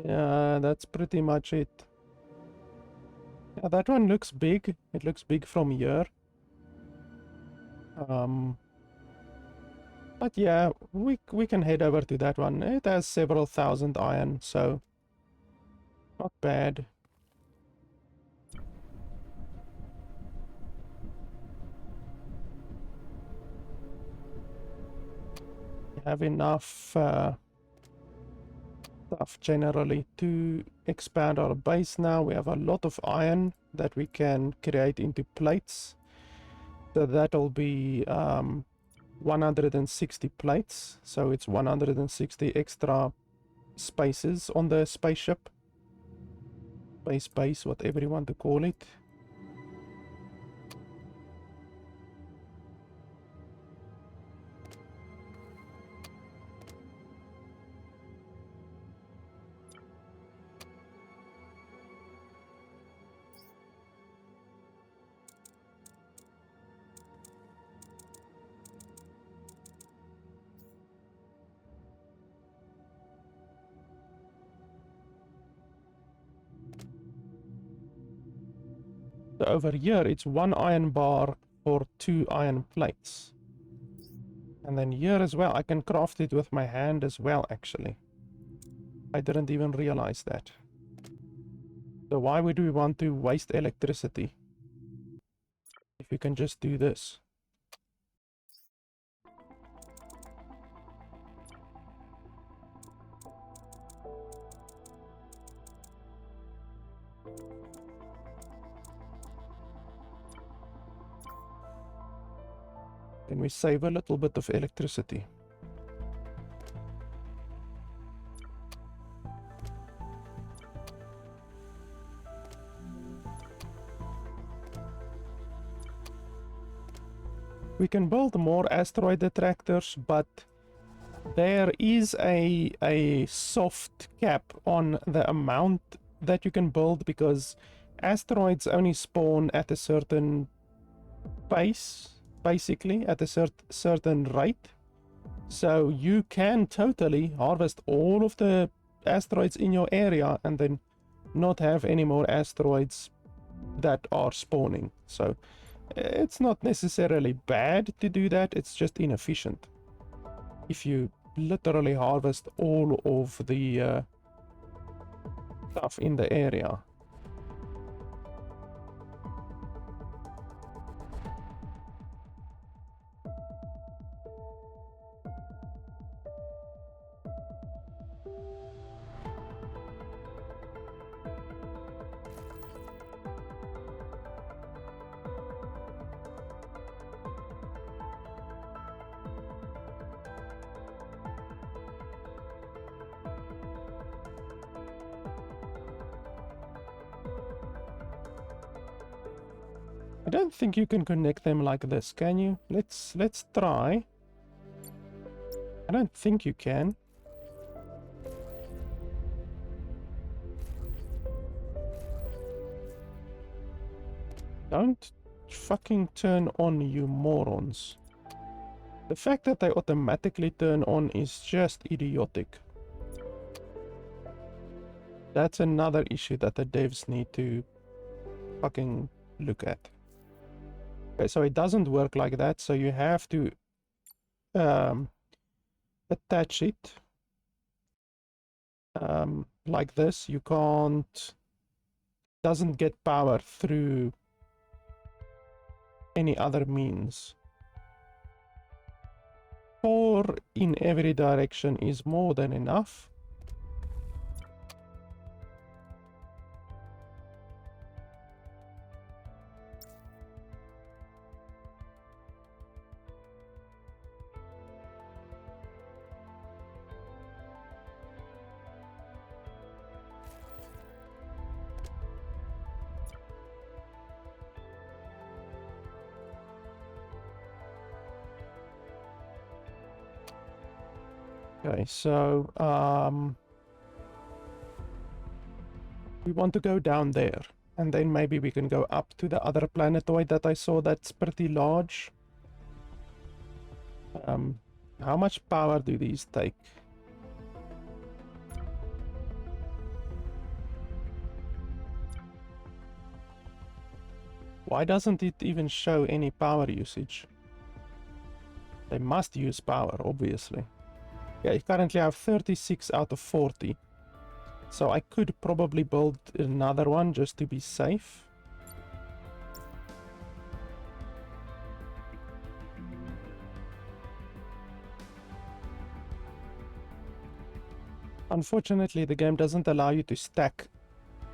S1: Yeah, that's pretty much it. Yeah, that one looks big. It looks big from here. But yeah, we can head over to that one. It has several thousand iron, so not bad. We have enough stuff generally to expand our base now. We have a lot of iron that we can create into plates. So that'll be 160 plates. So it's 160 extra spaces on the spaceship. Base, whatever you want to call it. So over here, it's 1 iron bar for 2 iron plates. And then here as well, I can craft it with my hand as well, actually. I didn't even realize that. So why would we want to waste electricity if we can just do this? Can we save a little bit of electricity? We can build more asteroid detractors, but there is a soft cap on the amount that you can build, because asteroids only spawn at a certain pace, basically at a certain rate. So you can totally harvest all of the asteroids in your area and then not have any more asteroids that are spawning. So it's not necessarily bad to do that, it's just inefficient. If you literally harvest all of the stuff in the area. I don't think you can connect them like this, can you? Let's try. I don't think you can. Don't fucking turn on, you morons. The fact that they automatically turn on is just idiotic. That's another issue that the devs need to fucking look at. Okay, so it doesn't work like that, so you have to attach it like this. You can't, doesn't get power through any other means. 4 in every direction is more than enough. Okay, so we want to go down there, and then maybe we can go up to the other planetoid that I saw that's pretty large. How much power do these take? Why doesn't it even show any power usage? They must use power, obviously. Yeah, I currently have 36 out of 40. So I could probably build another one just to be safe. Unfortunately, the game doesn't allow you to stack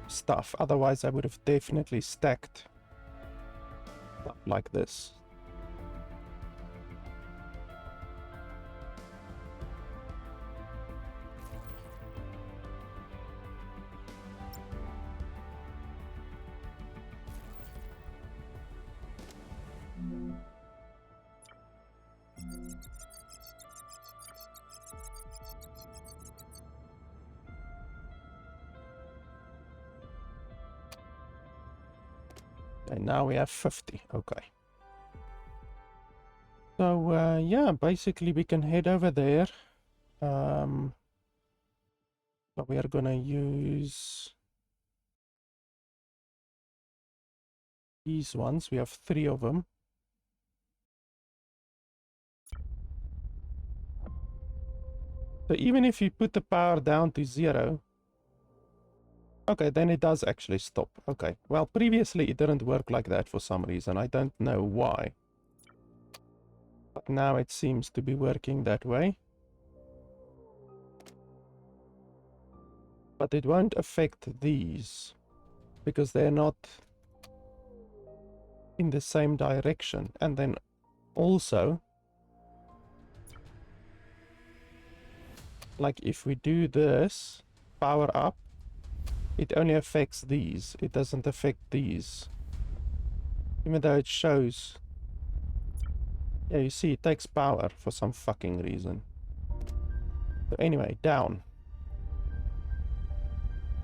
S1: stuff. Otherwise, I would have definitely stacked stuff like this. And now we have 50. Okay. So, yeah, basically we can head over there. But we are gonna use these ones. We have 3 of them. So even if you put the power down to 0, okay, then it does actually stop. Okay, well, previously it didn't work like that for some reason. I don't know why. But now it seems to be working that way. But it won't affect these, because they're not in the same direction. And then also, like if we do this, power up, it only affects these. It doesn't affect these. Even though it shows. Yeah, you see, it takes power for some fucking reason. So anyway, down.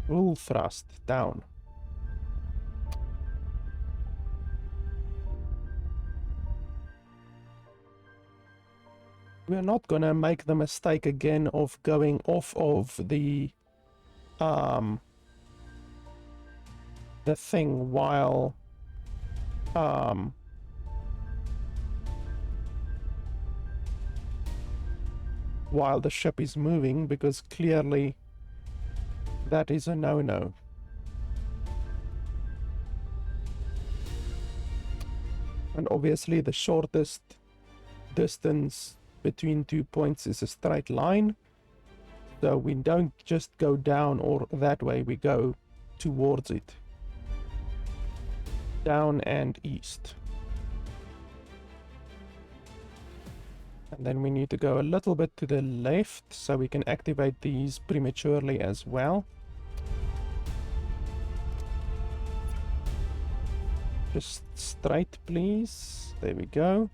S1: Full thrust, down. We're not gonna make the mistake again of going off of the thing while the ship is moving, because clearly that is a no-no. And obviously the shortest distance between 2 points is a straight line. So we don't just go down or that way, we go towards it. Down and east. And then we need to go a little bit to the left so we can activate these prematurely as well. Just straight, please. There we go.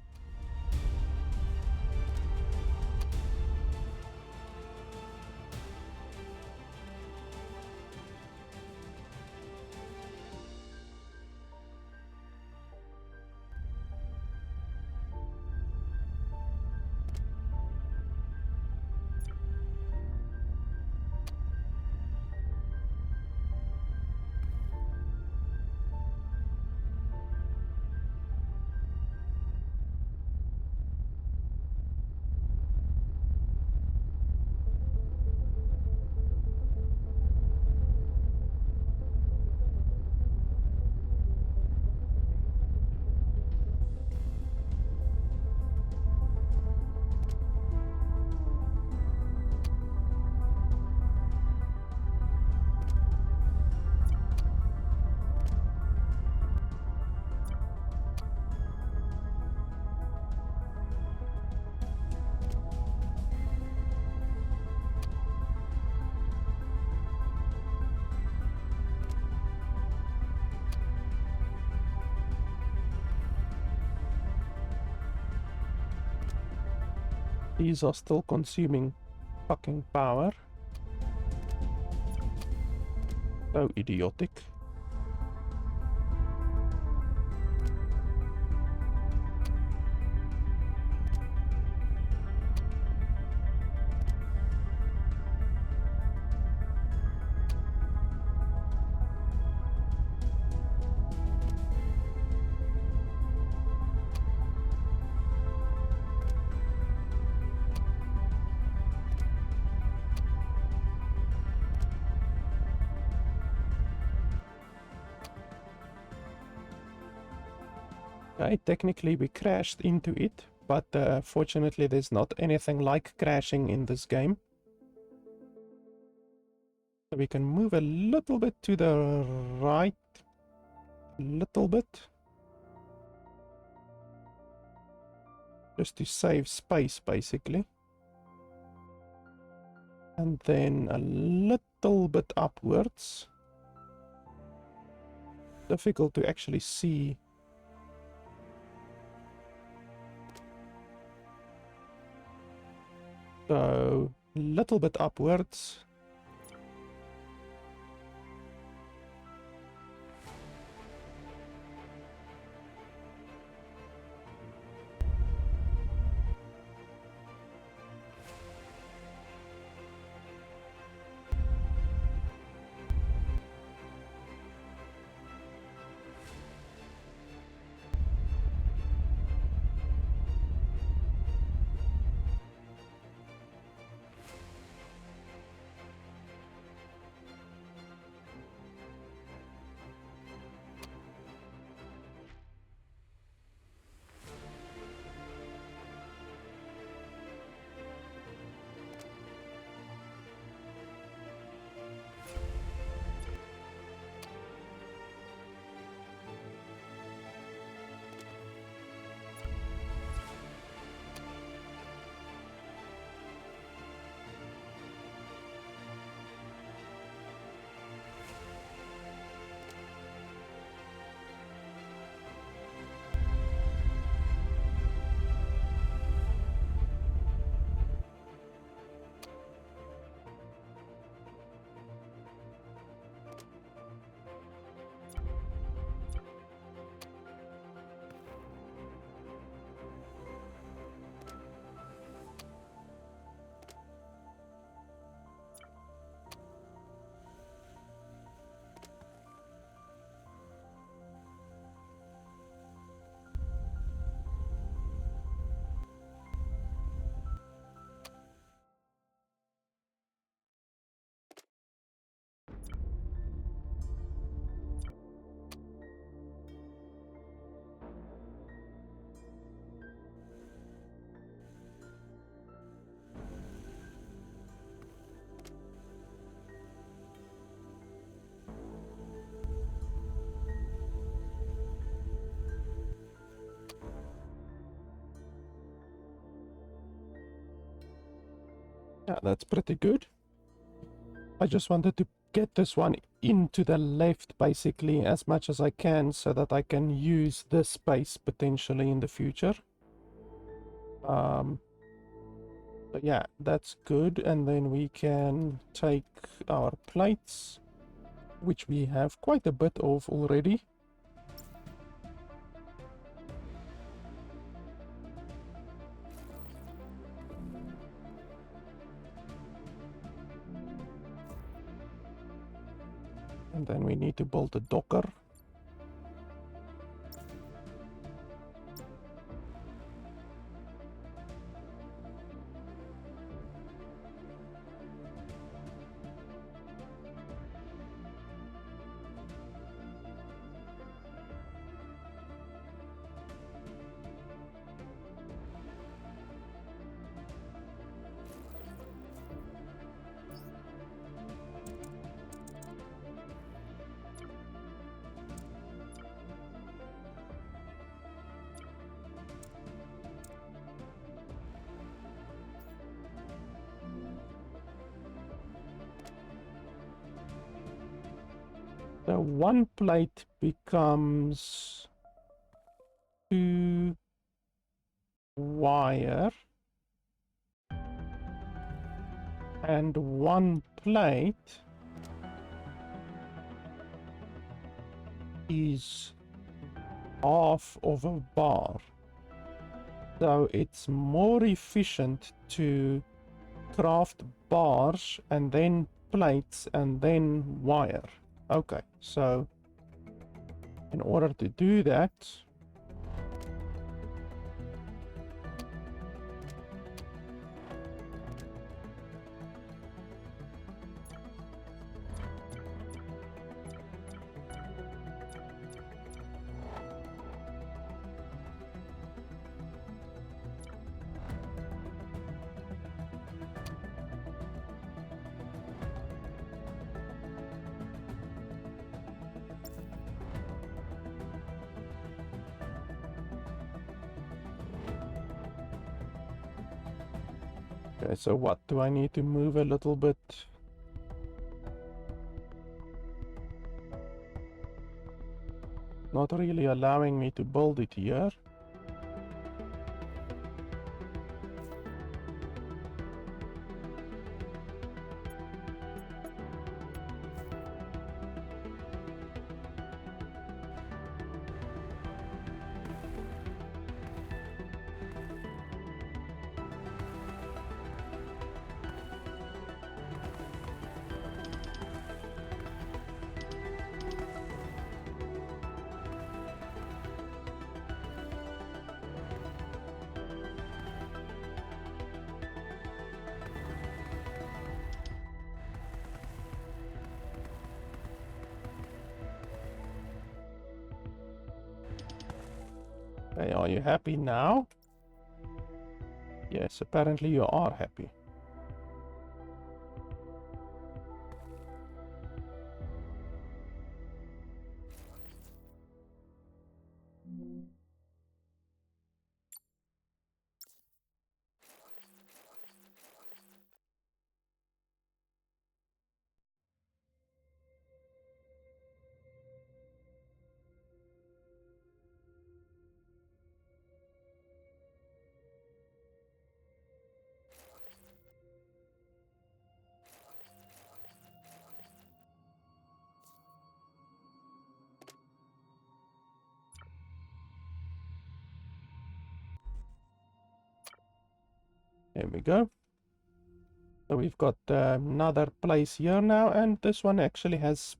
S1: These are still consuming fucking power. So idiotic. Okay, technically we crashed into it, but fortunately there's not anything like crashing in this game. So we can move a little bit to the right, a little bit. Just to save space, basically. And then a little bit upwards. Difficult to actually see. So, a little bit upwards. Yeah, that's pretty good. I just wanted to get this one into the left basically as much as I can so that I can use this space potentially in the future. So yeah, that's good. And then we can take our plates, which we have quite a bit of already. And then we need to build a docker. So one plate becomes 2 wire, and one plate is half of a bar. So it's more efficient to craft bars and then plates and then wire. Okay, so in order to do that, okay, so what do I need to move a little bit? Not really allowing me to build it here. Okay, are you happy now? Yes, apparently you are happy. There we go. So we've got another place here now, and this one actually has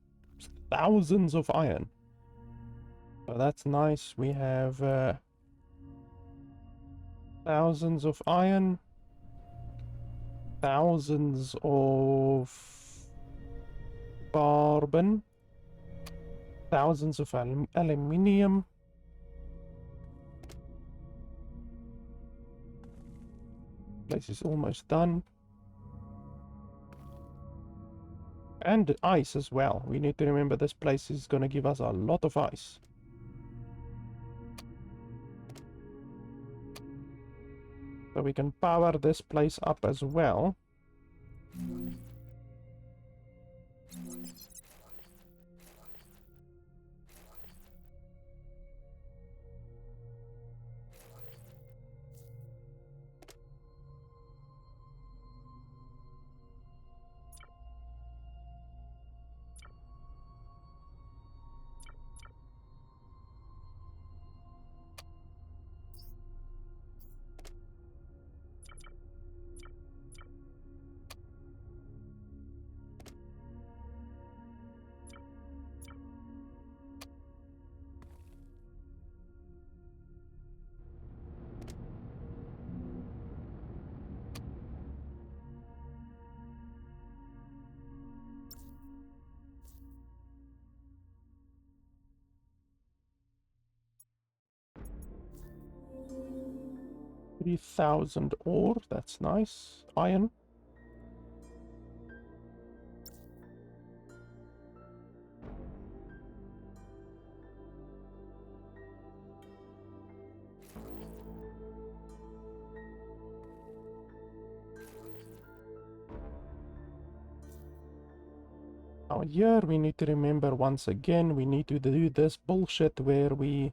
S1: thousands of iron. So that's nice. We have thousands of iron, thousands of carbon, thousands of aluminium. Place is almost done. And ice as well. We need to remember this place is going to give us a lot of ice. So we can power this place up as well. 3,000 ore, that's nice. Iron. Now here we need to remember once again, we need to do this bullshit where we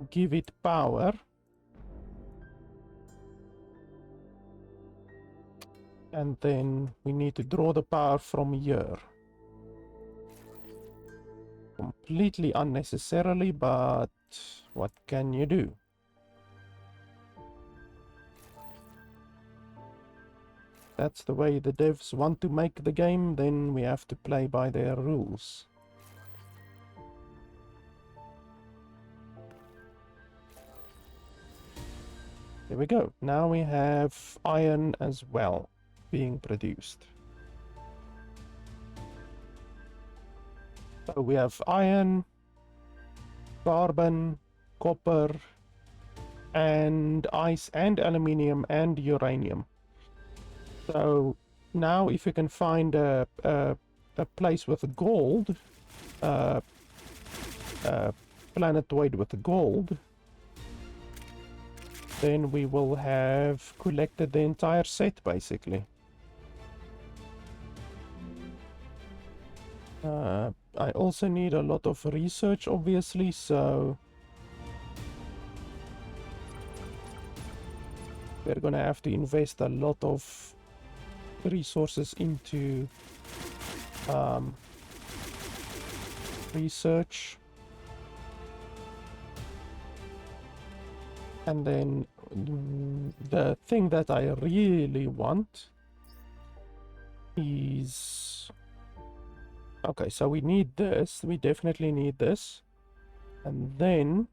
S1: give it power. And then we need to draw the power from here. Completely unnecessarily, but what can you do? That's the way the devs want to make the game, then we have to play by their rules. There we go. Now we have iron as well being produced. So we have iron, carbon, copper, and ice, and aluminium, and uranium. So now if you can find a place with gold, planetoid with gold, then we will have collected the entire set, basically. I also need a lot of research, obviously, so we're gonna have to invest a lot of resources into research. And then the thing that I really want is... Okay, so we need this. We definitely need this. And then...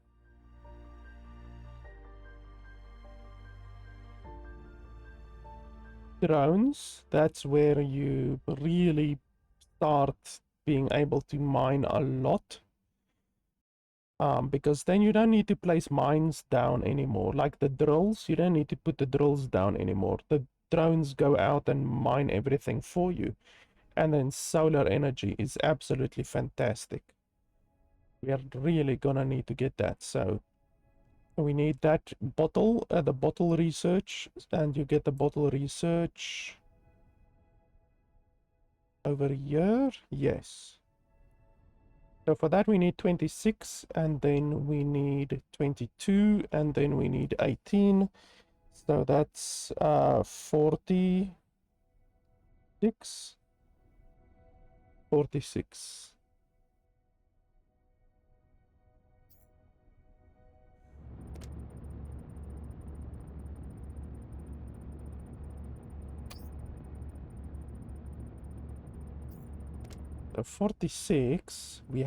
S1: drones. That's where you really start being able to mine a lot. Because then you don't need to place mines down anymore. Like the drills, you don't need to put the drills down anymore. The drones go out and mine everything for you. And then solar energy is absolutely fantastic. We are really gonna need to get that. So we need that bottle, the bottle research, and you get the bottle research over here. Yes. So for that we need 26, and then we need 22, and then we need 18. So that's 46. 46. So 46, we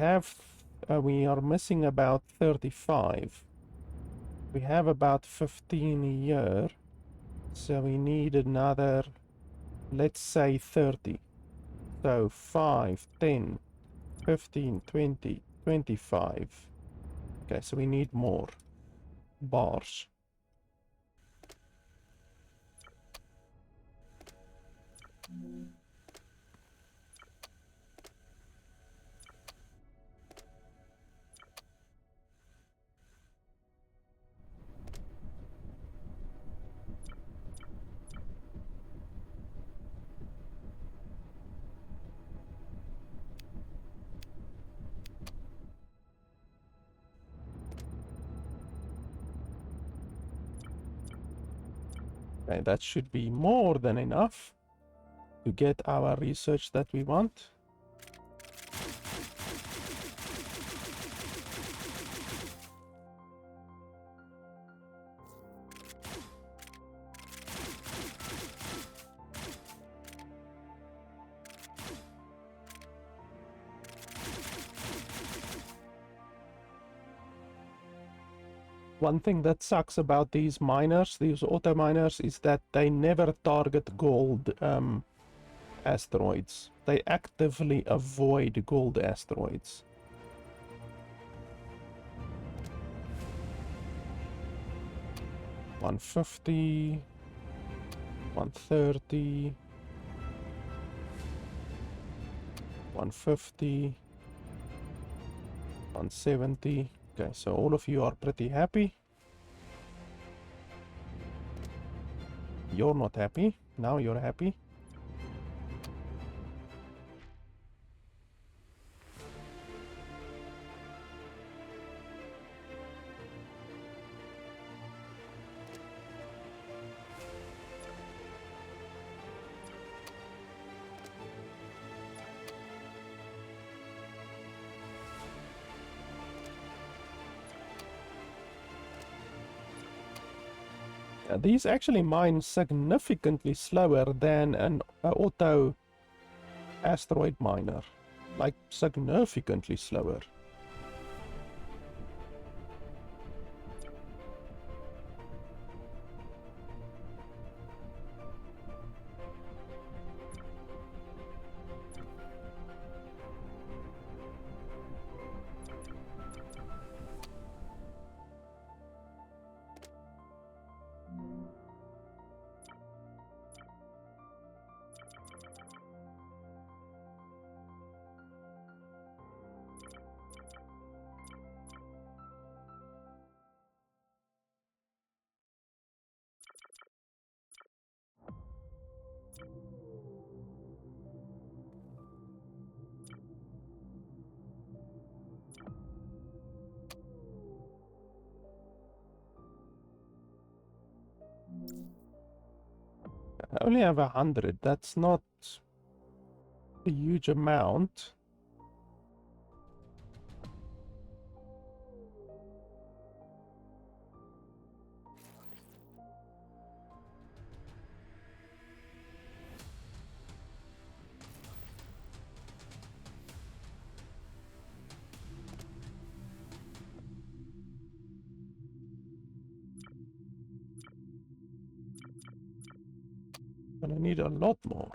S1: are missing about 35. We have about 15 here, so we need another, let's say 30. So 5, 10, 15, 20, 25. Okay, so we need more bars. Okay, that should be more than enough to get our research that we want. One thing that sucks about these miners, these auto miners, is that they never target gold asteroids. They actively avoid gold asteroids. $150, $130, $150, $170. Okay, so all of you are pretty happy. You're not happy. Now you're happy. These actually mine significantly slower than an auto asteroid miner. Like, significantly slower. I only have 100. That's not a huge amount. But I need a lot more.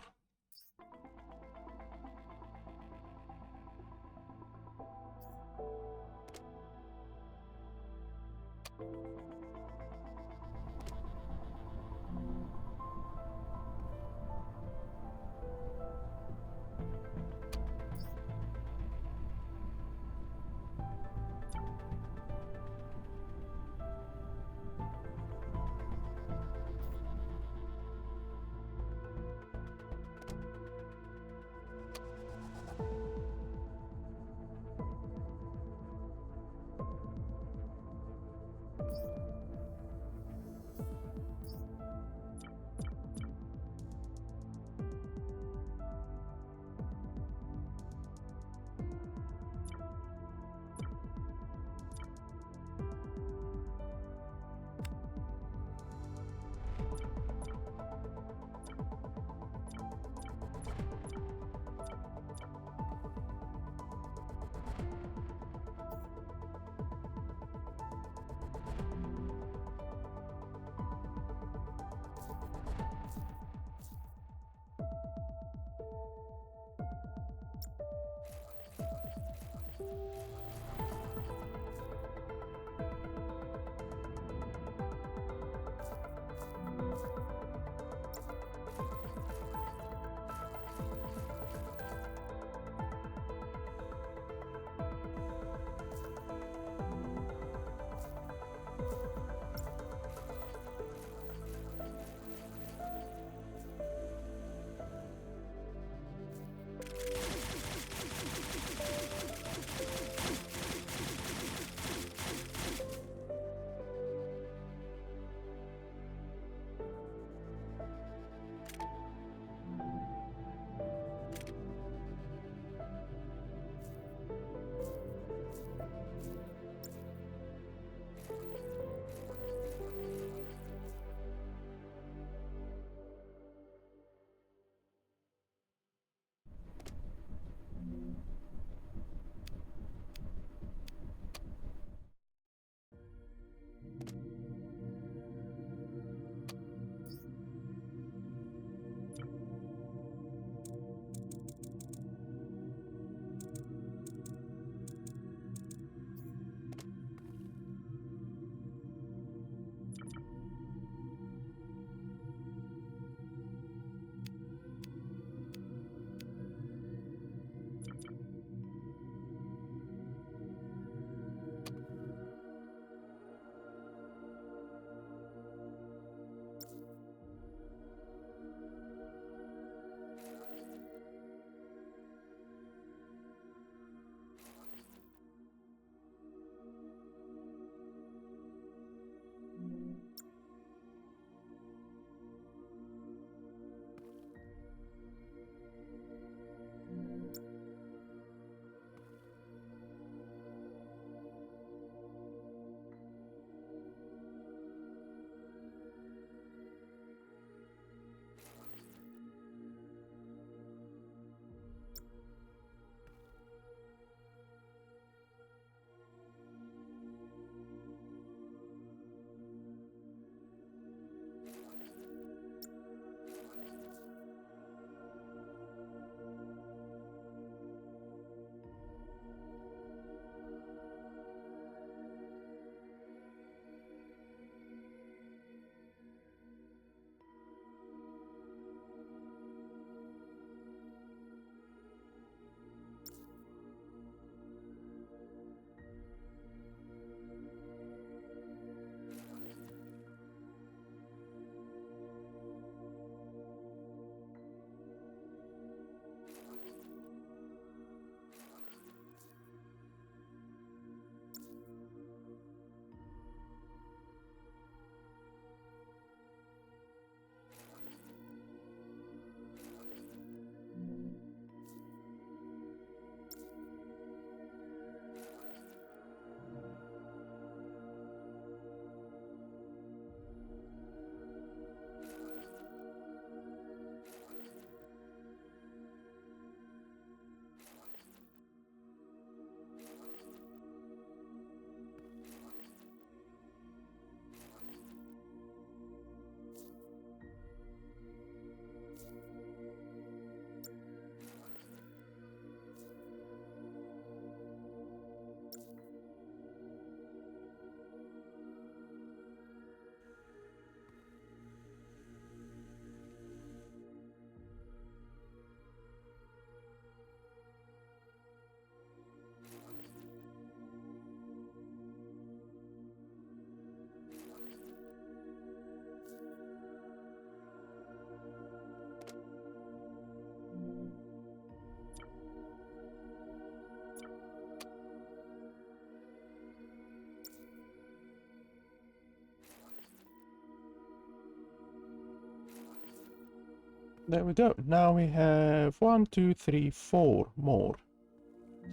S1: There we go. Now we have 1, 2, 3, 4 more.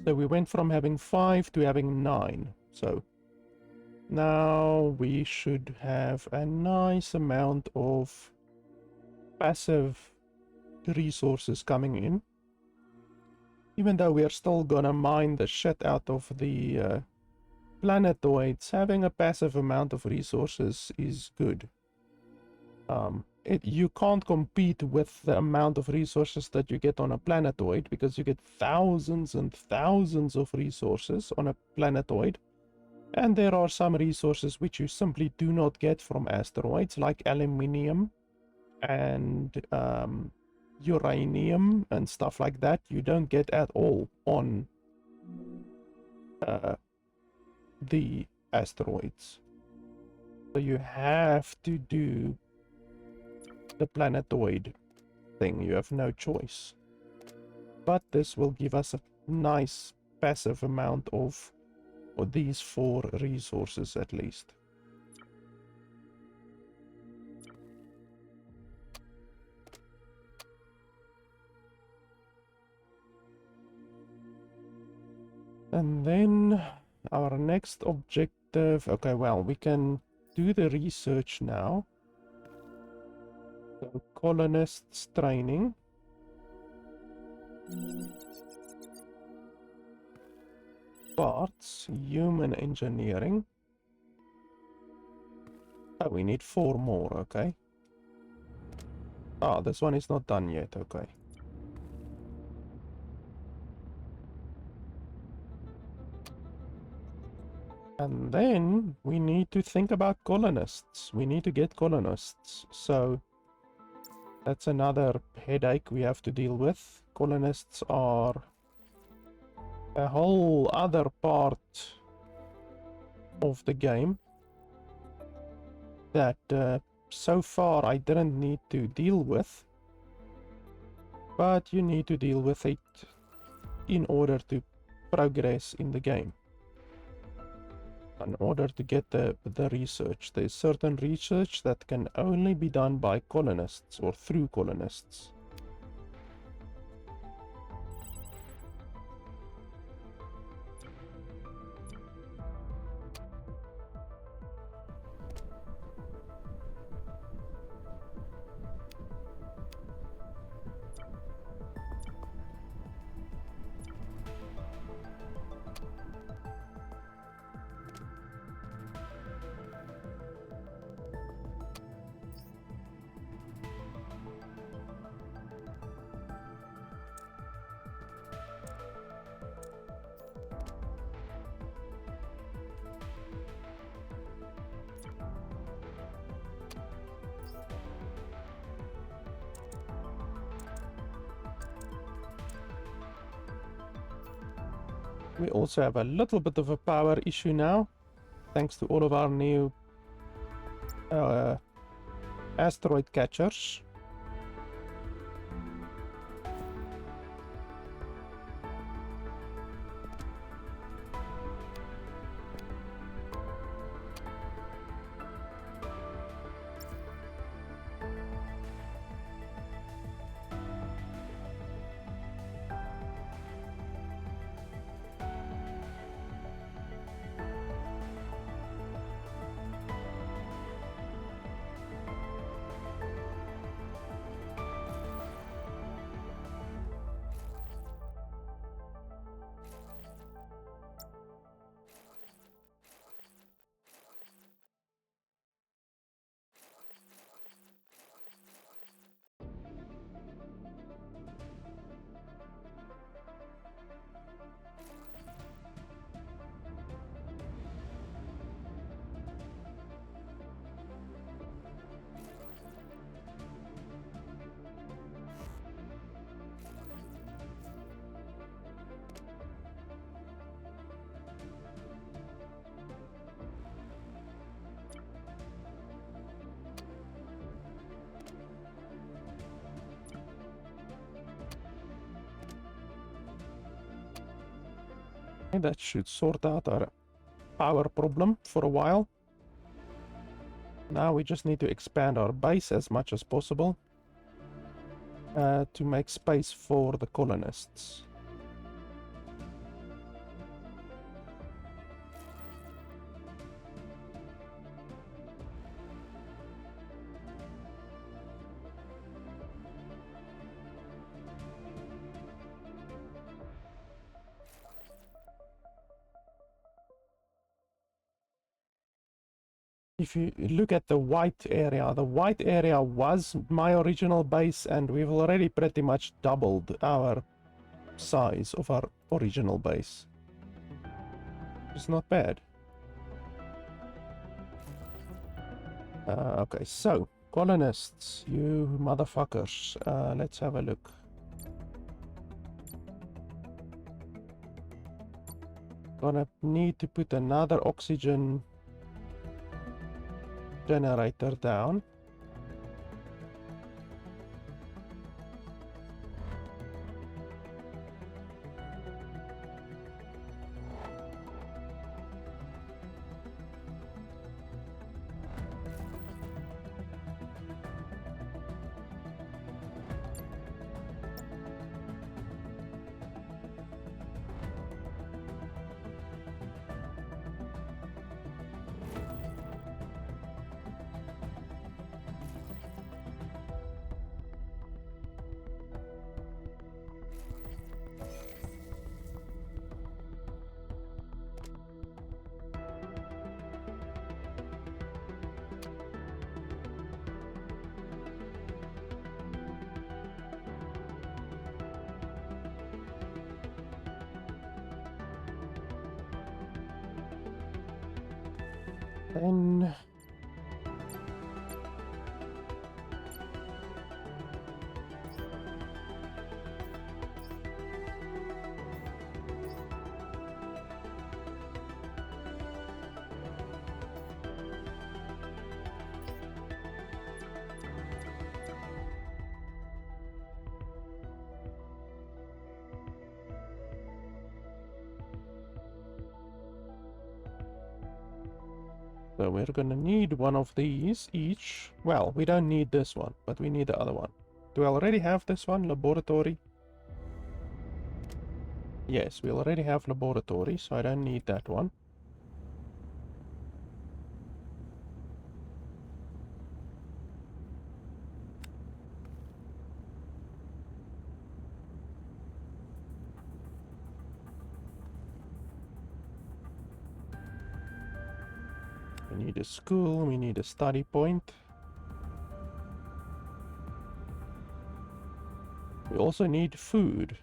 S1: So we went from having 5 to having 9. So now we should have a nice amount of passive resources coming in. Even though we are still gonna mine the shit out of the planetoids, having a passive amount of resources is good. You can't compete with the amount of resources that you get on a planetoid, because you get thousands and thousands of resources on a planetoid, and there are some resources which you simply do not get from asteroids, like aluminium and uranium and stuff like that. You don't get at all on the asteroids. So you have to do the planetoid thing. You have no choice. But this will give us a nice passive amount of these 4 resources at least. And then our next objective, okay, well, we can do the research now. So colonists training. Parts, human engineering. Oh, we need 4 more, okay. Ah, this one is not done yet, okay. And then we need to think about colonists. We need to get colonists. So that's another headache we have to deal with. Colonists are a whole other part of the game that so far I didn't need to deal with. But you need to deal with it in order to progress in the game. In order to get the research. There's certain research that can only be done by colonists or through colonists. We also have a little bit of a power issue now, thanks to all of our new asteroid catchers. That should sort out our power problem for a while. Now we just need to expand our base as much as possible. to make space for the colonists. If you look at the white area was my original base, and we've already pretty much doubled our size of our original base. It's not bad. Okay, so colonists, you motherfuckers, let's have a look. Gonna need to put another oxygen generator down. Then so we're gonna need one of these each. Well, we don't need this one, but we need the other one. Do I already have this one? Laboratory? Yes, we already have laboratory, so I don't need that one. We need a school, we need a study point. We also need food.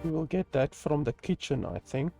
S1: We will get that from the kitchen, I think.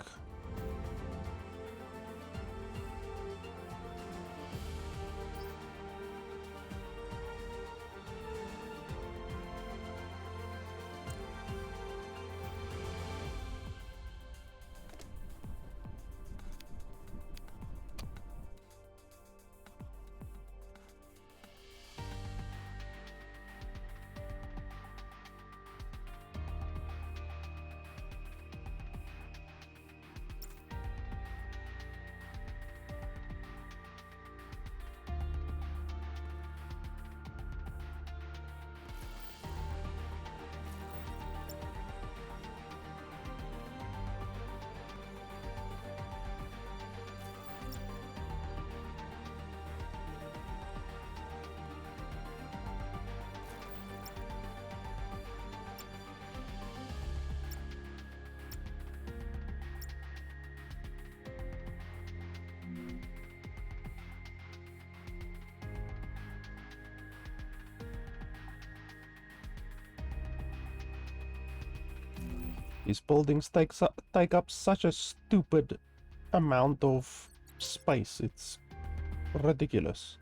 S1: These buildings take up such a stupid amount of space. It's ridiculous.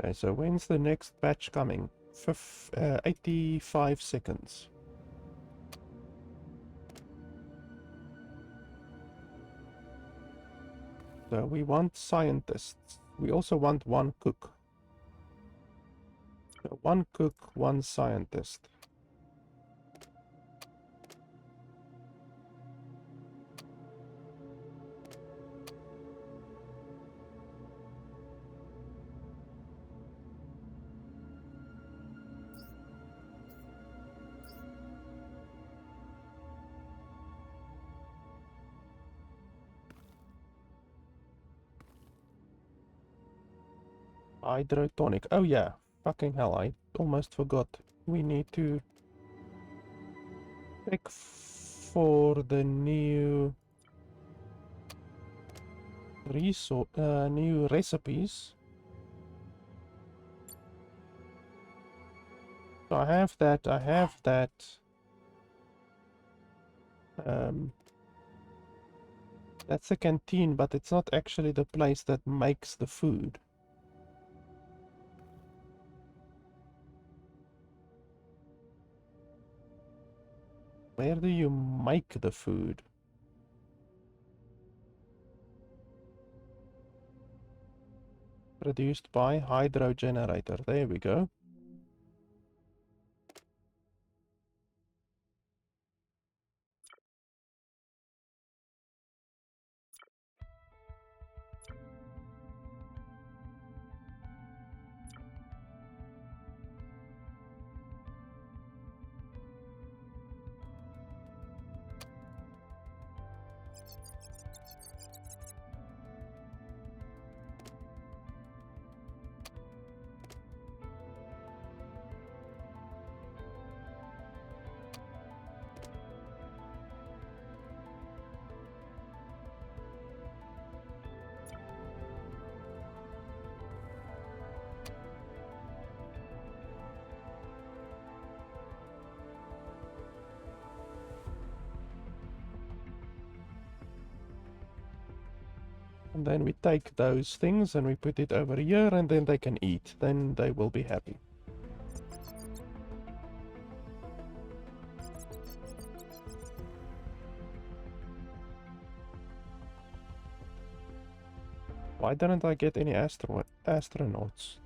S1: Okay, so when's the next batch coming? 85 seconds. So we want scientists. We also want one cook. So one cook, one scientist. Hydrotonic. Oh yeah. Fucking hell, I almost forgot. We need to check for the new new recipes. So I have that. That's a canteen, but it's not actually the place that makes the food. Where do you make the food? Produced by hydro generator. There we go. And then we take those things and we put it over here, and then they can eat. Then they will be happy. Why didn't I get any astronauts?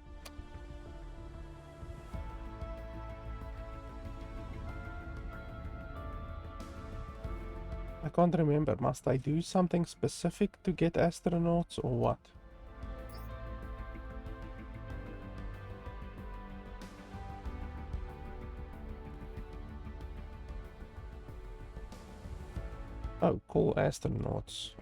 S1: I can't remember. Must I do something specific to get astronauts or what? Oh, call astronauts.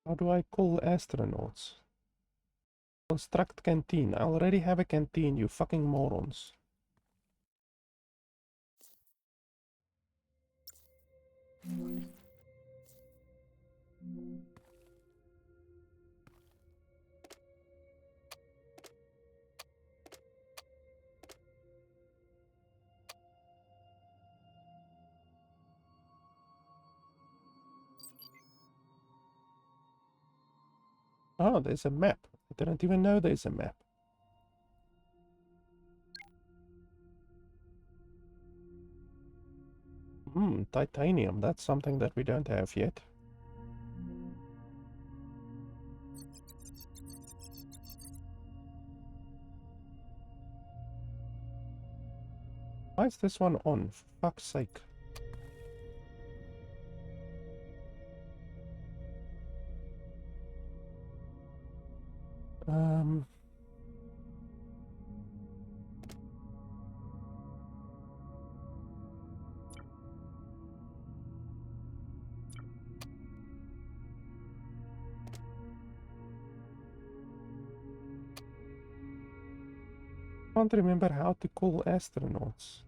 S1: How do I call astronauts? Construct canteen. I already have a canteen, you fucking morons. Oh, there's a map. I didn't even know there's a map. Titanium. That's something that we don't have yet. Why is this one on? For fuck's sake. Can't remember how to call astronauts.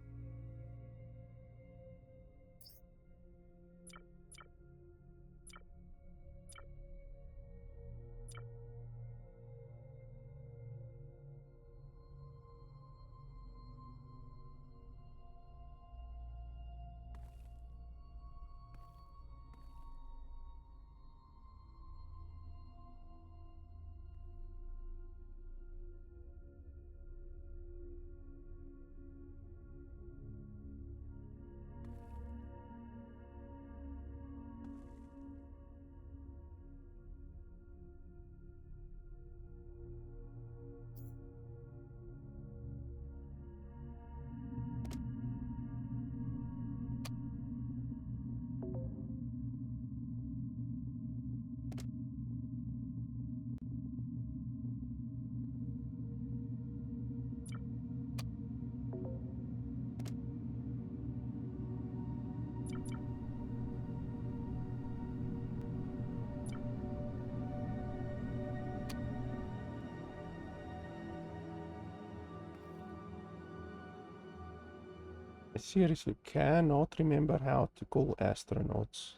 S1: I seriously cannot remember how to call astronauts.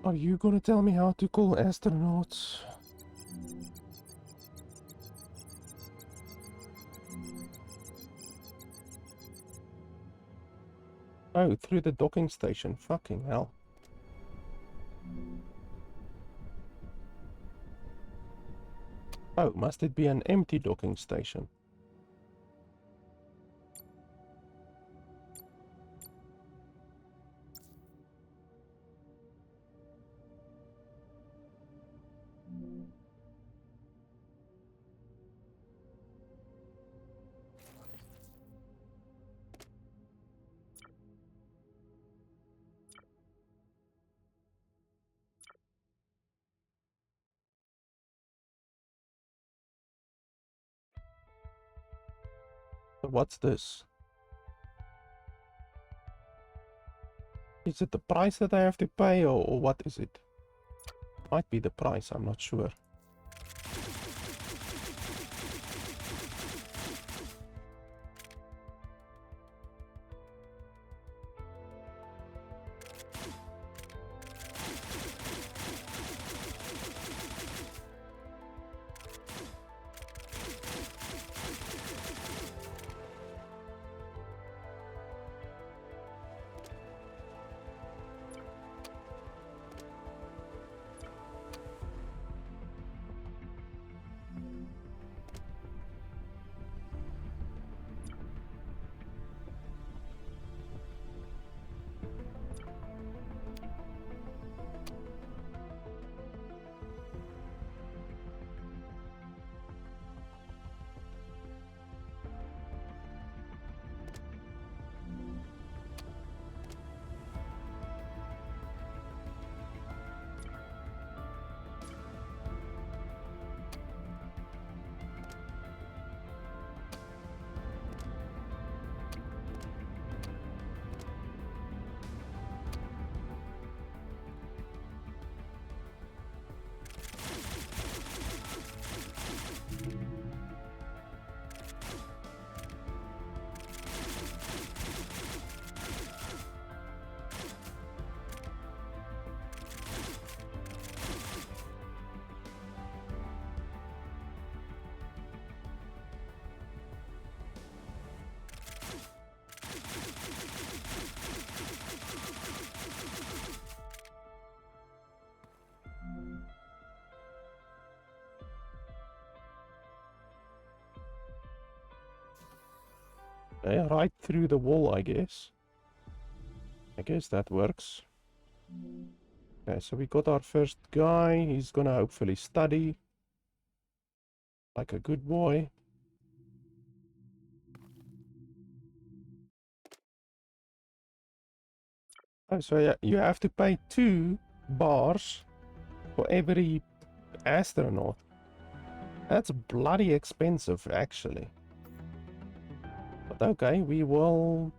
S1: Are you gonna tell me how to call astronauts? Oh, through the docking station. Fucking hell. Oh, must it be an empty docking station? So what's this? Is it the price that I have to pay, or what is it? Might be the price, I'm not sure. Okay, right through the wall, I guess. I guess that works. Okay, so we got our first guy. He's gonna hopefully study like a good boy. Oh, so yeah, you have to pay 2 bars for every astronaut. That's bloody expensive, actually. But okay, we will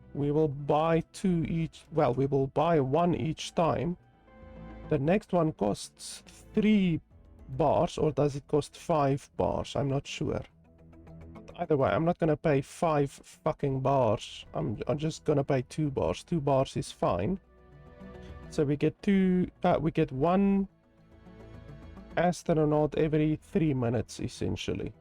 S1: buy 2 each. Well, we will buy 1 each time. The next one costs 3 bars, or does it cost 5 bars? I'm not sure. Either way, I'm not gonna pay 5 fucking bars. I'm just gonna pay 2 bars. 2 bars is fine. So we get 1 astronaut every 3 minutes, essentially.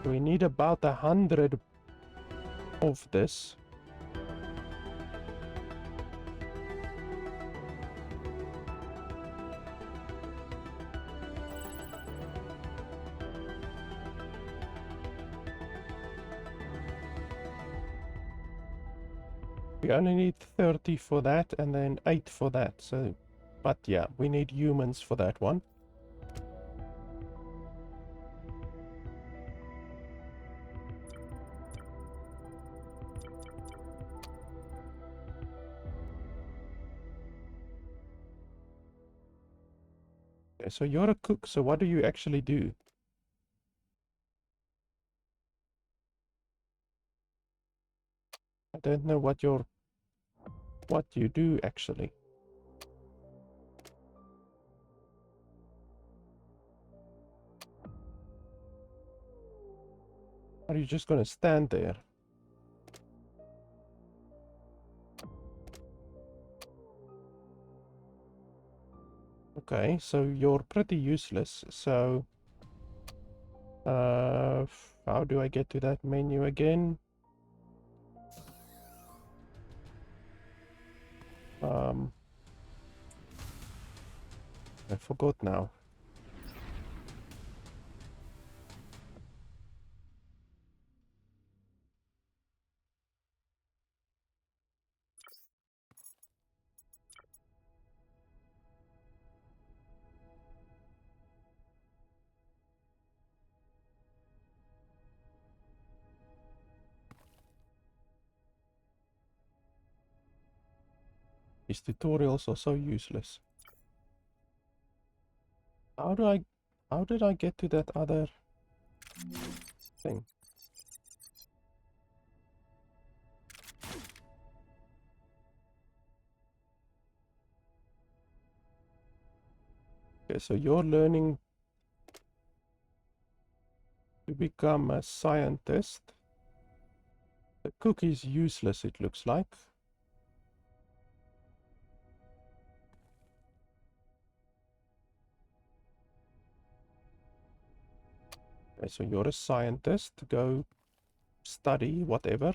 S1: We need about 100 of this. We only need 30 for that and then 8 for that. So, but yeah, we need humans for that one. Okay, so you're a cook, so what do you actually do? I don't know what you do actually. Are you just gonna stand there? Okay, so you're pretty useless. So, how do I get to that menu again? I forgot now. These tutorials are so useless. How did I get to that other thing? Okay, so you're learning to become a scientist. The cook is useless, it looks like. Okay, so you're a scientist. Go study whatever.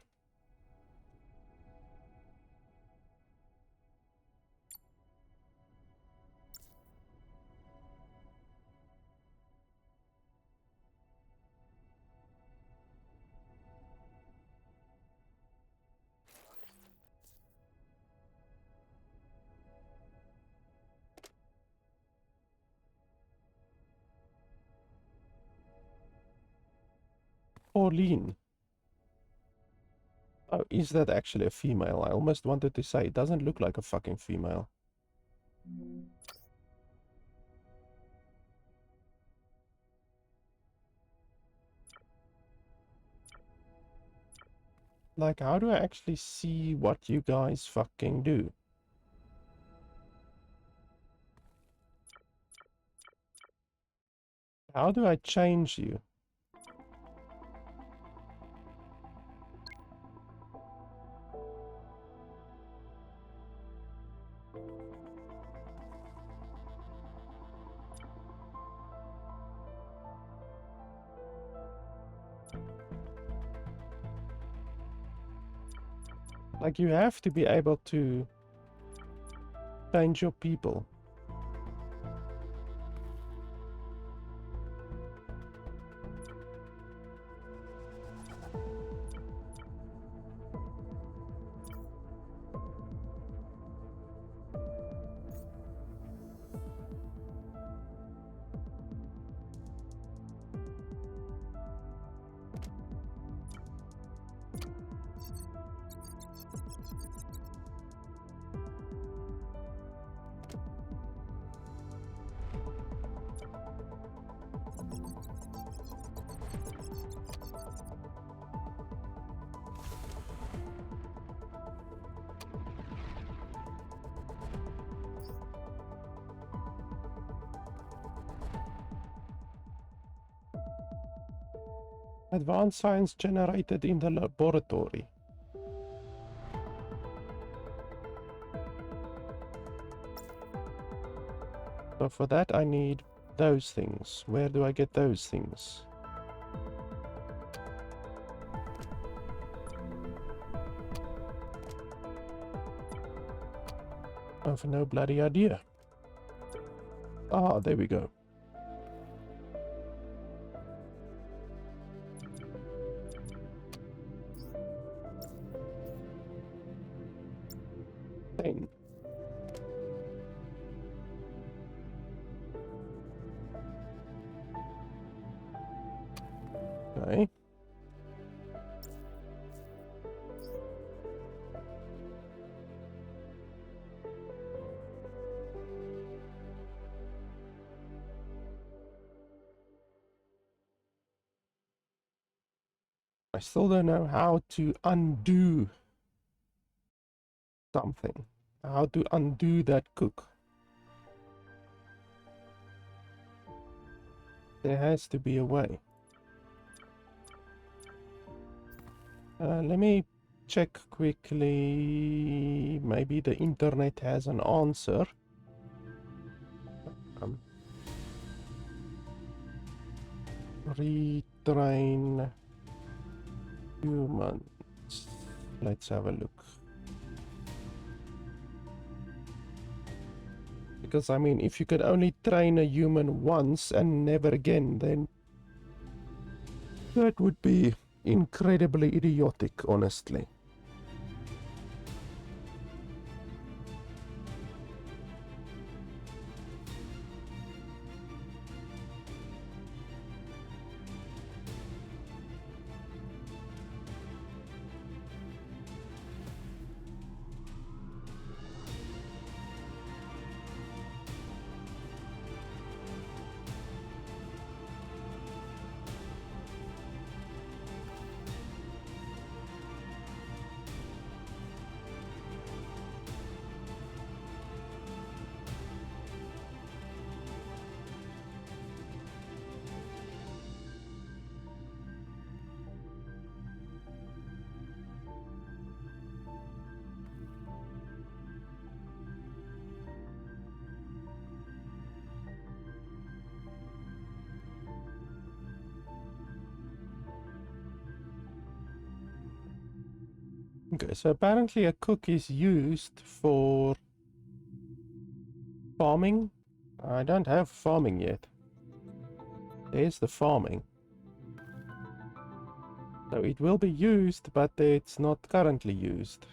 S1: Pauline. Oh, is that actually a female? I almost wanted to say it doesn't look like a fucking female. Like, how do I actually see what you guys fucking do? How do I change you? Like, you have to be able to change your people. Advanced science generated in the laboratory. So for that I need those things. Where do I get those things? I have no bloody idea. Ah, there we go. 10. Okay. I still don't know how to undo something. How to undo that cook. There has to be a way. Let me check quickly. Maybe the internet has an answer. Retrain humans. Let's have a look. Because, I mean, if you could only train a human once and never again, then that would be incredibly idiotic, honestly. Okay, so apparently a cook is used for farming. I don't have farming yet. There's the farming. So it will be used, but it's not currently used.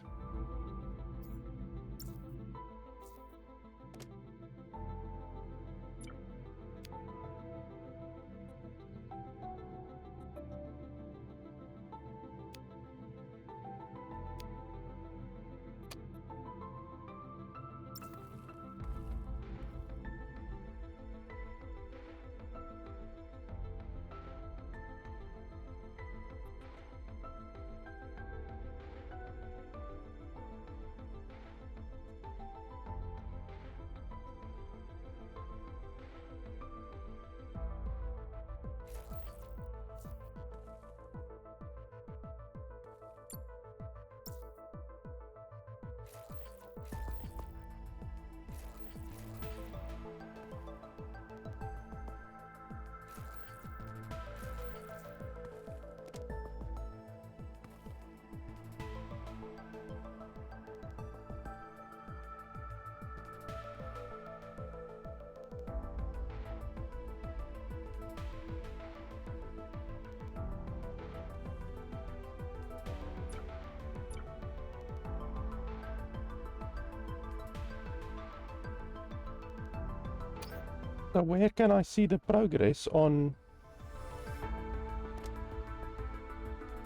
S1: So where can I see the progress on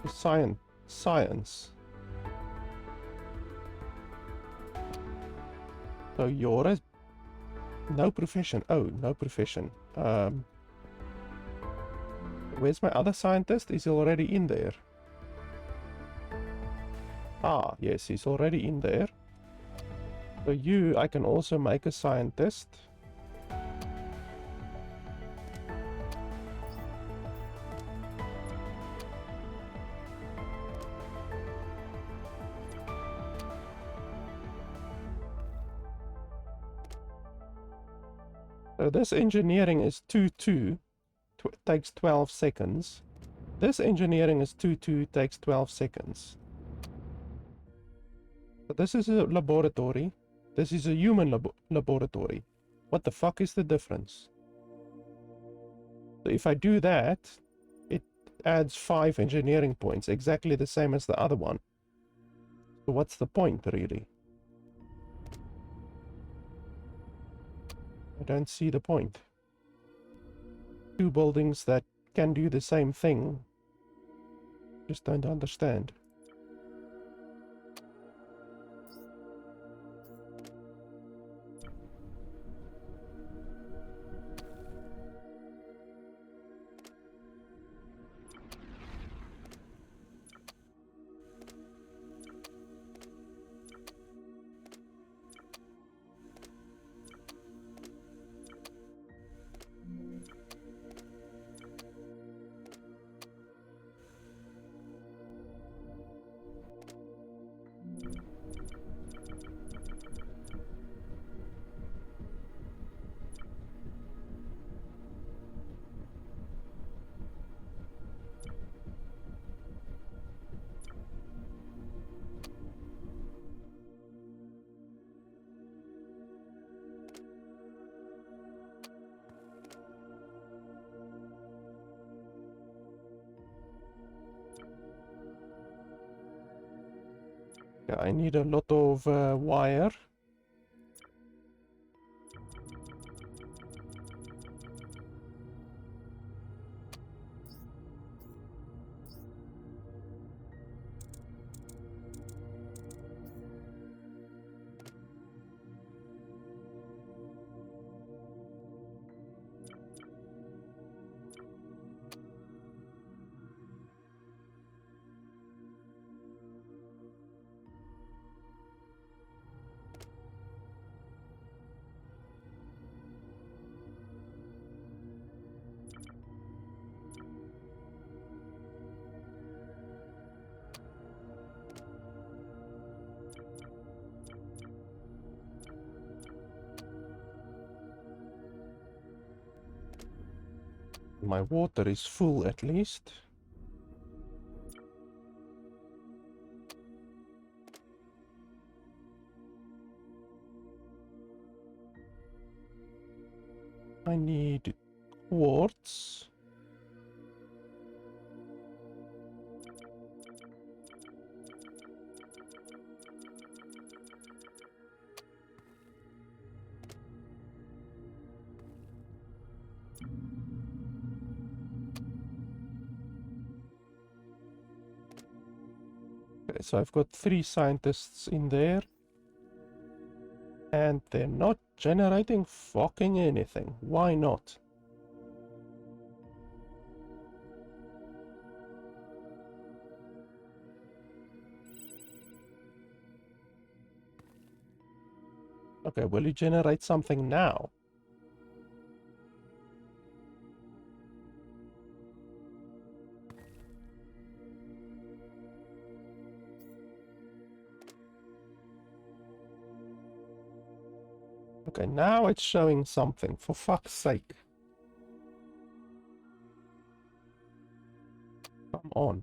S1: the science? So yours, no profession. Oh, no profession. Where's my other scientist? Is he already in there? Ah, yes, he's already in there. So you, I can also make a scientist. So this engineering is 2-2, takes 12 seconds. This engineering is 2-2, takes 12 seconds. So this is a laboratory. This is a human laboratory. What the fuck is the difference? So if I do that, it adds 5 engineering points, exactly the same as the other one. So what's the point, really? don't see the point. Two buildings that can do the same thing. Just don't understand. Yeah, I need a lot of wire. My water is full at least. I need quartz. Okay, so I've got 3 scientists in there. And they're not generating fucking anything. Why not? Okay, will you generate something now? Okay, now it's showing something, for fuck's sake. Come on.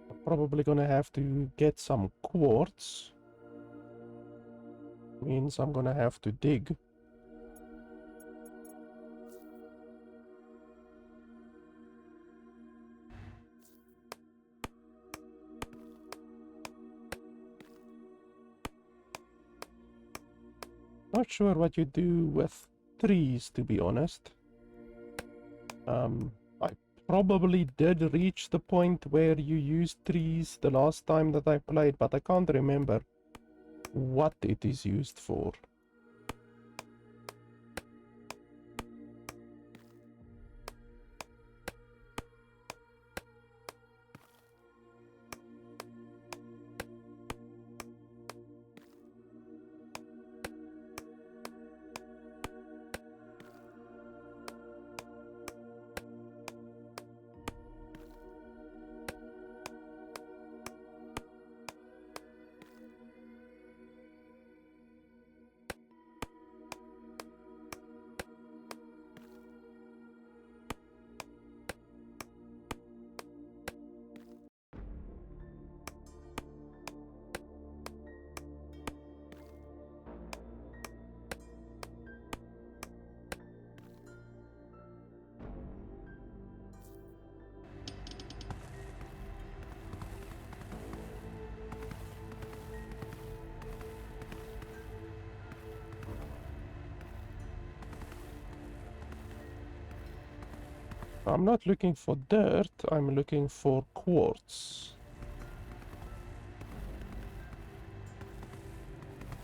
S1: I'm probably gonna have to get some quartz. Means I'm gonna have to dig. Not sure what you do with trees, to be honest. I probably did reach the point where you used trees the last time that I played, but I can't remember what it is used for. I'm not looking for dirt, I'm looking for quartz.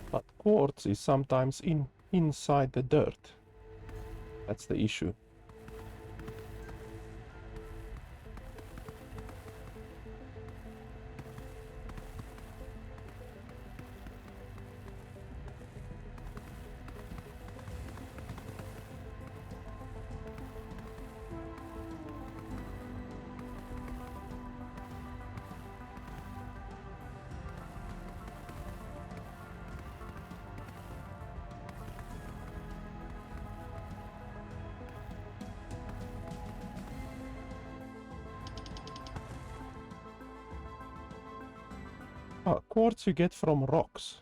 S1: But quartz is sometimes inside the dirt. That's the issue. Quartz you get from rocks.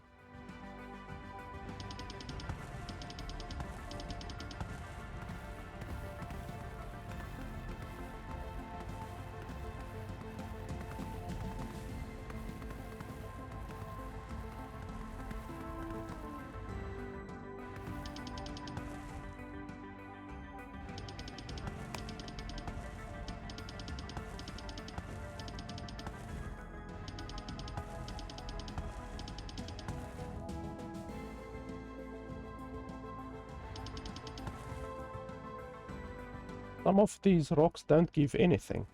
S1: Some of these rocks don't give anything.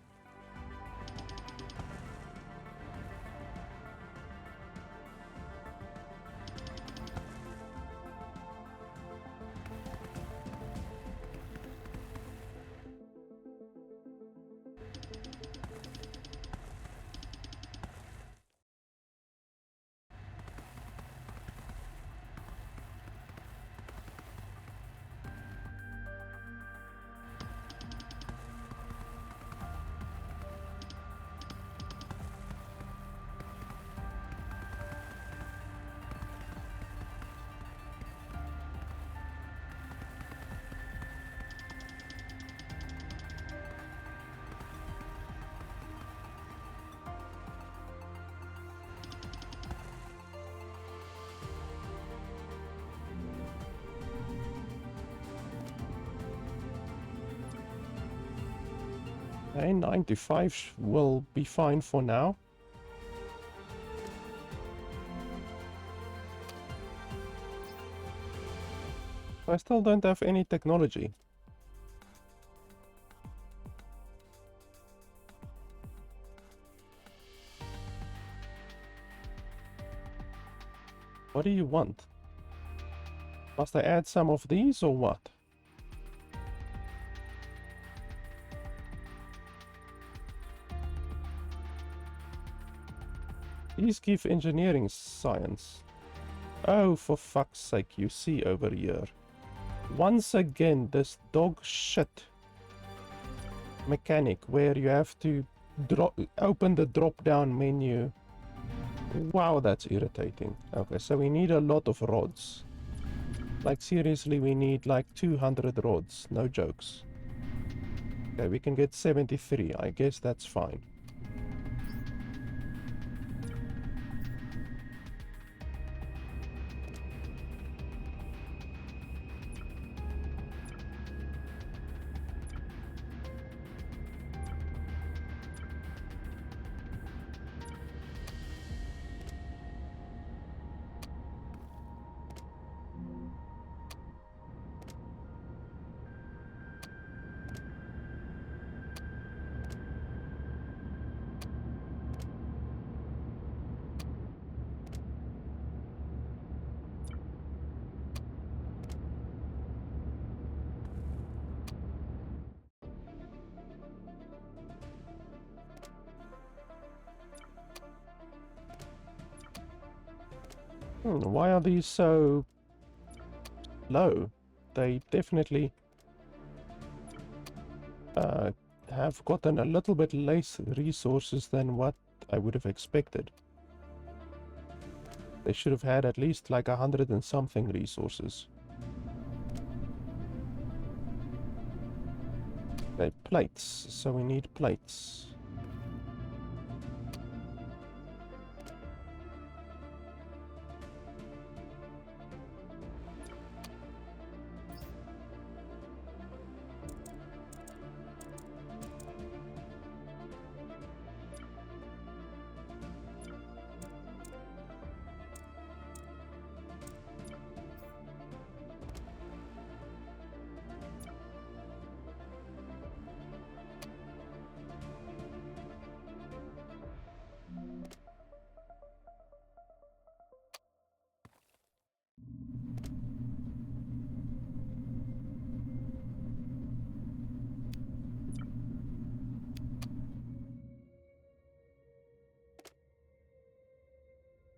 S1: Okay, 95 will be fine for now. I still don't have any technology. What do you want? Must I add some of these or what? These give engineering science. Oh, for fuck's sake, you see over here. Once again, this dog shit mechanic where you have to open the drop-down menu. Wow, that's irritating. Okay, so we need a lot of rods. Like, seriously, we need like 200 rods. No jokes. Okay, we can get 73. I guess that's fine. Why are these so low? They definitely have gotten a little bit less resources than what I would have expected. They should have had at least like 100 and something resources. Okay, plates. So we need plates.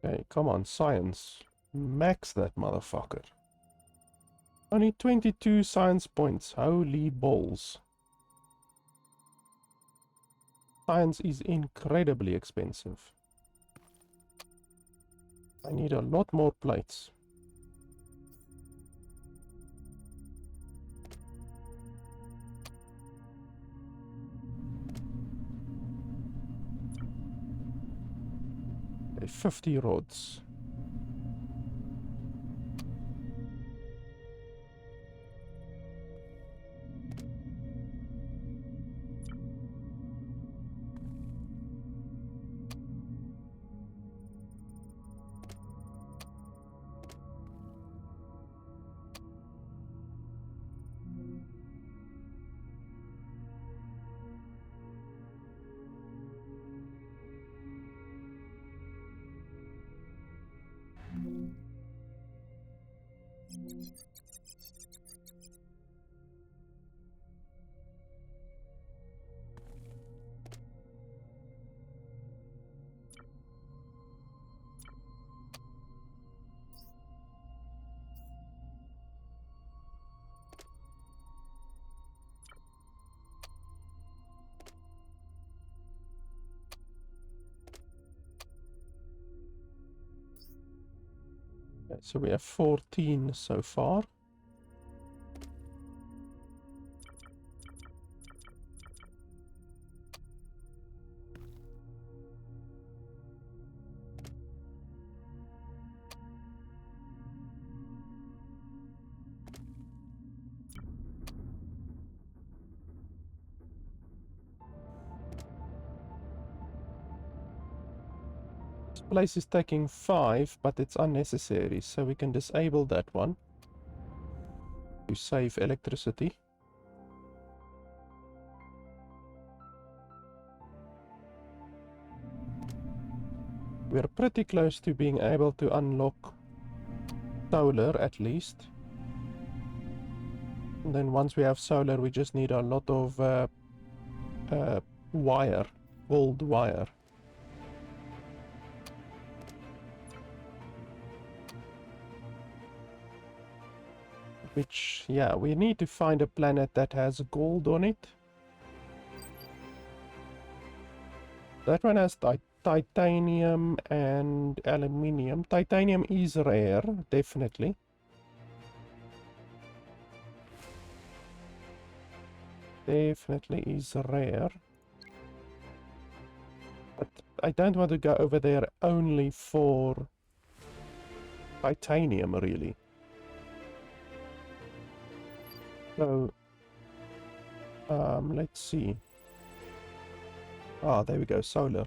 S1: Okay, come on, science. Max that motherfucker. Only 22 science points. Holy balls. Science is incredibly expensive. I need a lot more plates. Okay, 50 rods. Okay, so we have 14 so far. This place is taking 5, but it's unnecessary, so we can disable that one to save electricity. We're pretty close to being able to unlock solar at least. And then once we have solar, we just need a lot of wire, gold wire. Which, yeah, we need to find a planet that has gold on it. That one has titanium and aluminium. Titanium is rare, definitely. Definitely is rare. But I don't want to go over there only for titanium, really. So, let's see. Ah, there we go, solar.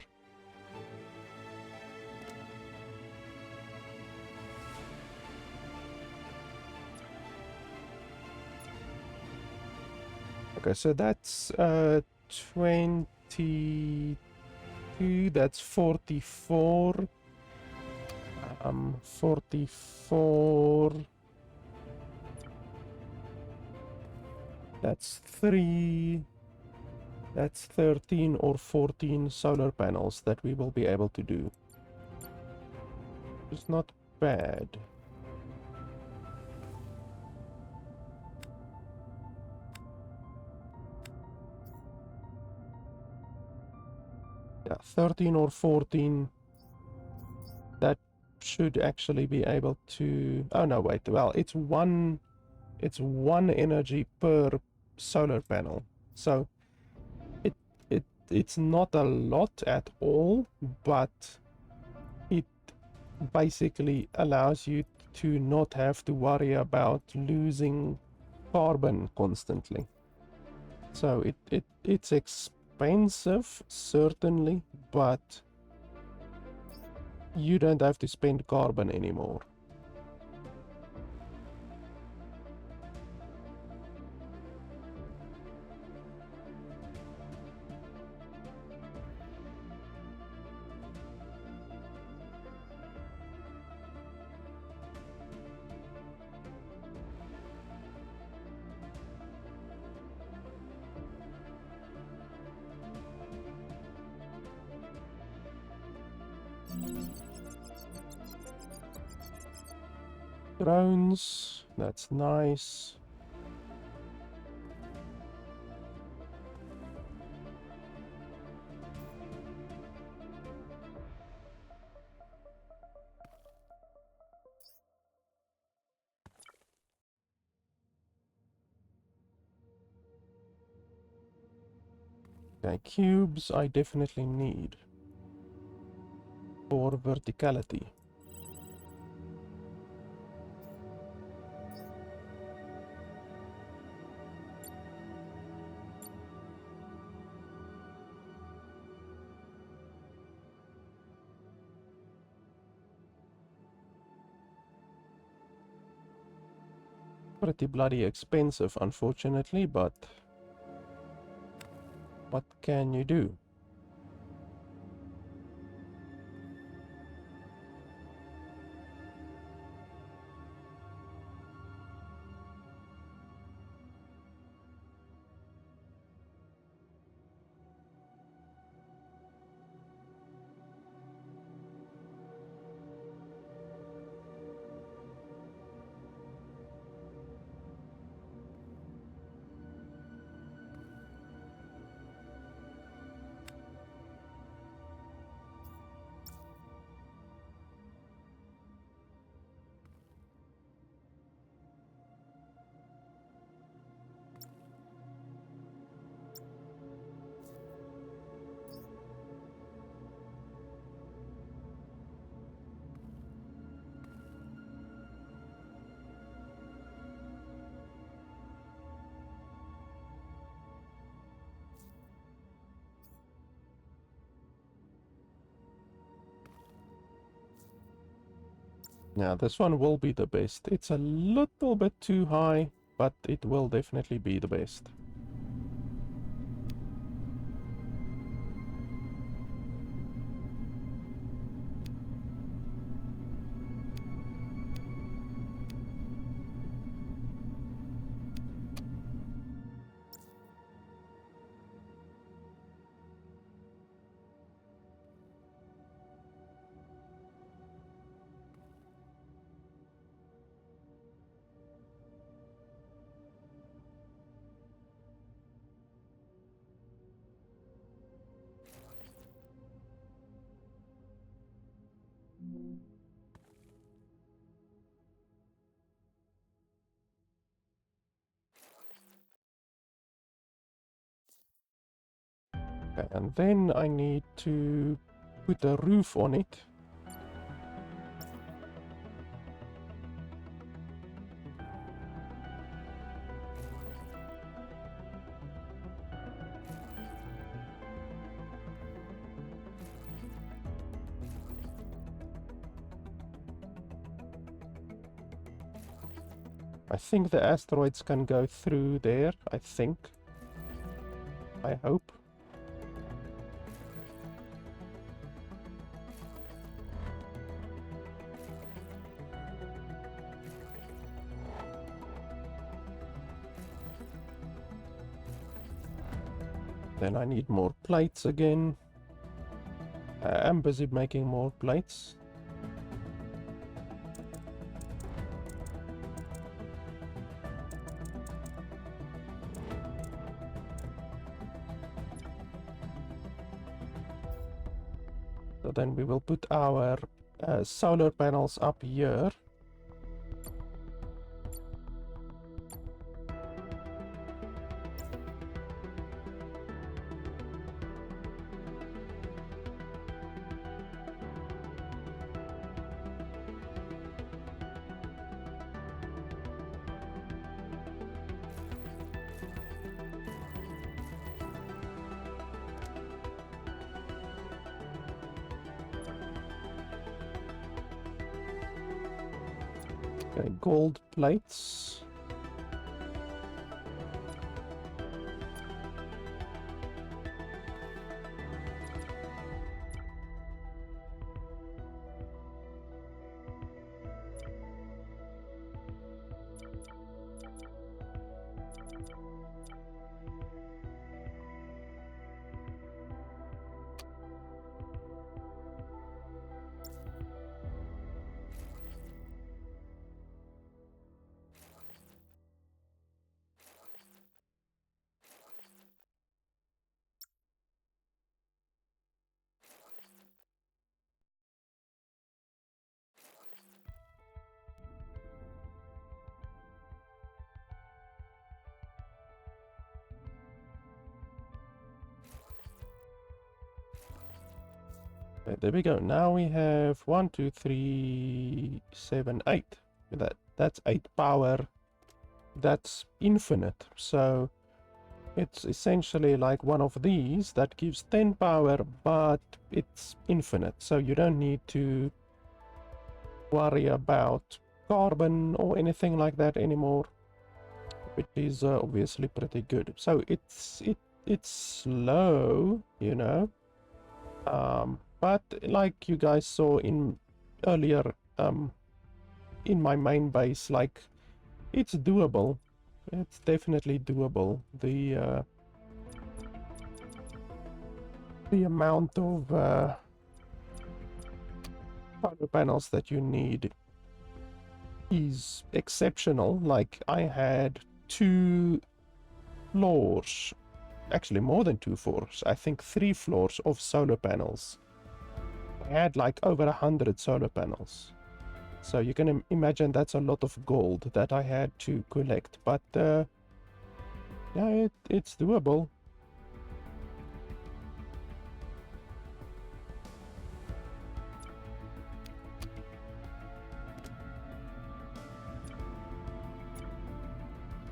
S1: Okay, so that's 22, that's 44. 44. That's 3. That's 13 or 14 solar panels that we will be able to do. It's not bad. Yeah, 13 or 14. That should actually be able to... Oh no, wait. Well, it's one energy per solar panel. So it's not a lot at all, but it basically allows you to not have to worry about losing carbon constantly. So it's expensive, certainly, but you don't have to spend carbon anymore. drones. That's nice. Okay, cubes I definitely need for verticality. Pretty bloody expensive, unfortunately, but what can you do? Now this one will be the best. It's a little bit too high, but it will definitely be the best. Okay, and then I need to put a roof on it. I think the asteroids can go through there, I think. I hope. Then I need more plates again. I'm busy making more plates. So then we will put our solar panels up here. Okay, gold plates. Okay, there we go. Now we have 1, 2, 3, 7, 8. That's 8 power. That's infinite. So it's essentially like one of these that gives 10 power, but it's infinite. So you don't need to worry about carbon or anything like that anymore, which is obviously pretty good. So it's slow, you know, but like you guys saw in earlier in my main base, like it's doable. It's definitely doable. The amount of solar panels that you need is exceptional. Like I had 2 floors, actually more than 2 floors, I think 3 floors of solar panels. I had like over 100 solar panels. So you can imagine that's a lot of gold that I had to collect, but yeah, it's doable.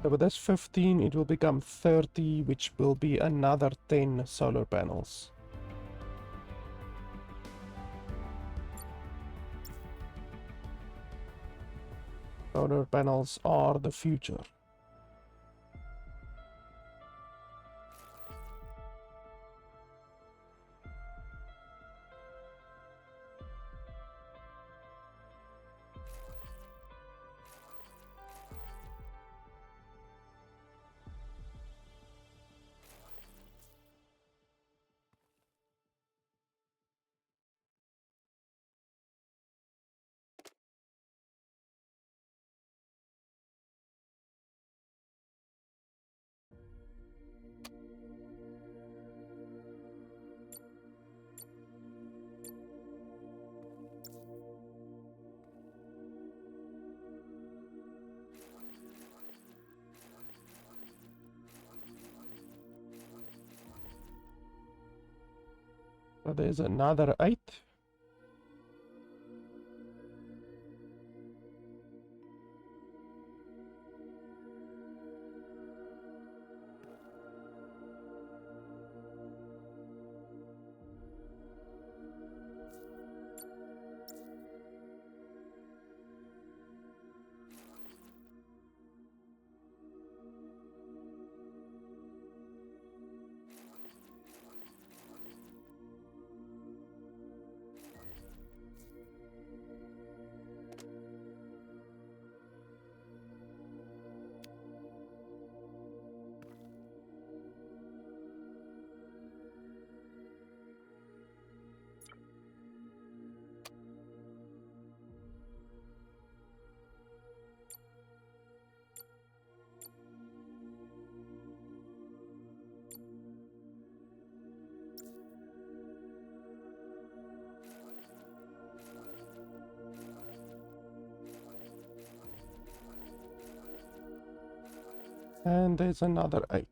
S1: So with this 15, it will become 30, which will be another 10 solar panels. Solar panels are the future. So there's another 8. And there's another 8.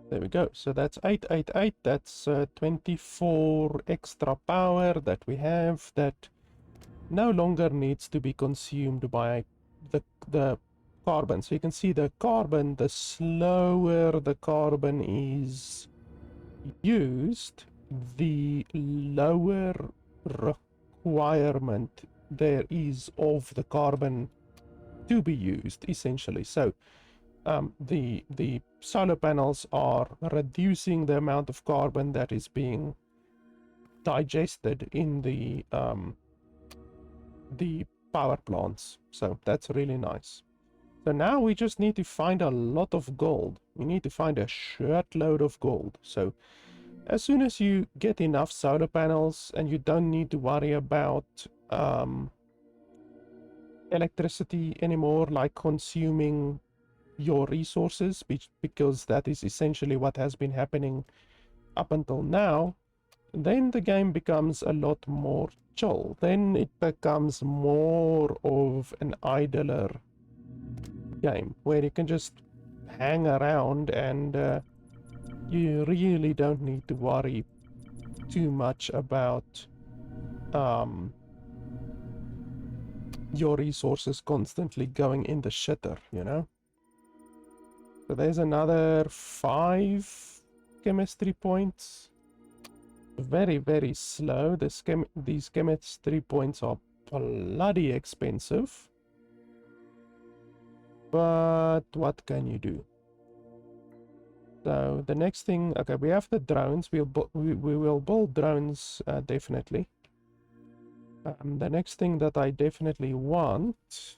S1: There we go. So that's 888. That's 24 extra power that we have that no longer needs to be consumed by the carbon. So you can see the carbon, the slower the carbon is used, the lower requirement there is of the carbon to be used, essentially. So the solar panels are reducing the amount of carbon that is being digested in the power plants. So that's really nice. So now we just need to find a lot of gold. We need to find a shirtload of gold. So as soon as you get enough solar panels and you don't need to worry about electricity anymore, like consuming your resources, because that is essentially what has been happening up until now, then the game becomes a lot more chill. Then it becomes more of an idler game where you can just hang around and you really don't need to worry too much about your resources constantly going in the shitter, you know? So there's another 5 chemistry points. Very, very slow. These chemistry points are bloody expensive. But what can you do? So the next thing, okay, we have the drones. We will build drones definitely. The next thing that I definitely want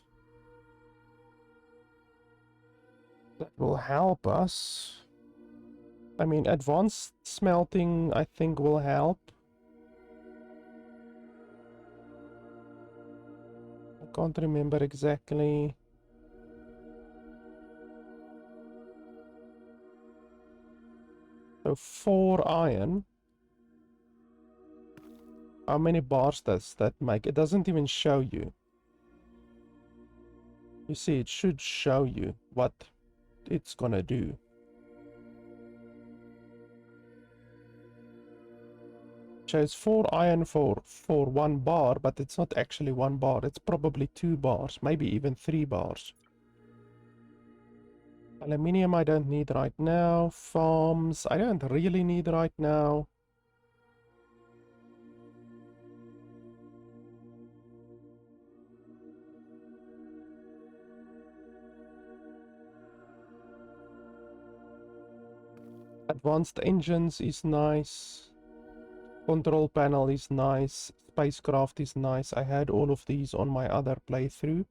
S1: that will help us. I mean, advanced smelting, I think, will help. I can't remember exactly. So 4 iron. How many bars does that make? It doesn't even show you. You see, it should show you what it's gonna do. Shows 4 iron for 1 bar, but it's not actually 1 bar. It's probably 2 bars, maybe even 3 bars. Aluminium I don't need right now. Farms I don't really need right now. Advanced engines is nice. Control panel is nice. Spacecraft is nice. I had all of these on my other playthrough.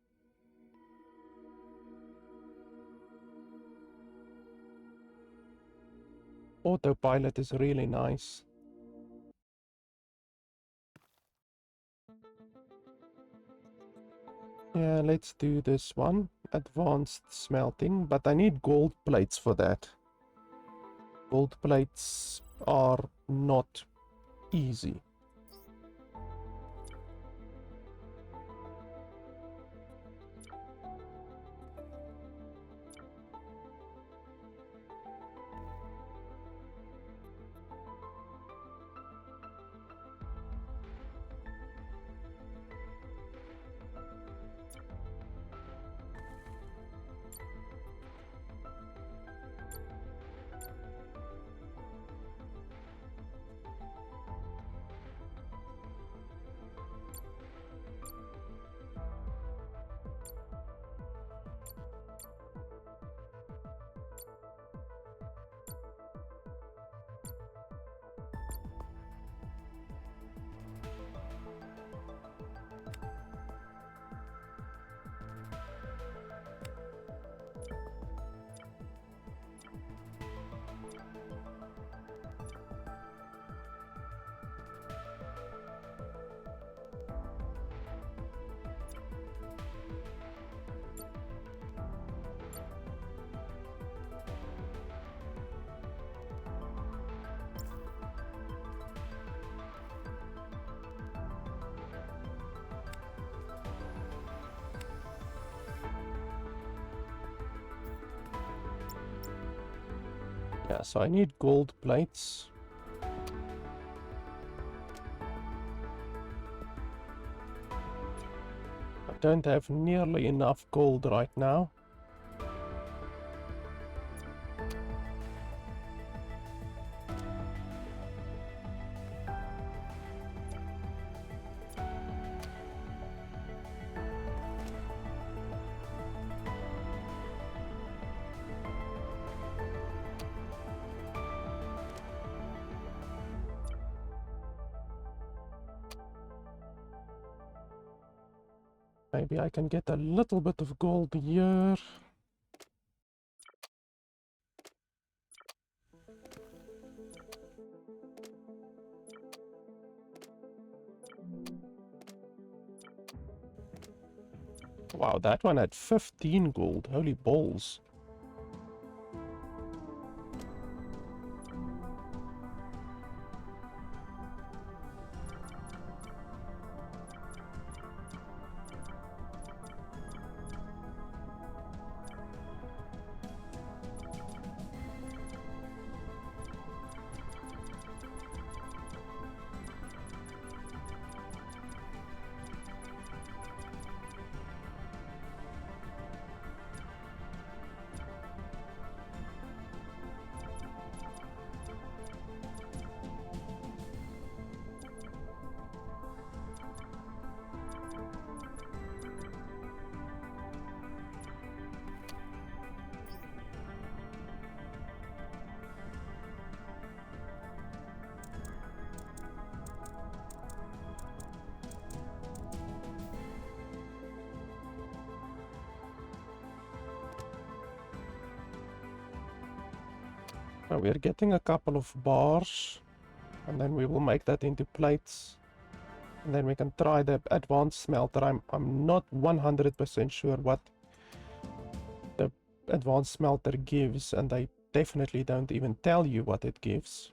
S1: Autopilot is really nice. Yeah, let's do this one. Advanced smelting, but I need gold plates for that. Gold plates are not easy. Yeah, so I need gold plates. I don't have nearly enough gold right now. Maybe I can get a little bit of gold here. Wow, that one had 15 gold. Holy balls. So we're getting a couple of bars, and then we will make that into plates. And then we can try the advanced smelter. I'm not 100% sure what the advanced smelter gives, and they definitely don't even tell you what it gives.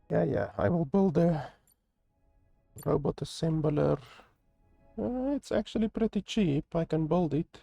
S1: Yeah, I will build a robot assembler. It's actually pretty cheap. I can build it.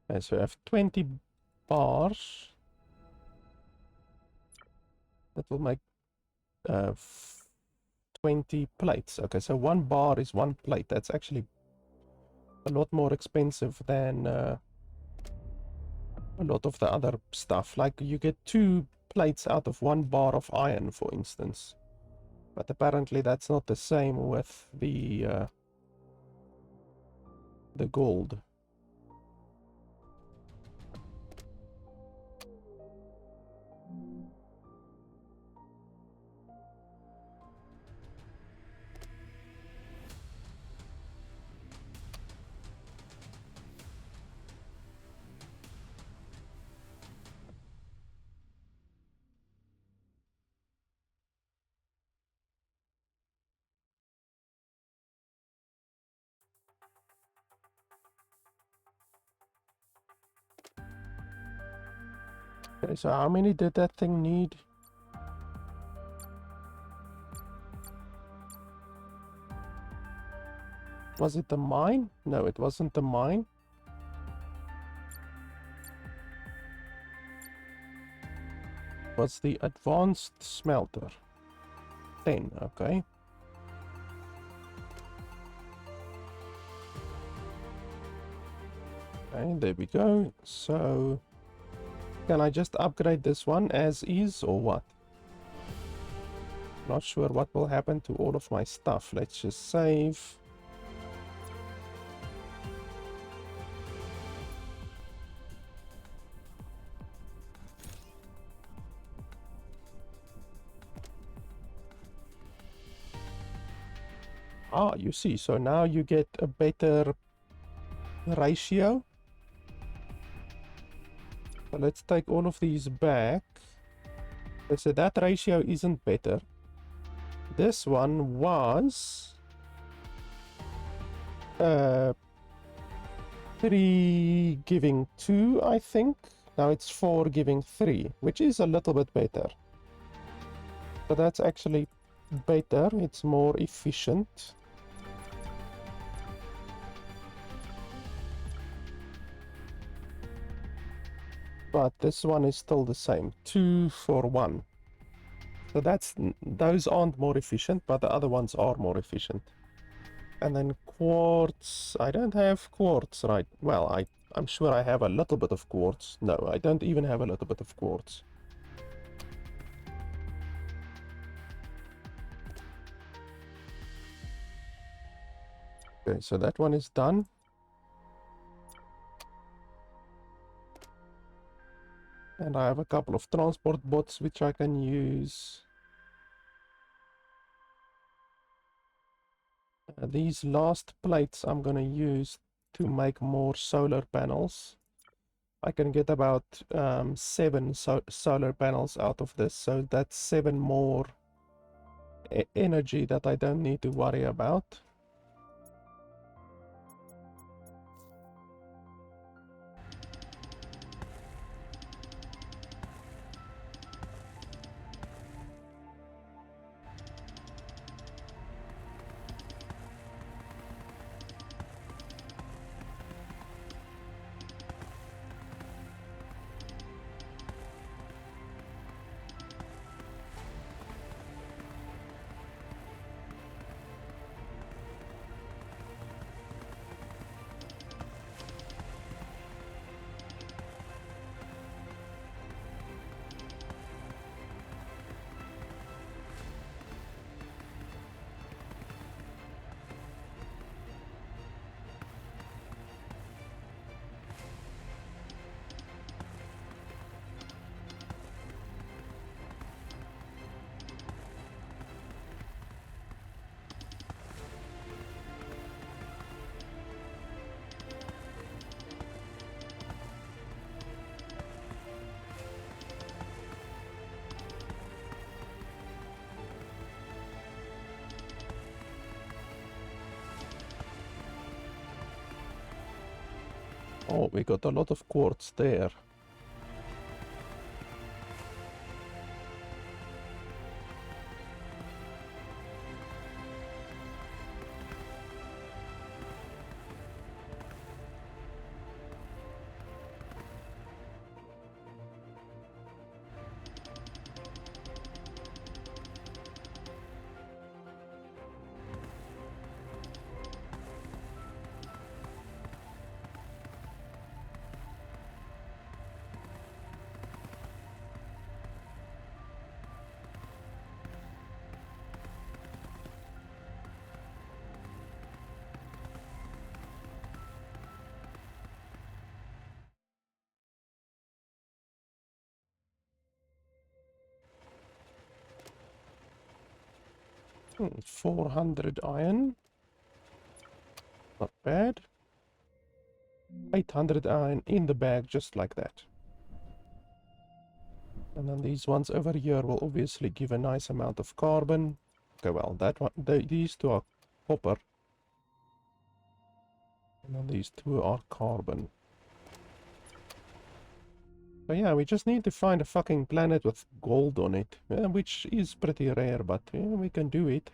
S1: Okay, so I have 20 bars. That will make 20 plates. Okay, so one bar is one plate. That's actually a lot more expensive than a lot of the other stuff. Like you get 2 plates out of 1 bar of iron, for instance. But apparently that's not the same with the gold. Okay, so how many did that thing need? Was it the mine? No, it wasn't the mine. It was the advanced smelter. 10, okay. Okay, there we go. So, can I just upgrade this one as is or what? Not sure what will happen to all of my stuff. Let's just save. Ah, you see, so now you get a better ratio. So let's take all of these back. Okay, so that ratio isn't better. This one was 3 giving 2, I think. Now it's 4 giving 3, which is a little bit better. So that's actually better. It's more efficient. But this one is still the same. 2 for 1. So those aren't more efficient, but the other ones are more efficient. And then quartz. I don't have quartz, right? Well, I'm sure I have a little bit of quartz. No, I don't even have a little bit of quartz. Okay, so that one is done. And I have a couple of transport bots which I can use. These last plates I'm gonna use to make more solar panels. I can get about 7 solar panels out of this, so that's 7 more energy that I don't need to worry about. Oh, we got a lot of quartz there. Hmm, 400 iron. Not bad. 800 iron in the bag, just like that. And then these ones over here will obviously give a nice amount of carbon. Okay, well, that one, these two are copper. And then these two are carbon. So yeah, we just need to find a fucking planet with gold on it. Which is pretty rare, but yeah, we can do it.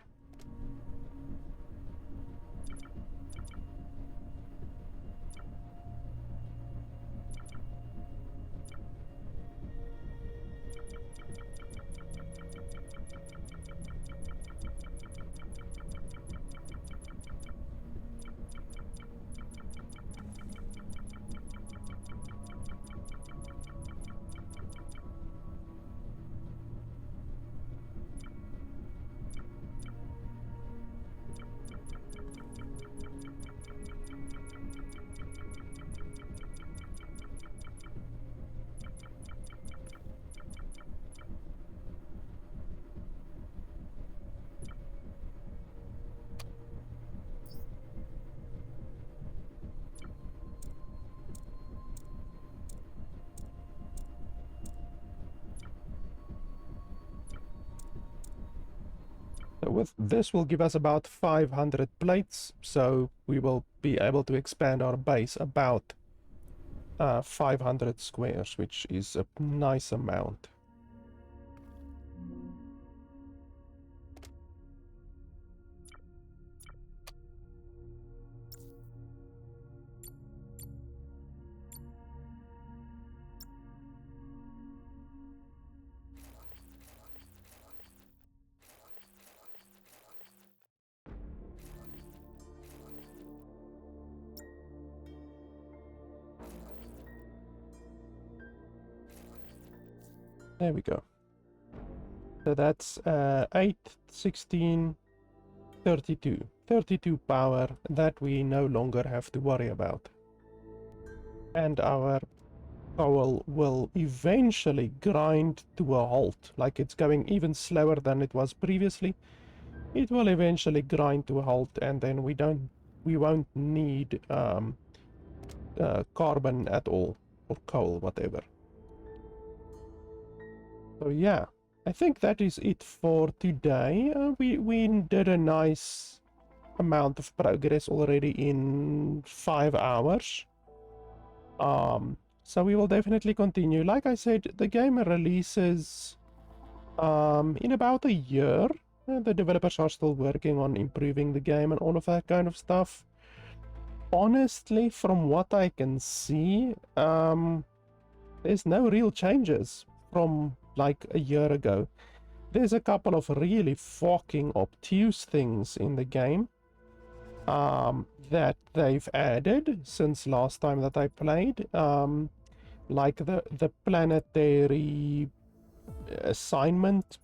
S1: So with this will give us about 500 plates, so we will be able to expand our base about 500 squares, which is a nice amount. There we go. So that's 8, 16, 32. 32 power that we no longer have to worry about. And our coal will eventually grind to a halt. Like, it's going even slower than it was previously. It will eventually grind to a halt, and then we won't need carbon at all, or coal, whatever. So yeah, I think that is it for today. We did a nice amount of progress already in 5 hours. So we will definitely continue. Like I said, the game releases in about a year. The developers are still working on improving the game and all of that kind of stuff. Honestly, from what I can see, there's no real changes from like a year ago. There's a couple of really fucking obtuse things in the game that they've added since last time that I played. Like the planetary assignment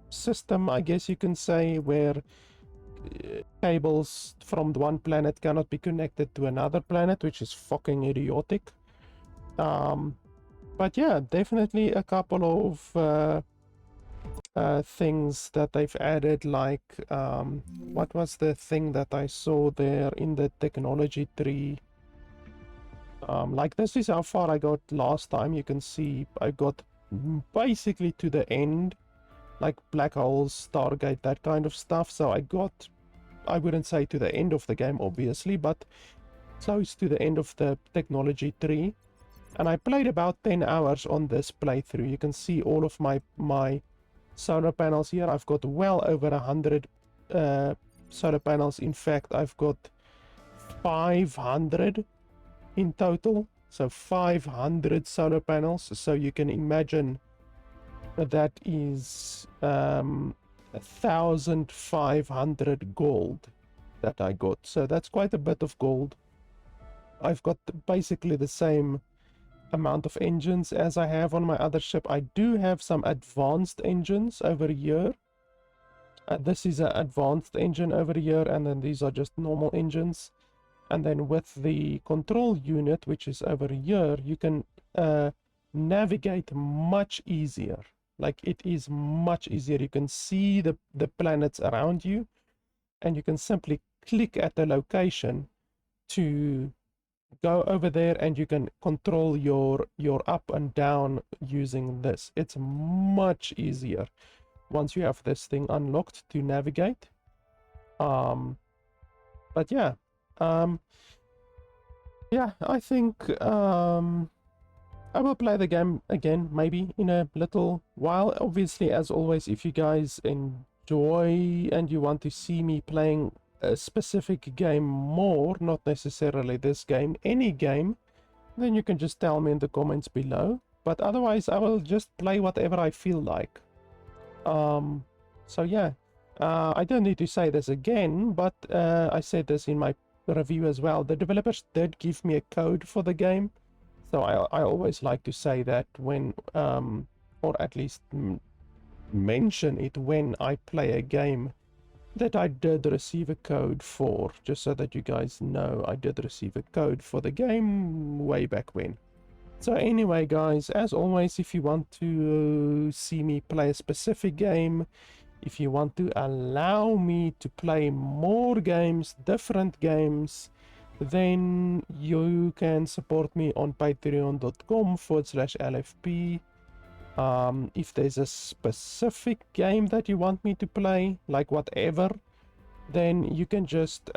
S1: system, I guess you can say, where cables from one planet cannot be connected to another planet, which is fucking idiotic. But yeah, definitely a couple of things that they've added, like what was the thing that I saw there in the technology tree? Like, this is how far I got last time. You can see I got basically to the end, like black holes, Stargate, that kind of stuff. So I wouldn't say to the end of the game, obviously, but close to the end of the technology tree. And I played about 10 hours on this playthrough. You can see all of my solar panels here. I've got well over 100 solar panels. In fact, I've got 500 in total. So 500 solar panels. So you can imagine that is 1,500 gold that I got. So that's quite a bit of gold. I've got basically the same amount of engines as I have on my other ship. I do have some advanced engines over here. This is an advanced engine over here, and then these are just normal engines. And then with the control unit, which is over here, you can navigate much easier. Like, it is much easier. You can see the planets around you, and you can simply click at the location to go over there, and you can control your up and down using this. It's much easier once you have this thing unlocked to navigate. But yeah, yeah, I think I will play the game again maybe in a little while. Obviously, as always, if you guys enjoy and you want to see me playing a specific game more, not necessarily this game, any game, then you can just tell me in the comments below. But otherwise, I will just play whatever I feel like. So yeah, I don't need to say this again, but I said this in my review as well. The developers did give me a code for the game, so I always like to say that when or at least mention it when I play a game that I did receive a code for, just so that you guys know I did receive a code for the game way back when. So anyway, guys, as always, if you want to see me play a specific game, if you want to allow me to play more games, different games, then you can support me on patreon.com/LFP. If there's a specific game that you want me to play, like whatever, then you can just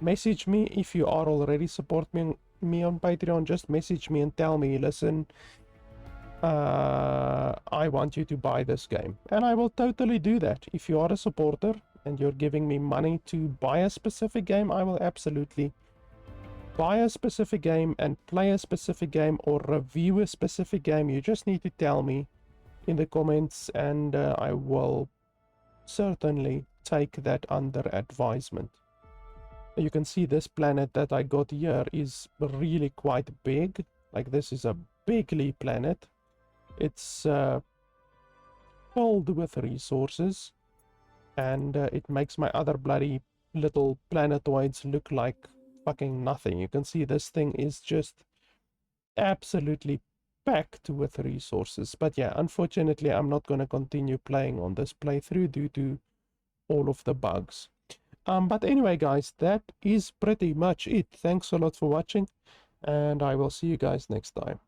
S1: message me. If you are already supporting me on Patreon, just message me and tell me, listen, I want you to buy this game, and I will totally do that. If you are a supporter and you're giving me money to buy a specific game, I will absolutely buy a specific game and play a specific game or review a specific game. You just need to tell me in the comments, and I will certainly take that under advisement. You can see this planet that I got here is really quite big. Like, this is a bigly planet. It's filled with resources, and it makes my other bloody little planetoids look like fucking nothing. You can see this thing is just absolutely packed with resources. But yeah, unfortunately, I'm not going to continue playing on this playthrough due to all of the bugs. But anyway, guys, that is pretty much it. Thanks a lot for watching, and I will see you guys next time.